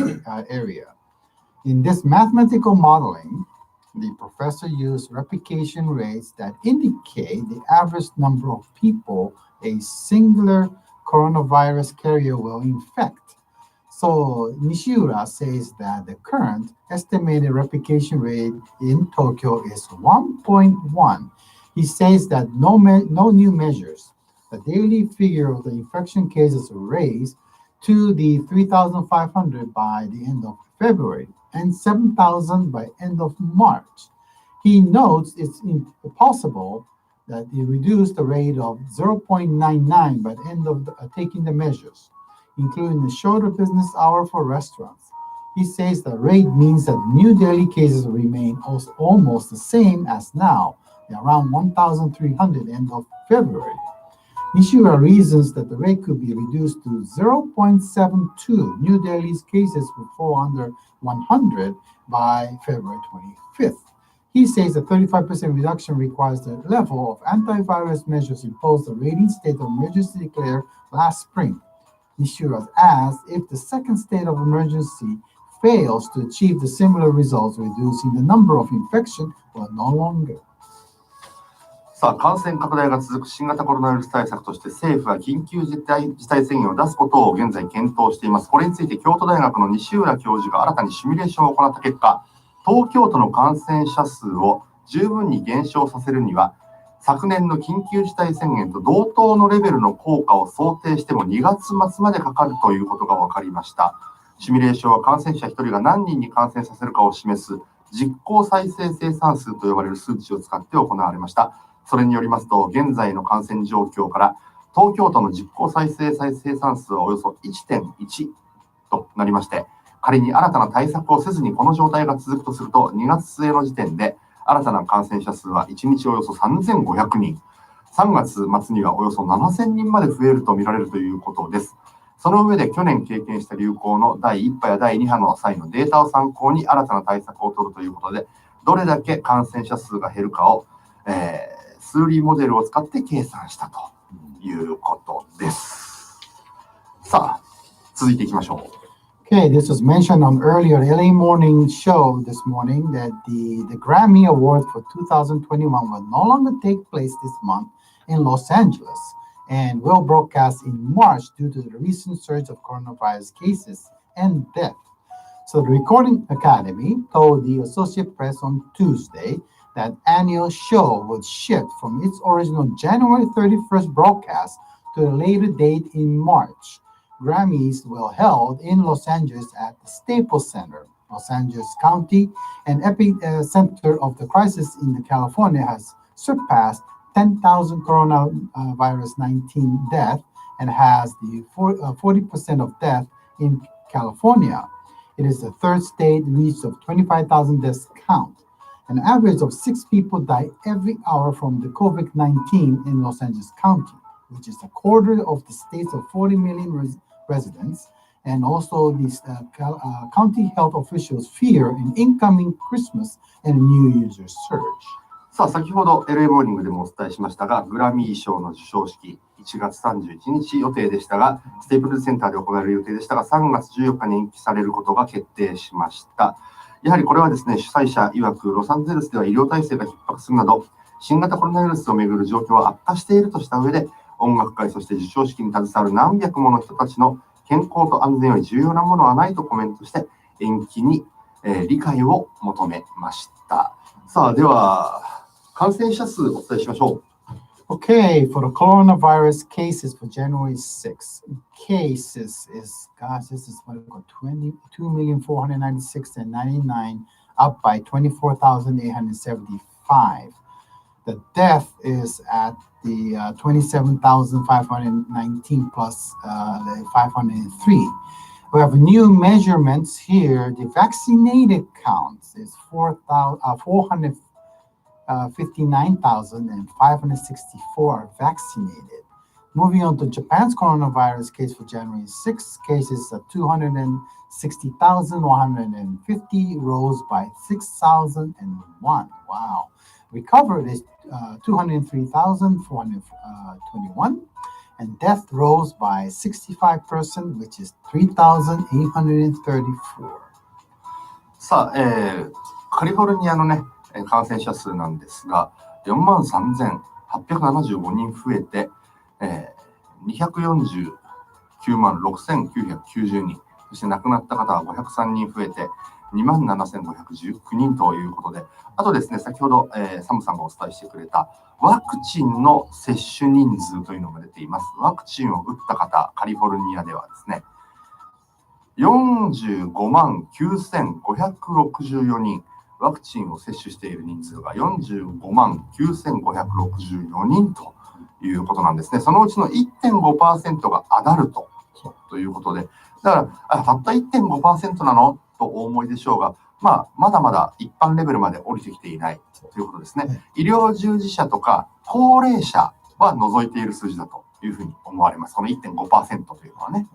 area. In this mathematical modeling, the professor used replication rates that indicate the average number of people a singular coronavirus carrier will infect. So Nishiura says that the current estimated replication rate in Tokyo is 1.1. He says that no new measures. The daily figure of the infection cases were raised to the 3,500 by the end of February and 7,000 by end of March. He notes it's impossible that he reduced the rate of 0.99 by the end of taking the measures, including the shorter business hour for restaurants. He says the rate means that new daily cases remain almost the same as now, around 1,300 end of February. Nishiura reasons that the rate could be reduced to 0.72 new daily cases would fall under 100 by February 25th. He says a 35% reduction requires the level of antivirus measures imposed the rating state of emergency declared last spring. Nishiura asks if the second state of emergency fails to achieve the similar results, reducing the number of infections will no longer. さあ、感染拡大が続く新型コロナウイルス対策として政府は緊急事態宣言を出すことを現在検討しています。これについて京都大学の西浦教授が新たにシミュレーションを行った結果、東京都の感染者数を十分に減少させるには、昨年の緊急事態宣言と同等のレベルの効果を想定しても2月末までかかるということが分かりました。シミュレーションは感染者1人が何人に感染させるかを示す実効再生生産数と呼ばれる数値を使って行われました。それによりますと、現在の感染状況から東京都の実効再生生産数はおよそ 1.1 となりまして、仮に新たな対策をせずにこの状態が続くとすると、2月末の時点で新たな感染者数は1日およそ3500人、3月末にはおよそ7000人まで増えると見られるということです。その上で去年経験した流行の第1波や第2波の際のデータを参考に新たな対策を取るということで、どれだけ感染者数が減るかを、数理モデルを使って計算したということです。さあ、続いていきましょう。Okay, this was mentioned on earlier LA Morning Show this morning that the Grammy Award for 2021 will no longer take place this month in Los Angeles and will broadcast in March due to the recent surge of coronavirus cases and death. So the Recording Academy told the Associated Press on Tuesday that annual show would shift from its original January 31st broadcast to a later date in March. Grammys will held in Los Angeles at the Staples Center. Los Angeles County, an epicenter of the crisis in California, has surpassed 10,000 coronavirus 19 deaths and has the 40% of death in California. It is the third state reached of 25,000 deaths count. An average of 6 people die every hour from the COVID-19 in Los Angeles County, which is a quarter of the state's of 40 million residents, and also these county health officials fear an incoming Christmas and New Year's surge. さあ、先ほど LA モーニングでもお伝えしましたが、グラミー賞の授賞式、1月31日予定でしたが、ステープルズセンターで行われる予定でしたが、3月14日に延期されることが決定しました。やはりこれはですね、主催者曰く、ロサンゼルスでは医療体制が逼迫するなど、新型コロナウイルスをめぐる状況は悪化しているとした上で、音楽界、そして授賞式に携わる何百もの人たちの健康と安全より重要なものはないとコメントして、延期に、理解を求めました。さあ、では、感染者数をお伝えしましょう。Okay, for the coronavirus cases for January 6th, cases is, gosh, this is what we got 22,496,099, up by 24,875. The death is at the 27,519 plus 503. We have new measurements here. The vaccinated counts is 459,564 are vaccinated. Moving on to Japan's coronavirus case for January 6th, cases of 260,150 rose by 6,001. Wow. Recovered is 203,421, and death rose by 65%, which is 3,834. さあ、カリフォルニアのね、感染者数なんですが、43,875 人増えて、249万6,990 人、そして亡くなった方は503人増えて、27,519 人ということで、あとですね、先ほど、サムさんがお伝えしてくれたワクチンの接種人数というのが出ています。ワクチンを打った方、カリフォルニアではですね、45万9,564 人、ワクチンを接種している人数が45万9,564 人ということなんですね。そのうちの 1.5% がアダルトということで、だからたった 1.5% なのとお思いでしょうが、まだまだ一般レベルまで降りてきていないということですね。医療従事者とか高齢者は除いている数字だというふうに思われます。この 1.5% というのはね。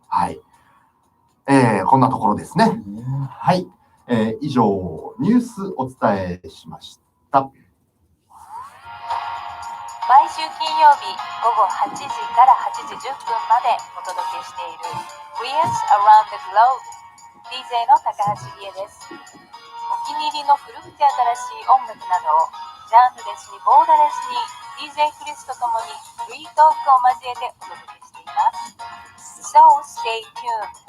はい。こんなところですね。はい。以上、ニュースお伝えしました。毎週金曜日午後8時から8時10分までお届けしている Weirds Around the Globe DJ の高橋理恵です。お気に入りの古くて新しい音楽などをジャンルレスにボーダレスに DJ クリスとともにフリートークを交えてお届けしています。So stay tuned.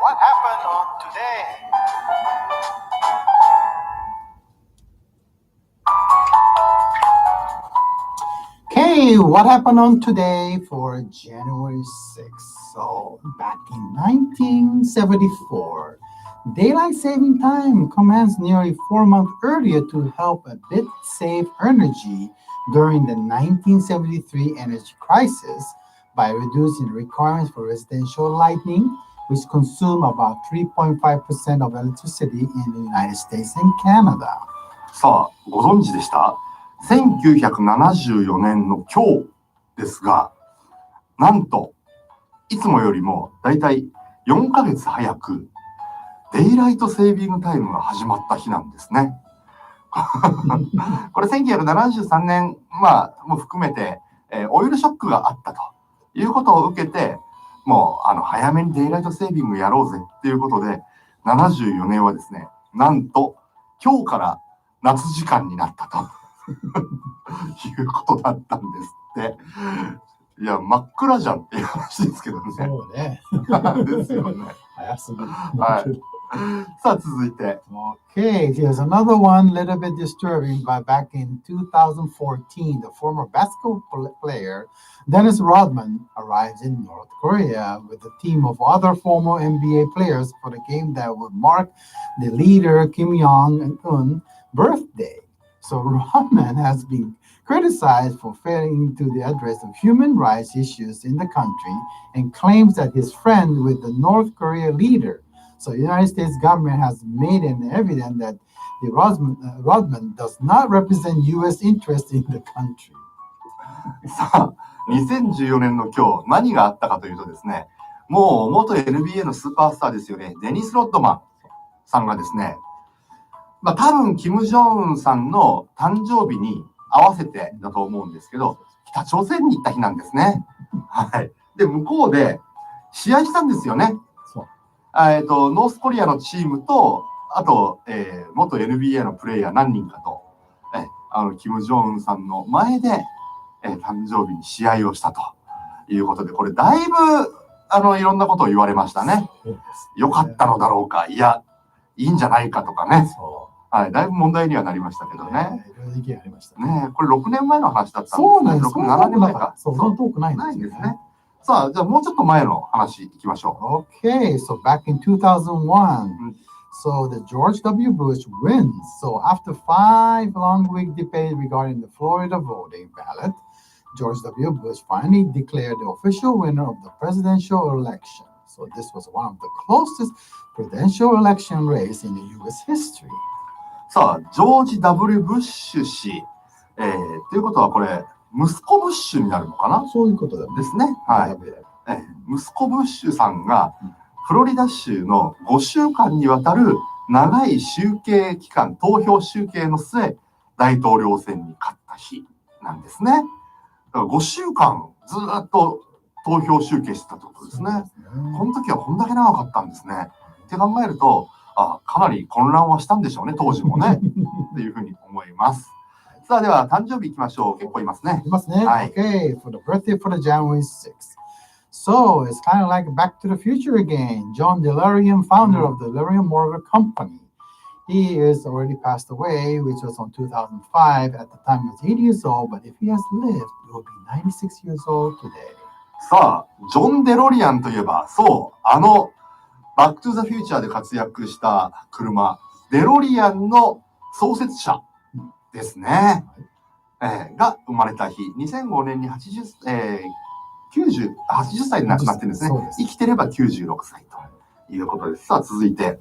What happened on today? Okay, what happened on today for January 6th? So, back in 1974, daylight saving time commenced nearly 4 months earlier to help a bit save energy during the 1973 energy crisis by reducing requirements for residential lighting, which consume about 3.5% of electricity in the United States and Canada. さあ、ご存知でした？ 1974年の今日ですが、なんといつもよりもだいたい4ヶ月早くデイライトセービングタイムが始まった日なんですね。これ1973年、も含めて、オイルショックがあったということを受けて、もう早めにデイライトセービングやろうぜっていうことで、74年はですね、なんと今日から夏時間になったということだったんですって。いや、真っ暗じゃんっていう話ですけどね。そうね。ですよね。早すぎる。はい。さあ、続いて。Okay, here's another one, little bit disturbing. But back in 2014, the former basketball player Dennis Rodman arrived in North Korea with a team of other former NBA players for the game that would mark the leader Kim Jong-un's birthday. So Rodman has been criticized for failing to address the human rights issues in the country and claims that his friend with the North Korea leader. So the United States government has made it evident that the Rodman does not represent U.S. interests in the country. さあ、2014年の今日、何があったかというとですね、もう元 NBA のスーパースターですよね、デニス・ロッドマンさんがですね、多分、キム・ジョンウンさんの誕生日に合わせてだと思うんですけど、北朝鮮に行った日なんですね。はい。で、向こうで試合したんですよね。ノースコリアのチームと、あと、元 NBA のプレイヤー何人かと、キム・ジョンウンさんの前で、誕生日に試合をしたということで、これだいぶ、いろんなことを言われましたね。良かったのだろうか、いや、いいんじゃないかとかね。はい、だいぶ問題にはなりましたけどね。いろいろ意見ありましたね。これ6年前の話だったんです。そうなんです。6、7年前か。そんな遠くないんですね。さあ、じゃあもうちょっと前の話いきましょう。Okay, so back in 2001, so the George W. Bush wins. So after 5 long week debate regarding the Florida voting ballot, George W. Bush finally declared the official winner of the presidential election. So this was one of the closest presidential election race in the U.S. history. さあ、ジョージ・ W. ブッシュ氏、ということはこれ、息子ブッシュになるのかな？そういうことですね。はい。息子ブッシュさんが、フロリダ州の5週間にわたる長い集計期間、投票集計の末、大統領選に勝った日なんですね。だから5週間ずっと投票集計してたってことですね。この時はこんだけ長かったんですね。って考えると、かなり混乱はしたんでしょうね、当時もね。っていうふうに思います。さあ、では、誕生日いきましょう。結構いますね。いますね。はい。Okay, for the birthday for the January 6th. So, it's kind of like Back to the Future again. John DeLorean, founder of the DeLorean Motor Company. He is already passed away, which was on 2005. At the time, he was 80 years old, but if he has lived, he will be 96 years old today. さあ、ジョン・デロリアンといえば、そう、バックトゥザフューチャーで活躍した車、デロリアンの創設者ですね。が生まれた日、2005年に80歳で亡くなってるんですね。生きてれば96歳ということです。さあ、続いて。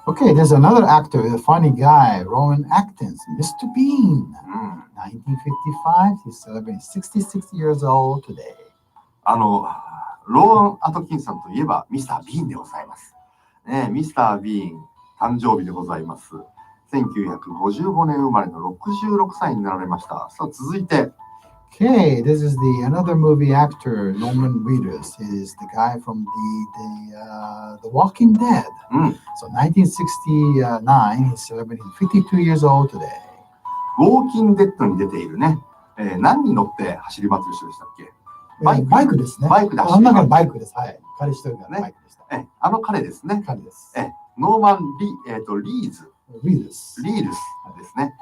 Okay, there's another actor, a funny guy, Rowan Atkinson, Mr. Bean. 1955, he's celebrating 66 years old today. ローアン・アトキンさんといえば、ミスター・ビーンでございます。ね、ミスター・ビーン、誕生日でございます。1955年生まれの66歳になられました。さあ、続いて。Okay, this is another movie actor, Norman Reedus. He is the guy from the Walking Dead. So 1969, he's celebrating 52 years old today. ウォーキングデッドに出ているね、何に乗って走り回ってる人でしたっけ？バイクですね。バイクで走り回ってる。あん中のバイクです。はい。彼一人がバイクでした。彼ですね。彼です。ノーマン・リーズですね。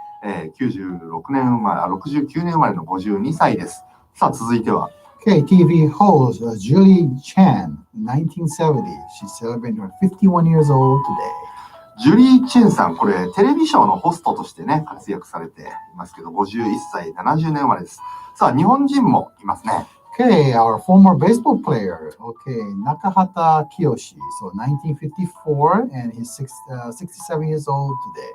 96年生まれ、69年生まれの52歳です。さあ、続いては、Okay, TV host Julie Chan, 1970. She's celebrating her 51 years old today. ジュリー・チェンさん、これ、テレビショーのホストとしてね、活躍されていますけど、51歳、70年生まれです。さあ、日本人もいますね。Okay, our former baseball player. Okay, Nakahata Kiyoshi. So 1954, and he's 67 years old today.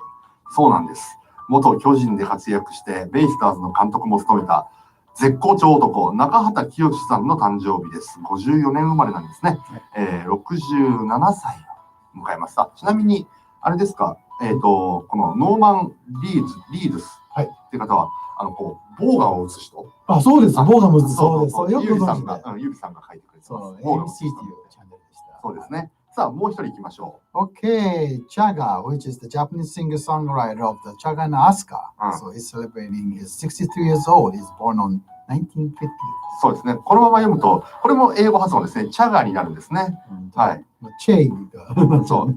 そうなんです。元巨人で活躍して、ベイスターズの監督も務めた、絶好調男、中畑清さんの誕生日です。54年生まれなんですね。67歳を迎えました。ちなみに、あれですか、このノーマン・リーズスっていう方は、こう、ボーガンを打つ人。あ、そうです。ボーガンを打つ。そうです。そう、ユウリさんが書いてくれてます。そう、ABC っていうチャンネルでした。そうですね。さあ、もう一人行きましょう。Okay, Chaga, which is the Japanese singer-songwriter of the Chaga and Asuka. So he's celebrating his 63 years old. He's born on 1950. そうですね。このまま読むと、これも英語発音ですね。チャガになるんですね。はい。チェイが。そう。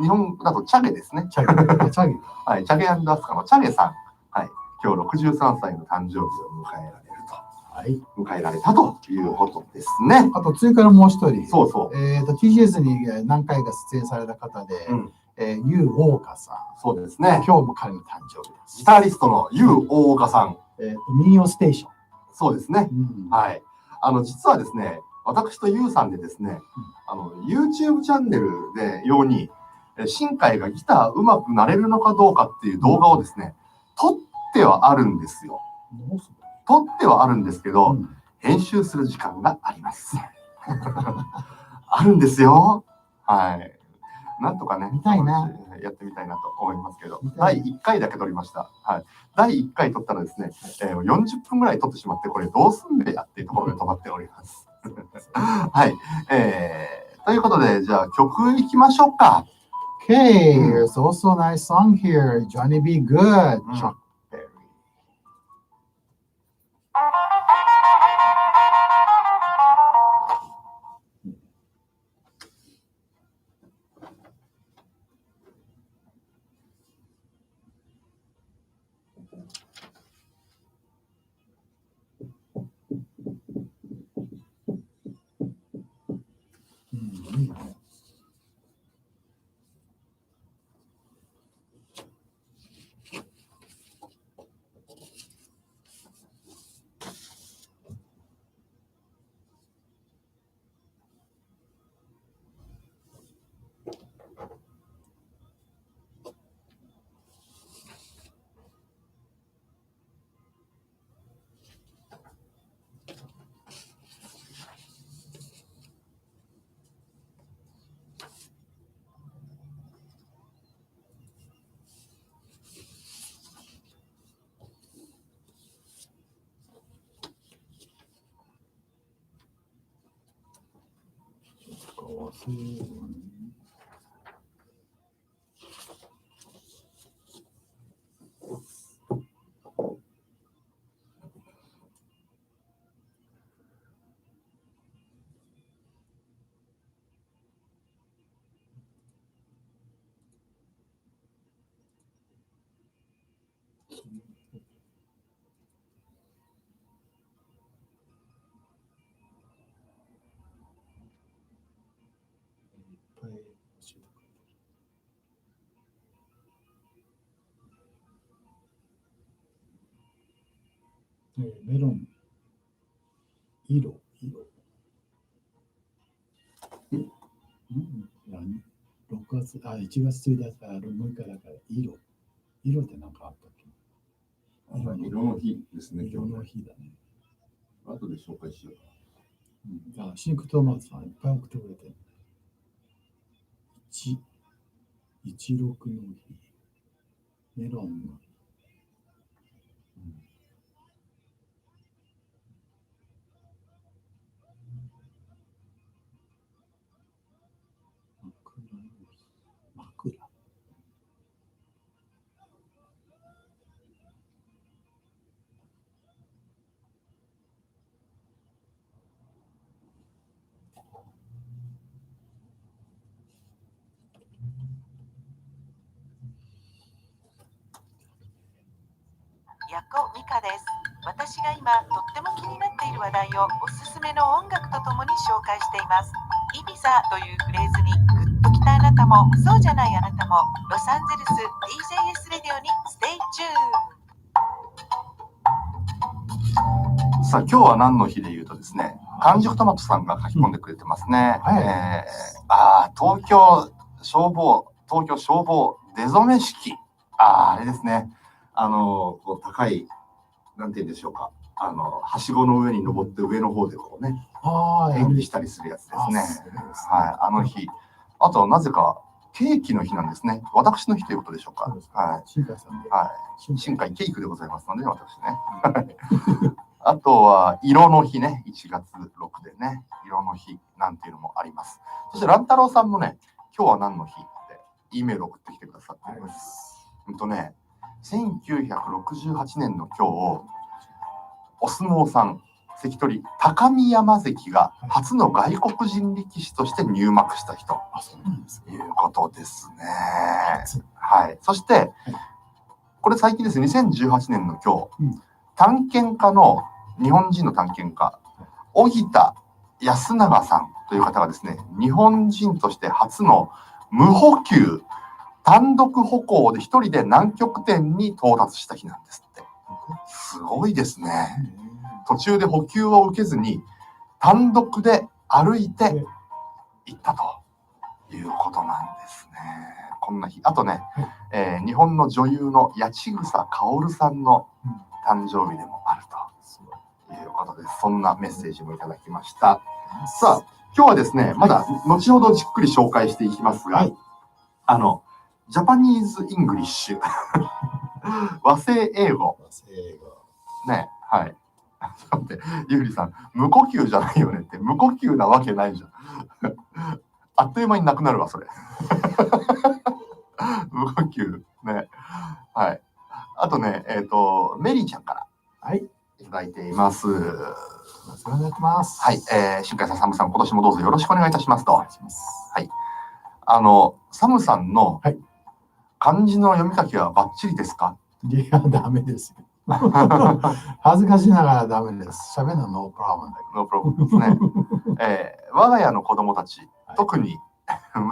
日本だとチャゲですね。チャゲ。チャゲ。はい。チャゲ&アスカのチャゲさん。はい。今日63歳の誕生日を迎えられると。はい。迎えられたということですね。あと、追加のもう一人。そうそう。TGS に何回か出演された方で、ユウ・オーカさん。そうですね。今日も彼の誕生日です。ギタリストのユウ・オーカさん。ミニオステーション。そうですね。はい。実はですね、私とユウさんでですね、YouTube チャンネルでように、新海がギター上手くなれるのかどうかっていう動画をですね、撮ってはあるんですよ。撮ってはあるんですけど、編集する時間があります。あるんですよ。はい。なんとかね、見たいな。やってみたいなと思いますけど、第1回だけ撮りました。はい。第1回撮ったらですね、40分ぐらい撮ってしまって、これどうすんべやっていうところで止まっております。はい。ということで、じゃあ曲いきましょうか。Okay, there's also a nice song here. Johnny B. Good. Chuck Berry. メロン、色。何 ?6 月、1月1日から6日だから、色って何かあったっけ？色の日ですね、色の日だね。後で紹介しよう。シンクトーマスさんいっぱい送ってくれて。16の日。メロンの日。枕。ヤコミカです。私が今とっても気になっている話題をおすすめの音楽とともに紹介しています。イビザというフレーズにグッときたあなたも、そうじゃないあなたも、ロサンゼルス DJS レディオにステイチューン。さあ、今日は何の日で言うとですね、完熟トマトさんが書き込んでくれてますね。東京消防出初め式。あれですね。こう高い、なんて言うんでしょうか。はしごの上に登って上の方でこうね、演技したりするやつですね。はい、あの日。あと、なぜか、ケーキの日なんですね。私の日ということでしょうか。はい。新海ケーキでございますので、私ね。あとは、色の日ね。1月6でね。色の日なんていうのもあります。そして、乱太郎さんもね、今日は何の日って、E メール送ってきてくださっています。1968年の今日、お相撲さん、関取、高見山関が初の外国人力士として入幕した人。ということですね。はい。そして、これ最近ですね、2018年の今日、探検家の、日本人の探検家、荻田康永さんという方がですね、日本人として初の無補給、単独歩行で一人で南極点に到達した日なんですって。すごいですね。途中で補給を受けずに単独で歩いて行ったということなんですね。こんな日。あとね、日本の女優の八千草薫さんの誕生日でもあるということです。そんなメッセージもいただきました。さあ、今日はですね、まだ後ほどじっくり紹介していきますが、ジャパニーズ・イングリッシュ。和製英語。ね、はい。待って、ゆうりさん、無呼吸じゃないよねって、無呼吸なわけないじゃん。あっという間になくなるわ、それ。無呼吸。ね。はい。あとね、メリーちゃんから、いただいています。お世話になってます。はい。新海さん、サムさん、今年もどうぞよろしくお願いいたしますと。はい。サムさんの漢字の読み書きはバッチリですか？いや、ダメですよ。恥ずかしながらダメです。喋るのノープロブレムだけど。ノープロブレムですね。我が家の子供たち、特に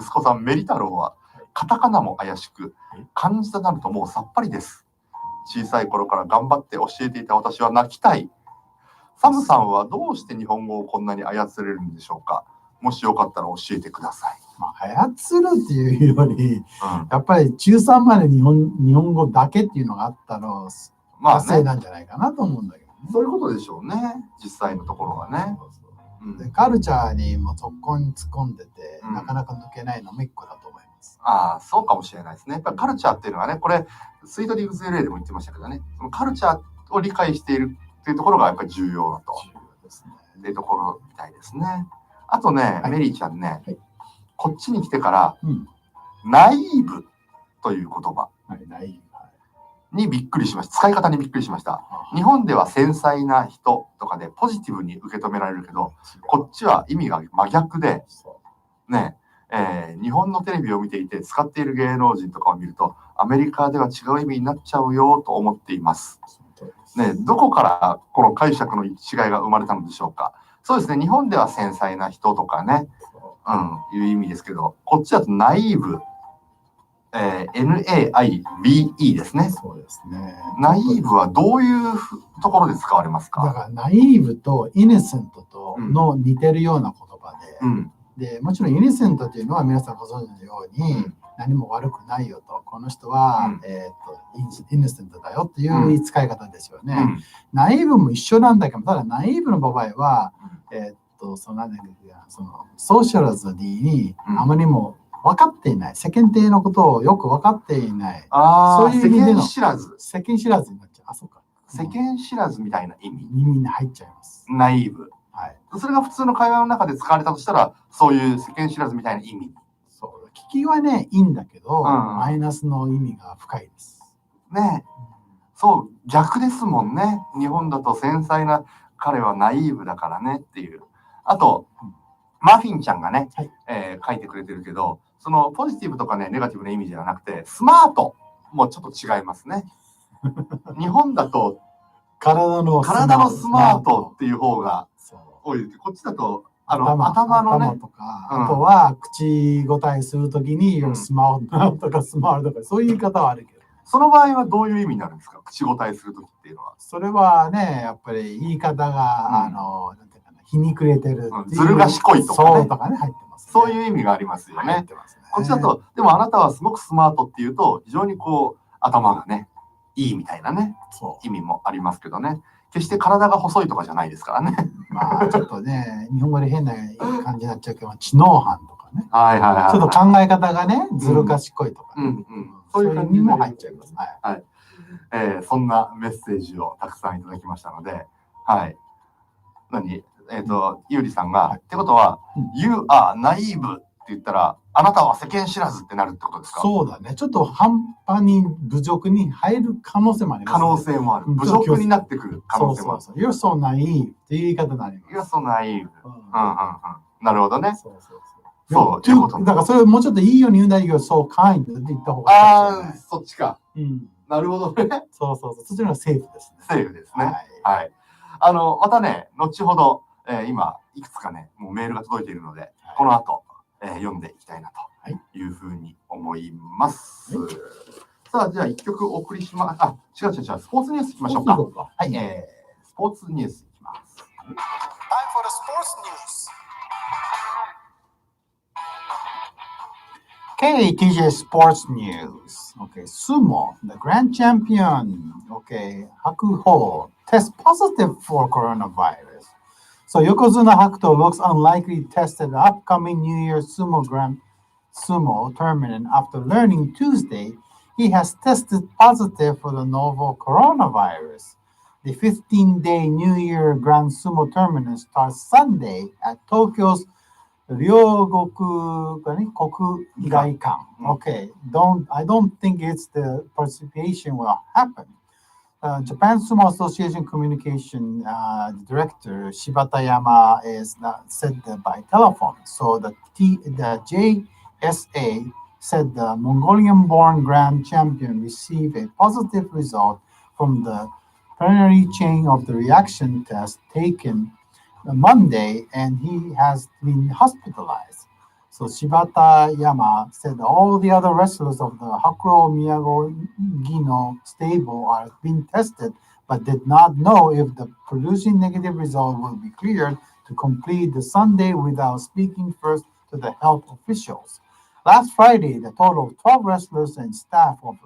息子さんメリ太郎は、カタカナも怪しく、漢字となるともうさっぱりです。小さい頃から頑張って教えていた私は泣きたい。サムさんはどうして日本語をこんなに操れるんでしょうか？もしよかったら教えてください。操るっていうより、やっぱり中3まで日本語だけっていうのがあったの達成なんじゃないかなと思うんだけどね。そういうことでしょうね。実際のところはね。でカルチャーにもそこに突っ込んでて、なかなか抜けないのも一個だと思います。そうかもしれないですね。やっぱりカルチャーっていうのはね、これスイートリーグズ LA でも言ってましたけどね、そのカルチャーを理解しているっていうところがやっぱり重要だというところみたいですね。あとね、メリーちゃんね、こっちに来てから、ナイーブという言葉にびっくりしました。使い方にびっくりしました。日本では繊細な人とかでポジティブに受け止められるけど、こっちは意味が真逆で、ね、日本のテレビを見ていて使っている芸能人とかを見ると、アメリカでは違う意味になっちゃうよと思っています。ね、どこからこの解釈の違いが生まれたのでしょうか。そうですね、日本では繊細な人とかね、いう意味ですけど、こっちだとナイーブ、NAIBE ですね。そうですね。ナイーブはどういうところで使われますか？だからナイーブとイネセントとの似てるような言葉で、でもちろんイネセントというのは皆さんご存知のように、何も悪くないよと、この人は、イネセントだよっていう使い方ですよね。ナイーブも一緒なんだけど、ただナイーブの場合は、そのソーシャルズにあまりも分かっていない、世間体のことをよく分かっていない、そういう意味での世間知らずになっちゃう。そうか。世間知らずみたいな意味に入っちゃいます。ナイーブ。はい。それが普通の会話の中で使われたとしたら、そういう世間知らずみたいな意味。そう。聞きはね、いいんだけど、マイナスの意味が深いです。ねえ。そう、逆ですもんね。日本だと繊細な彼はナイーブだからねっていう。あと、マフィンちゃんがね、書いてくれてるけど、そのポジティブとかね、ネガティブな意味ではなくて、スマートもちょっと違いますね。日本だと体のスマートっていう方が多い。こっちだと、頭のね。頭とか、あとは口答えするときに、スマートとかスマートとか、そういう言い方はあるけど。その場合はどういう意味になるんですか？口答えするときっていうのは。それはね、やっぱり言い方が、なんていうかな、ひにくれてるっていう。ずる賢いとかね。そうとかね、入ってます、ね。そういう意味がありますよね。入ってますね。こっちだと、でもあなたはすごくスマートっていうと、非常にこう、頭がね、いいみたいなね、意味もありますけどね。決して体が細いとかじゃないですからね。まあ、ちょっとね、日本語で変な感じになっちゃうけど、知能犯とかね。はいはいはい。ちょっと考え方がね、ずる賢いとか、そういう意味も入っちゃいます。はい。そんなメッセージをたくさんいただきましたので、はい。ゆうりさんが、ってことは、You are naive って言ったら、あなたは世間知らずってなるってことですか？そうだね。ちょっと半端に侮辱に入る可能性もあります、ね。可能性もある。侮辱になってくる可能性もある。そう。You're so naive っていう言い方になります。You're so naive。なるほどね。そう。だからそれをもうちょっといいように言うんだけど、そう、kind って言った方がいい。ああ、そっちか。なるほどね。そう。そっちの方がセーフですね。セーフですね。はい。またね、後ほど、今、いくつかね、もうメールが届いているので、この後、読んでいきたいなというふうに思います。さあ、じゃあ一曲お送りします。違う。スポーツニュースいきましょうか。はい、スポーツニュースいきます。Time for the sports news. Okay, TJ Sports News. Okay, Sumo, the grand champion. Okay, Hakuho tests positive for coronavirus. So Yokozuna Hakuto looks unlikely to test at the upcoming New Year sumo tournament after learning Tuesday he has tested positive for the novel coronavirus. The 15-day New Year Grand Sumo tournament starts Sunday at Tokyo's Ryogoku Kokugaikan. Okay, I don't think it's the participation will happen. Japan Sumo Association Communication Director Shibata Yama said by telephone. So the JSA said the Mongolian-born Grand Champion received a positive result from the preliminary chain of the reaction test taken Monday, and he has been hospitalized. So Shibata Yama said all the other wrestlers of the Hakuo Miyagi-no stable are being tested, but did not know if the producing negative result will be cleared to complete the Sunday without speaking first to the health officials. Last Friday, the total of 12 wrestlers and staff of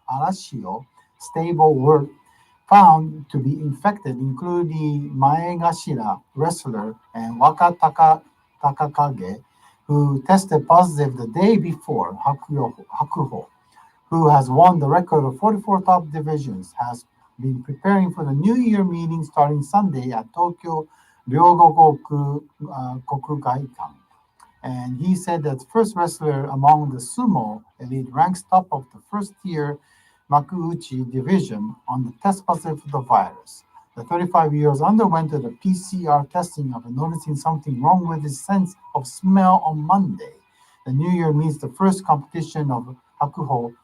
Arashio stable were found to be infected, including Maegashira wrestler and Waka Takakage, who tested positive the day before. Hakuho, who has won the record of 44 top divisions, has been preparing for the New Year meeting starting Sunday at Tokyo Ryogoku Kokugaikan. And he said that first wrestler among the sumo elite ranks top of the first tier Makuuchi division on the test positive for the virus. The 35-year-old underwent the PCR testing after noticing something wrong with his sense of smell on Monday. The New Year means the first competition of Hakuho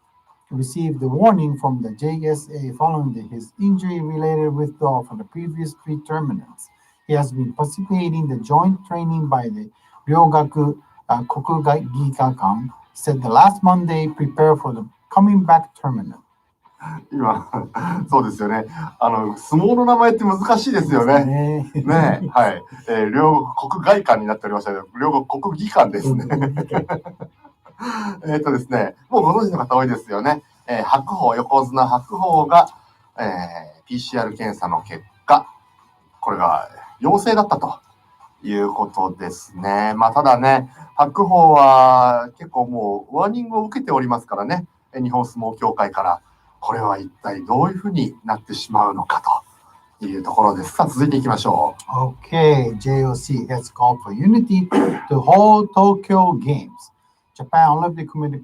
received the warning from the JSA following his injury-related withdrawal from the previous 3 tournaments. He has been participating in the joint training by the Ryogaku Kokugaikan, said the last Monday prepare for the coming back tournament. 今、そうですよね。相撲の名前って難しいですよね。ね、はい。両国外館になっておりましたけど、両国国技館ですね。ですね、もうご存知の方多いですよね。白鵬、横綱白鵬が、PCR 検査の結果、これが陽性だったということですね。まあ、ただね、白鵬は結構もうワーニングを受けておりますからね。日本相撲協会から、これは一体どういうふうになってしまうのかというところです。さあ、続いていきましょう。Okay, JOC has called for unity to hold Tokyo Games. Japan Olympic Committee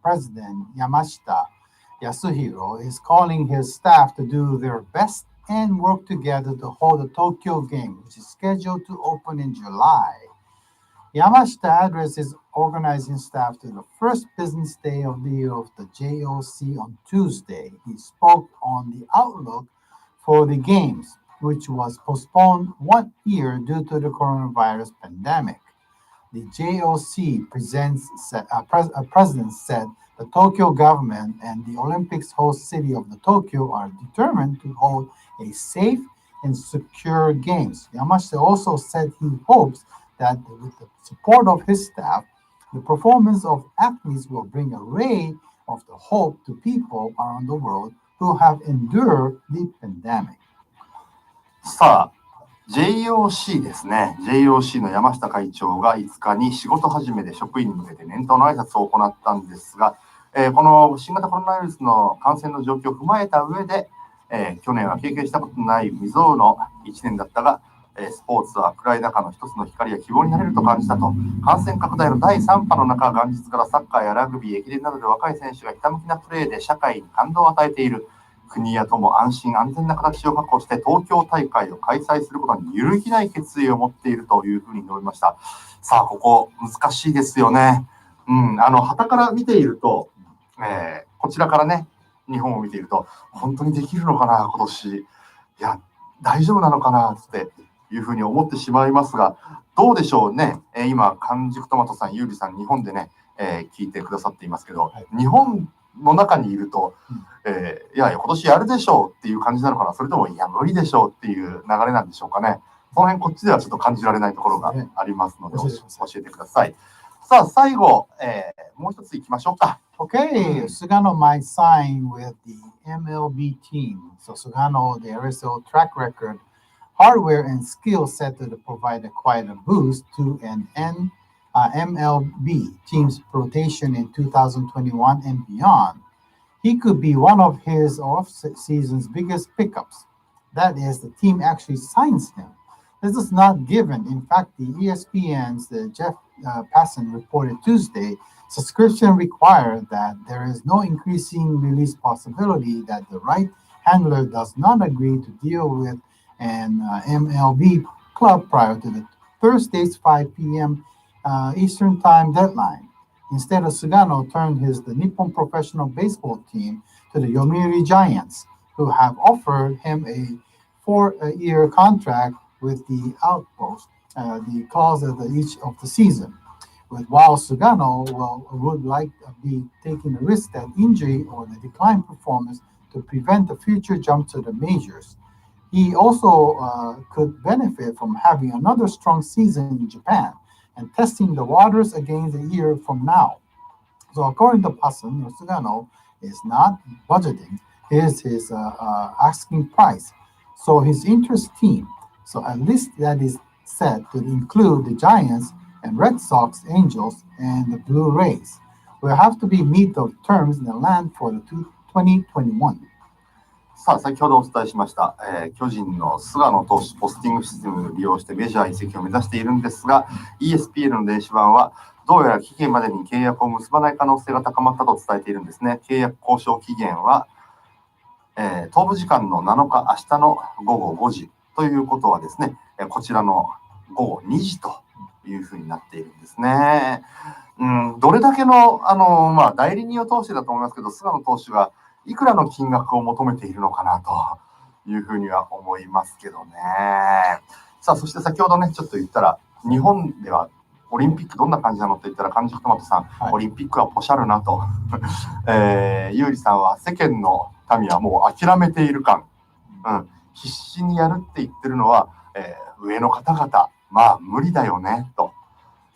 President Yamashita Yasuhiro is calling his staff to do their best and work together to hold the Tokyo Game, which is scheduled to open in July. Yamashita addressed his organizing staff to the first business day of the year of the JOC on Tuesday. He spoke on the outlook for the games, which was postponed 1 year due to the coronavirus pandemic. The JOC president said the Tokyo government and the Olympics host city of the Tokyo are determined to hold a safe and secure games. Yamashita also said he hopes that with the support of his staff, the performance of athletes will bring a ray of the hope to people around the world who have endured the pandemic. さあ、JOC ですね。JOC の山下会長が5日に仕事始めで職員に向けて年頭の挨拶を行ったんですが、この新型コロナウイルスの感染の状況を踏まえた上で、去年は経験したことのない未曾有の1年だったが、スポーツは暗い中の一つの光や希望になれると感じたと、感染拡大の第3波の中、元日からサッカーやラグビー、駅伝などで若い選手がひたむきなプレーで社会に感動を与えている。国や都も安心安全な形を確保して東京大会を開催することに揺るぎない決意を持っているというふうに述べました。さあ、ここ難しいですよね。旗から見ていると、こちらからね、日本を見ていると、本当にできるのかな、今年。いや、大丈夫なのかなっていうふうに思ってしまいますが、どうでしょうね。今、完熟トマトさん、ゆうりさん、日本でね、聞いてくださっていますけど、日本の中にいると、いやいや、今年やるでしょうっていう感じなのかな、それとも、いや、無理でしょうっていう流れなんでしょうかね。その辺、こっちではちょっと感じられないところがありますので、教えてください。さあ、最後、もう一ついきましょうか。Okay, Sugano might sign with the MLB team. So Sugano, the RSO track record, hardware and skill set to provide quite a boost to an MLB team's rotation in 2021 and beyond. He could be one of his off-season's biggest pickups. That is, the team actually signs him. This is not given. In fact, the ESPN's Jeff Passan reported Tuesday, subscription required that there is no increasing release possibility that the right handler does not agree to deal with an MLB club prior to the Thursday's 5 p.m. Eastern Time deadline. Instead, Sugano turned the Nippon professional baseball team to the Yomiuri Giants, who have offered him a 4-year contract with the outpost, the clause of each of the season. While Sugano would like to be taking the risk that injury or the decline performance to prevent the future jump to the majors. He also could benefit from having another strong season in Japan and testing the waters against a year from now. So according to Passan, Sugano is not budgeting his asking price. So his interest team, so at least that is set to include the Giants and Red Sox, Angels, and the Blue Rays, will have to meet the terms in the land for the 2021. さあ、先ほどお伝えしました、巨人の菅野投手ポスティングシステムを利用してメジャー移籍を目指しているんですが、ESPN の電子版はどうやら期限までに契約を結ばない可能性が高まったと伝えているんですね。契約交渉期限は、東部時間の7日、明日の午後5時ということはですね、こちらの午後2時というふうになっているんですね。どれだけの、代理人を通してだと思いますけど、菅野投手がいくらの金額を求めているのかなというふうには思いますけどね。さあ、そして先ほどね、ちょっと言ったら、日本ではオリンピックどんな感じなのって言ったら、完熟トマトさん、オリンピックはポシャるなと。ゆうりさんは世間の民はもう諦めている感。必死にやるって言ってるのは、上の方々、まあ無理だよね、と。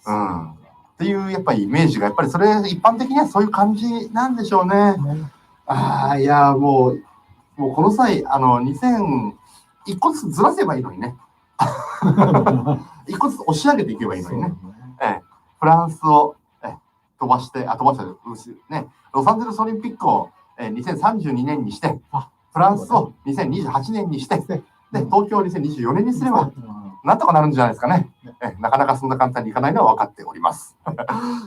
っていうやっぱりイメージが、やっぱりそれ一般的にはそういう感じなんでしょうね。いや、もうこの際、1個ずつずらせばいいのにね。1個ずつ押し上げていけばいいのにね。フランスを飛ばして、ね、ロサンゼルスオリンピックを2032年にして、フランスを2028年にして、で、東京を2024年にすれば、なんとかなるんじゃないですかね。なかなかそんな簡単にいかないのは分かっております。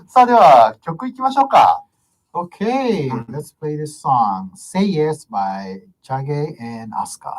さあ、では曲いきましょうか。Okay, let's play this song, Say Yes by Chage and Asuka.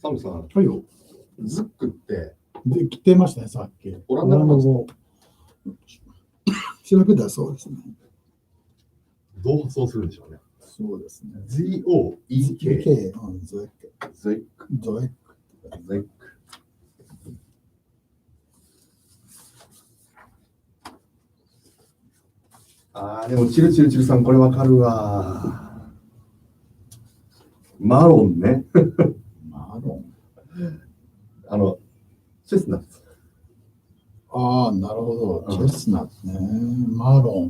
サムさん、はいよ。ズックってで、来てましたね、さっき。オランダの語。調べたらそうですね。どう発音するんでしょうね。そうですね。ZOEK。ゾエック。ゾエック。ゾエック。ゾエック。でもチルチルチルさん、これわかるわ。マロンね。マロン。チェスナッツ。なるほど。チェスナッツね。マロ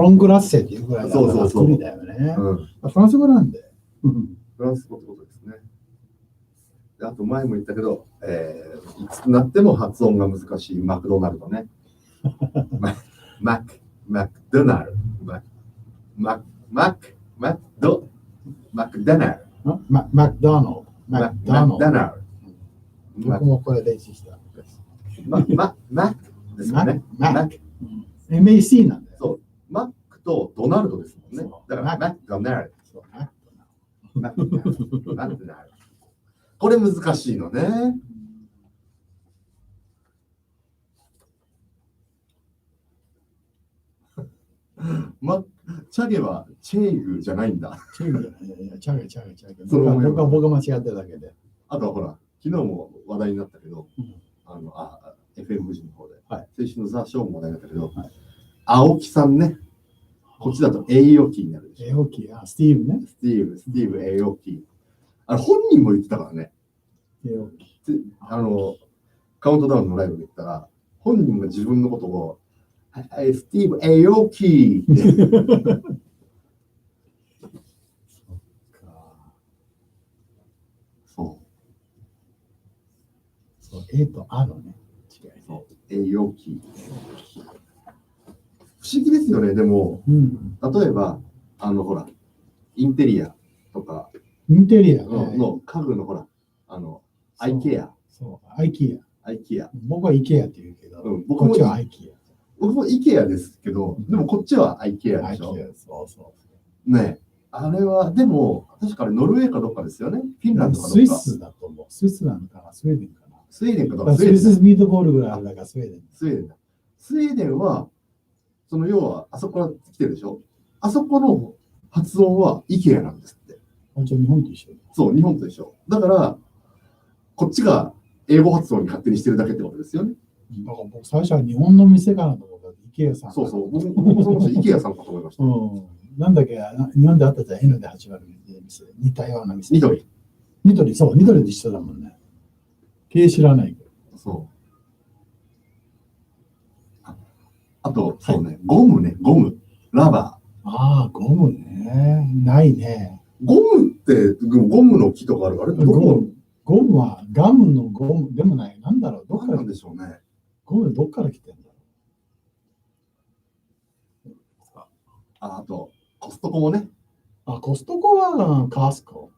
ングラッセっていうぐらいだから作りだよね。フランス語なんで。フランス語ってことですね。であと前も言ったけど、いつになっても発音が難しいマクドナルドね。マクドナルド。マクドナルド。マクドナルド。僕もこれ練習した。マックですよね。マック。MAC なんだよ。そう。マックとドナルドですもんね。だからマックドナルド。マックドナルド。これ難しいのね。チャゲはチェーグじゃないんだ。チェーグじゃない。チャゲ。僕が間違ってるだけで。あとはほら、昨日も話題になったけど、FM 富士の方で、先週のザ・ショーも話題になったけど、青木さんね、こっちだと栄養期になるでしょ。栄養期、スティーブね。スティーブ栄養期。本人も言ってたからね。栄養期。カウントダウンのライブで言ったら、本人が自分のことを、スティーブ栄養期って。そう。A とあのね。違いそう。栄養期。不思議ですよね、でも、例えば、ほら、インテリアとか、インテリアの家具のほら、アイケア。そう、アイケア。僕はイケアって言うけど、僕もアイケア。僕もイケアですけど、でもこっちはアイケアでしょ。ね。あれは、でも、確かにノルウェーかどっかですよね。フィンランドかどっか。スイスだと思う。スイスなのかな、スウェーデンかな。スウェーデンかどっか。スイスミートボールぐらいあるだからスウェーデン。スウェーデンだ。スウェーデンは、要は、あそこから来てるでしょ。あそこの発音はイケアなんですって。じゃあ日本と一緒。そう、日本と一緒。だから、こっちが英語発音に勝手にしてるだけってことですよね。だから僕、最初は日本の店かなと思ったら、イケアさん。そうそう、僕もそもそもイケアさんかと思いました。なんだっけ、日本であったじゃん、N で始まる店。似たような店。ニトリ。そう、ニトリと一緒だもんね。経営知らないけど。そう。あと、そうね、ゴムね、ゴム。ラバー。ゴムね。ないね。ゴムって、ゴムの木とかあるから、ゴムはガムのゴムでもない。なんだろう、どっからなんでしょうね。ゴムどっから来てんだろう。あと、コストコもね。コストコはカスコ。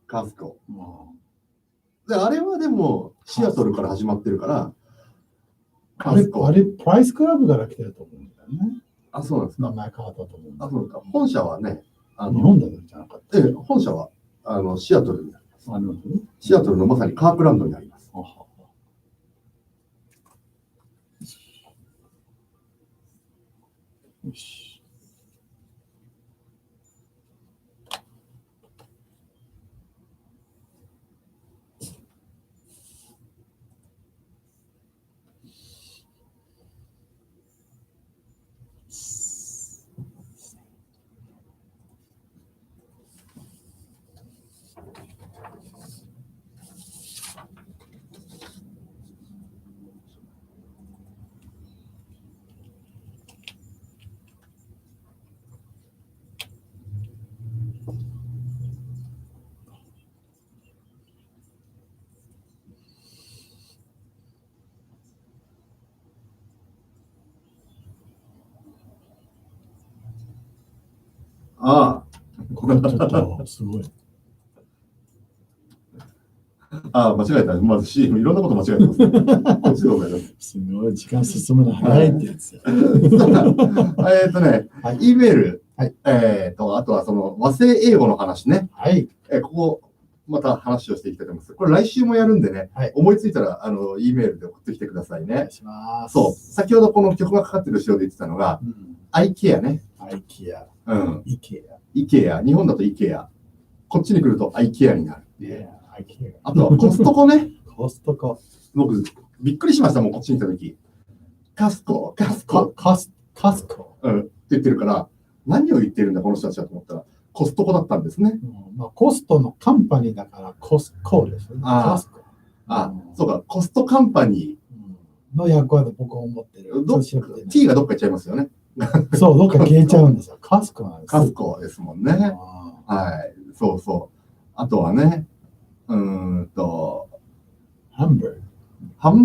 で、あれはでも、シアトルから始まってるから、あれ、プライスクラブから来てると思うんだよね。あ、そうなんですか。名前変わったと思うんだ。そうか。本社はね、日本だけじゃなかった。本社は、シアトルにあります。シアトルのまさにカークランドにあります。よし。これちょっとすごい。間違えた。まず CM、いろんなこと間違えてます。こっちでございます。すごい、時間進むの早いってやつ。E メール、あとはその和製英語の話ね。はい。ここ、また話をしていきたいと思います。これ来週もやるんでね、思いついたらEメールで送ってきてくださいね。そう、先ほどこの曲がかかってる後ろで言ってたのが、IKEA ね。IKEA。うん。IKEA。日本だと IKEA。こっちに来ると IKEA になる。あとはコストコね。コストコ。僕、びっくりしましたもん、こっちに来たとき。カスコ。うん。って言ってるから、何を言ってるんだ、この人たちはと思ったら、コストコだったんですね。まあ、コストのカンパニーだからコスコですね。そうか、コストカンパニーの役割で僕は思ってる。T がどっか行っちゃいますよね。そう、どっか消えちゃうんですよ。カスコなんです。カスコですもんね。はい。そうそう。あとはね、ハン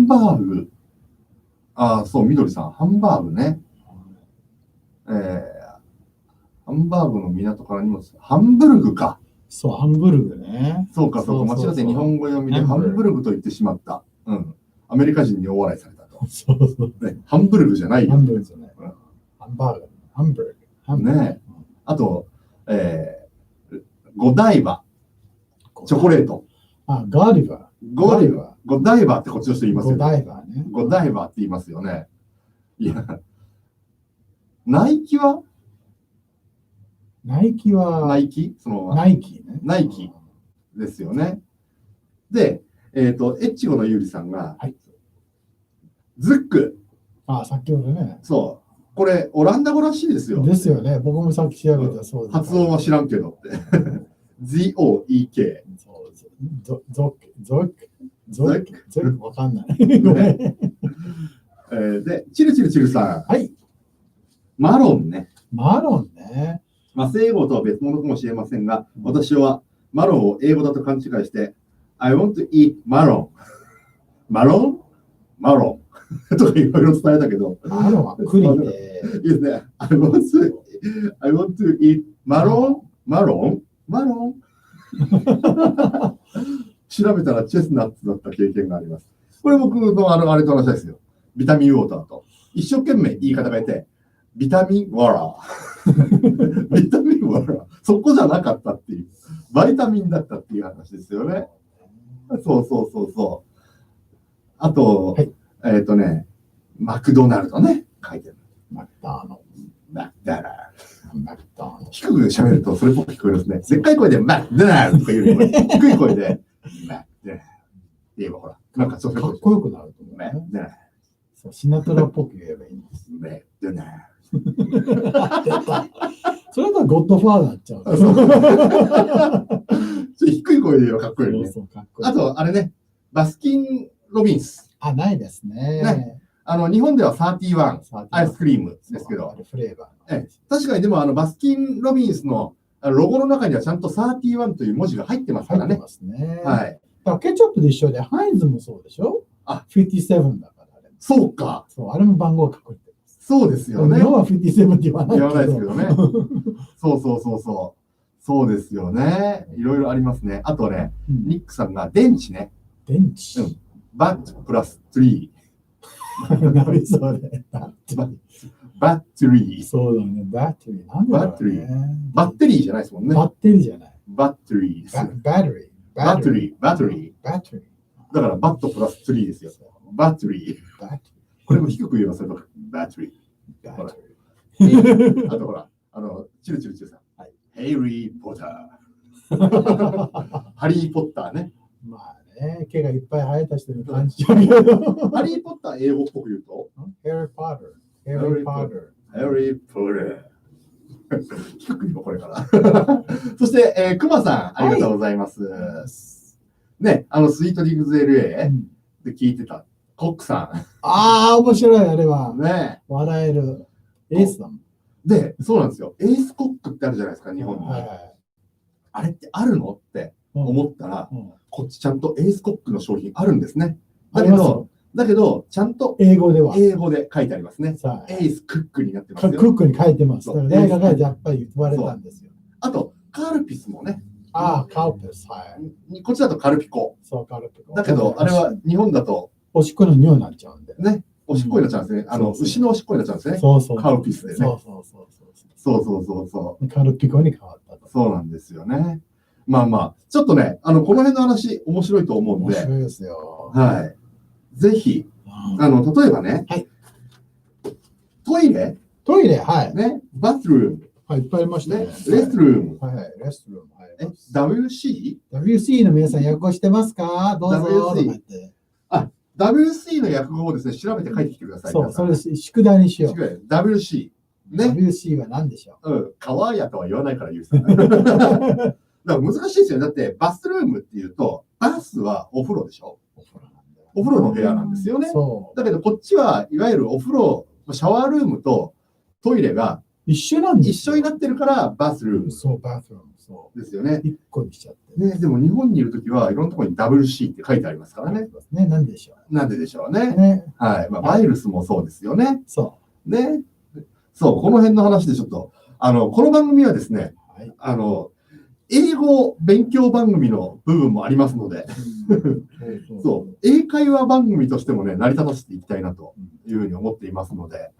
バーグ。そう、みどりさん、ハンバーグね。ハンバーグの港から荷物。ハンブルグか。そう、ハンブルグね。そうか、そうか。間違って日本語読みでハンブルグと言ってしまった。うん。アメリカ人に大笑いされたと。そうそう。ハンブルグじゃないよ。ハンブルグじゃない。ハンバーグ。ハンブルグ。ね。あと、ゴダイバ。チョコレート。ガリバー。ゴダイバーってこっちの人言いますよね。ゴダイバーね。ゴダイバーって言いますよね。いや。ナイキはナイキね。ナイキですよね。で、エッチゴのゆうりさんが、ズック。先ほどね。そう。これ、オランダ語らしいですよ。ですよね。僕もさっき調べたそうです。発音は知らんけどって。ZOEK。ゾックわかんない。で、チルチルチルさん。マロンね。マロンね。英語とは別物かもしれませんが、私はマロンを英語だと勘違いして、I want to eat マロン。マロンとかいろいろ伝えたけど。マロンは栗で。いいですね。I want to eat マロン調べたらチェスナッツだった経験があります。これ僕のあれと同じですよ。ビタミンウォーターと。一生懸命言い方がいて、ビタミンワラー。ビタミンワラー。そこじゃなかったっていう。バイタミンだったっていう話ですよね。そう。あと、マクドナルドね。書いてる。マクドナルド。低く喋るとそれっぽく聞こえるんですね。でっかい声でマクドナルドとか言うよりも、低い声でマクドナルドって言えばほら、なんかそうかっこよくなると思う。マクドナルド。シナトラっぽく言えばいいんです。マクドナルド。それだとゴッドファーになっちゃう。低い声で言えばかっこいいね。あと、あれね、バスキン・ロビンス。ないですね。日本では31アイスクリームですけど、確かにでもバスキン・ロビンスのロゴの中にはちゃんと31という文字が入ってますからね。はい。ケチャップで一緒で、ハインズもそうでしょ?57 だから。そうか。あれも番号書くってます。そうですよね。日本は57って言わないけど。言わないですけどね。そうですよね。いろいろありますね。あとね、ニックさんが電池ね。電池。バットプラス3。何それ。バッテリー。そうだね。バッテリー。なんだろうね。バッテリーじゃないですもんね。バッテリーじゃない。バッテリーです。バッテリー。だからバットプラス3ですよ。バッテリー。これも低く言えますよ。バッテリー。あとほら、チルチルチルさん。ヘイリー・ポッター。ハリー・ポッターね。まあね、毛がいっぱい生えた人に感じちゃうけど。ハリー・ポッター英語っぽく言うとヘリー・ポッター。ヘリー・ポッター。低く言うこれから。そして、クマさん、ありがとうございます。ね、スイートリングズ LA で聞いてたコックさん。面白い、あれは。ね。笑える。エースだもん。で、そうなんですよ。エースコックってあるじゃないですか、日本に。あれってあるのって思ったら、こっちちゃんとエースコックの商品あるんですね。だけど、ちゃんと英語で書いてありますね。エースクックになってますよ。クックに書いてます。映画がやっぱり言われたんですよ。あと、カルピスもね。カルピス。はい。こっちだとカルピコ。そう、カルピコ。だけど、あれは日本だと。おしっこの尿になっちゃうんで。ね。おしっこになっちゃうんですね。牛のおしっこになっちゃうんですね。そう。カルピスでね。そう。そう。カルピコに変わったと。そうなんですよね。まあまあ、ちょっとね、この辺の話、面白いと思うんで、面白いですよ。はい。ぜひ、例えばね、はい、トイレ、はい。ね、バスルーム、はい、いっぱいありましたね。レストルーム、はい、レストルーム。WC の皆さん、訳語してますか？どうぞ。WC の訳語をですね、調べて書いてきてください。そう、それ宿題にしよう。WC。ね。WC は何でしょう？川やとは言わないから言うさ。だから難しいですよね。だって、バスルームっていうと、バスはお風呂でしょ？お風呂の部屋なんですよね。だけど、こっちはいわゆるお風呂、シャワールームとトイレが一緒になってるから、バスルーム。そう、バスルーム。ですよね。一個にしちゃって。ね、でも日本にいるときはいろんなところに WC って書いてありますからね。なんででしょう。なんででしょうね。はい。まあ、バイルスもそうですよね。ね。そう、この辺の話でちょっと、この番組はですね、英語勉強番組の部分もありますので、そう、英会話番組としてもね、成り立たせていきたいなというふうに思っていますので、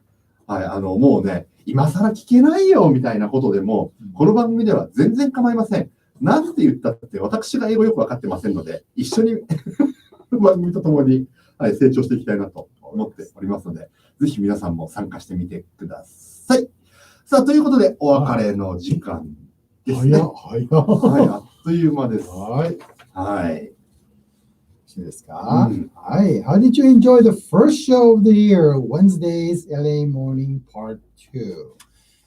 はい、もうね、今更聞けないよみたいなことでも、この番組では全然構いません。なんて言ったって、私が英語よくわかってませんので、一緒に番組とともに、はい、成長していきたいなと思っておりますので、ぜひ皆さんも参加してみてください。さあ、ということで、お別れの時間ですね。はい、あっという間です。はい。はい。Hi, how did you enjoy the first show of the year, Wednesday's LA Morning Part 2?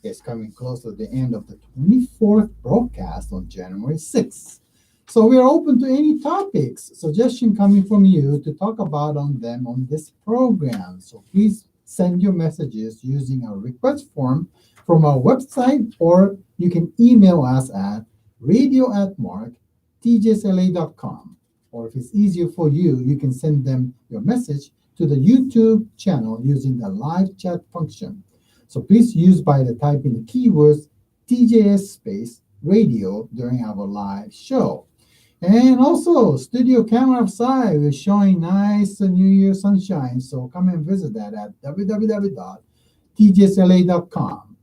It's coming close to the end of the 24th broadcast on January 6th. So we are open to any topics, suggestion coming from you to talk about on them on this program. So please send your messages using our request form from our website, or you can email us at radio@tjsla.com. Or if it's easier for you, you can send them your message to the YouTube channel using the live chat function. So please use by the type in the keywords TJS space radio during our live show. And also, studio camera side is showing nice New Year sunshine. So come and visit that at www.tjsla.com.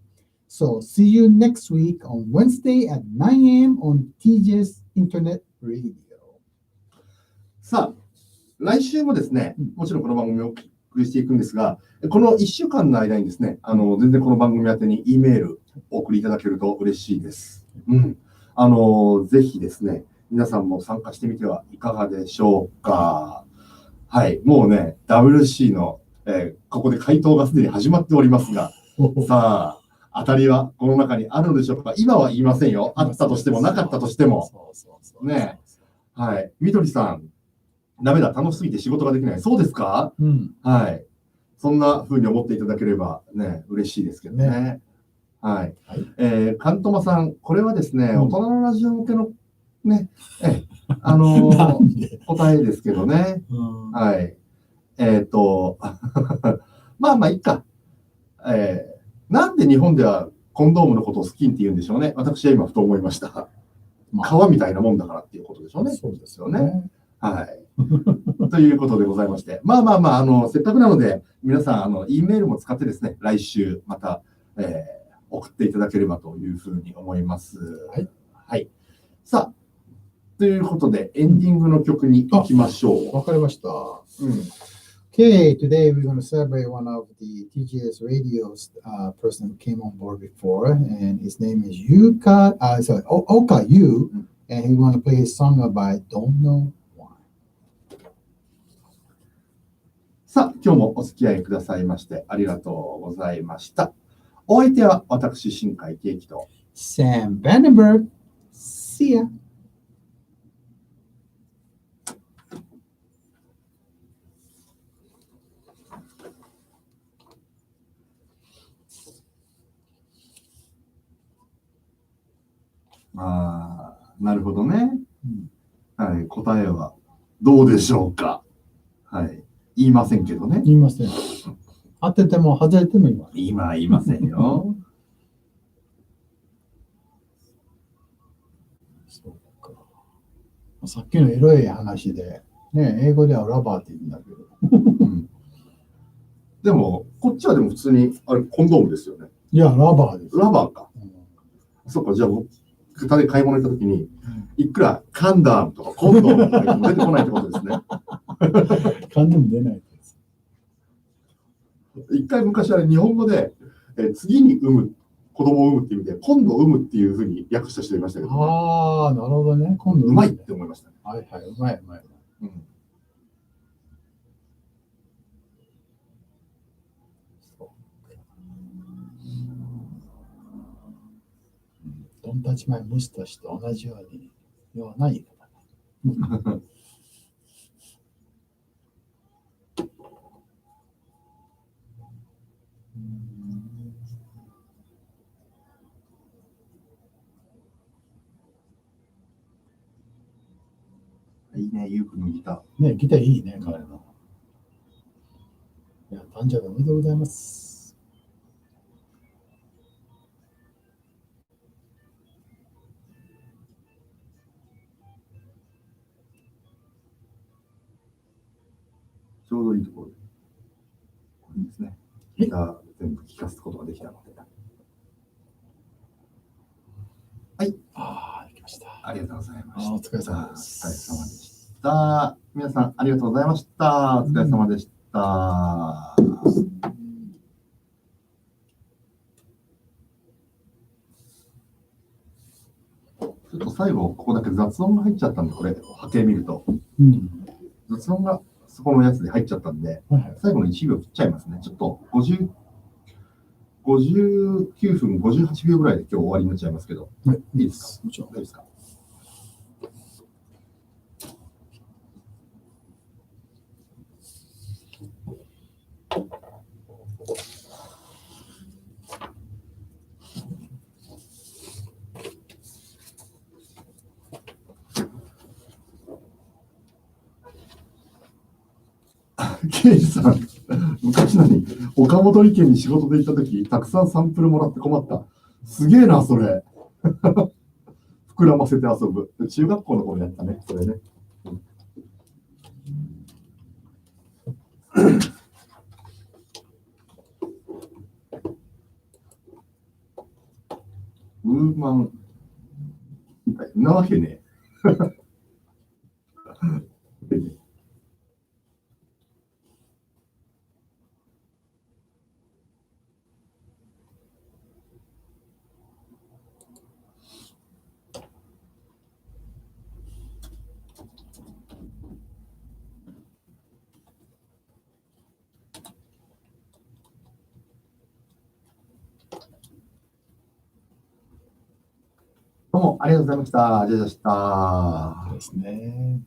So see you next week on Wednesday at 9 a.m. on TJS Internet Radio.さあ、来週もですね、もちろんこの番組をお送りしていくんですが、この1週間の間にですね、全然この番組宛てに E メールお送りいただけると嬉しいです。ぜひですね、皆さんも参加してみてはいかがでしょうか。はい、もうね、WC の、ここで回答がすでに始まっておりますが、さあ、当たりはこの中にあるのでしょうか。今は言いませんよ。あったとしてもなかったとしても。ね、はい、みどりさん。ダメだ、楽しすぎて仕事ができない。そうですか？はい。そんな風に思っていただければね、嬉しいですけどね。はい。カントマさん、これはですね、大人のラジオ向けのね、答えですけどね。はい。まあまあ、いっか。なんで日本ではコンドームのことをスキンって言うんでしょうね。私は今ふと思いました。皮みたいなもんだからっていうことでしょうね。そうですよね。はい。ということでございまして、まあまあまあ、せっかくなので、皆さん、E メールも使ってですね、来週また、送っていただければというふうに思います。はい。はい。さあ、ということで、エンディングの曲に行きましょう。わかりました。Okay, today we're going to celebrate one of the TGS radio's person who came on board before, and his name is Oka Yu, and he want to play a song by Don't Know.さあ、今日もお付き合いくださいましてありがとうございました。お相手は私、新海圭樹と Sam Vandenberg. See ya. なるほどね。はい、答えはどうでしょうか。はい。言いませんけどね。言いません。当てても外れても今言いませんよ。そうか。さっきのエロい話で、ね、英語ではラバーって言うんだけど。でも、こっちはでも普通に、あれ、コンドームですよね。いや、ラバーです。ラバーか。そっか、じゃあ例えば買い物行った時に、いくらカンダムとかコンドムとか出てこないってことですね。カンドム出ないです。一回昔あれ日本語で、次に産む、子供を産むっていう意味で、今度産むっていうふうに訳した人いましたけど、ああ、なるほどね。今度うまいって思いましたね。はいはい、うまい、うまい。うん、ドンタチマイムスタシと同じような言い方。いいね、ゆうくんのギター。ね、ギターいいね、彼の。いや、誕生日おめでとうございます。ちょうどいいところで。いいですね。ギター全部聴かすことができたので。はい。ああ、できました。ありがとうございました。お疲れ様です。お疲れ様でした。皆さん、ありがとうございました。お疲れ様でした。ちょっと最後、ここだけ雑音が入っちゃったんで、これ、波形見ると。雑音がそこのやつで入っちゃったんで、最後の1秒切っちゃいますね。ちょっと59分58秒ぐらいで今日終わりになっちゃいますけど、いいですか？もちろん、大丈夫ですか？ケイジさん、昔岡本意見に仕事で行ったとき、たくさんサンプルもらって困った。すげえな、それ。膨らませて遊ぶ。中学校の頃やったね、それね。ウーマン、なわけねえ。どうもありがとうございました。じゃあした。ですね。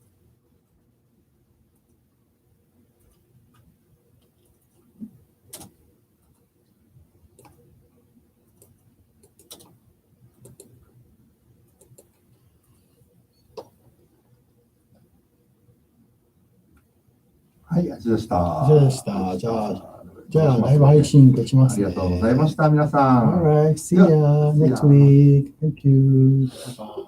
はい、ありがとうございました。じゃあ、ライブ配信立ちますね。ありがとうございました、皆さん。Alright, see ya next week. Thank you. Bye bye.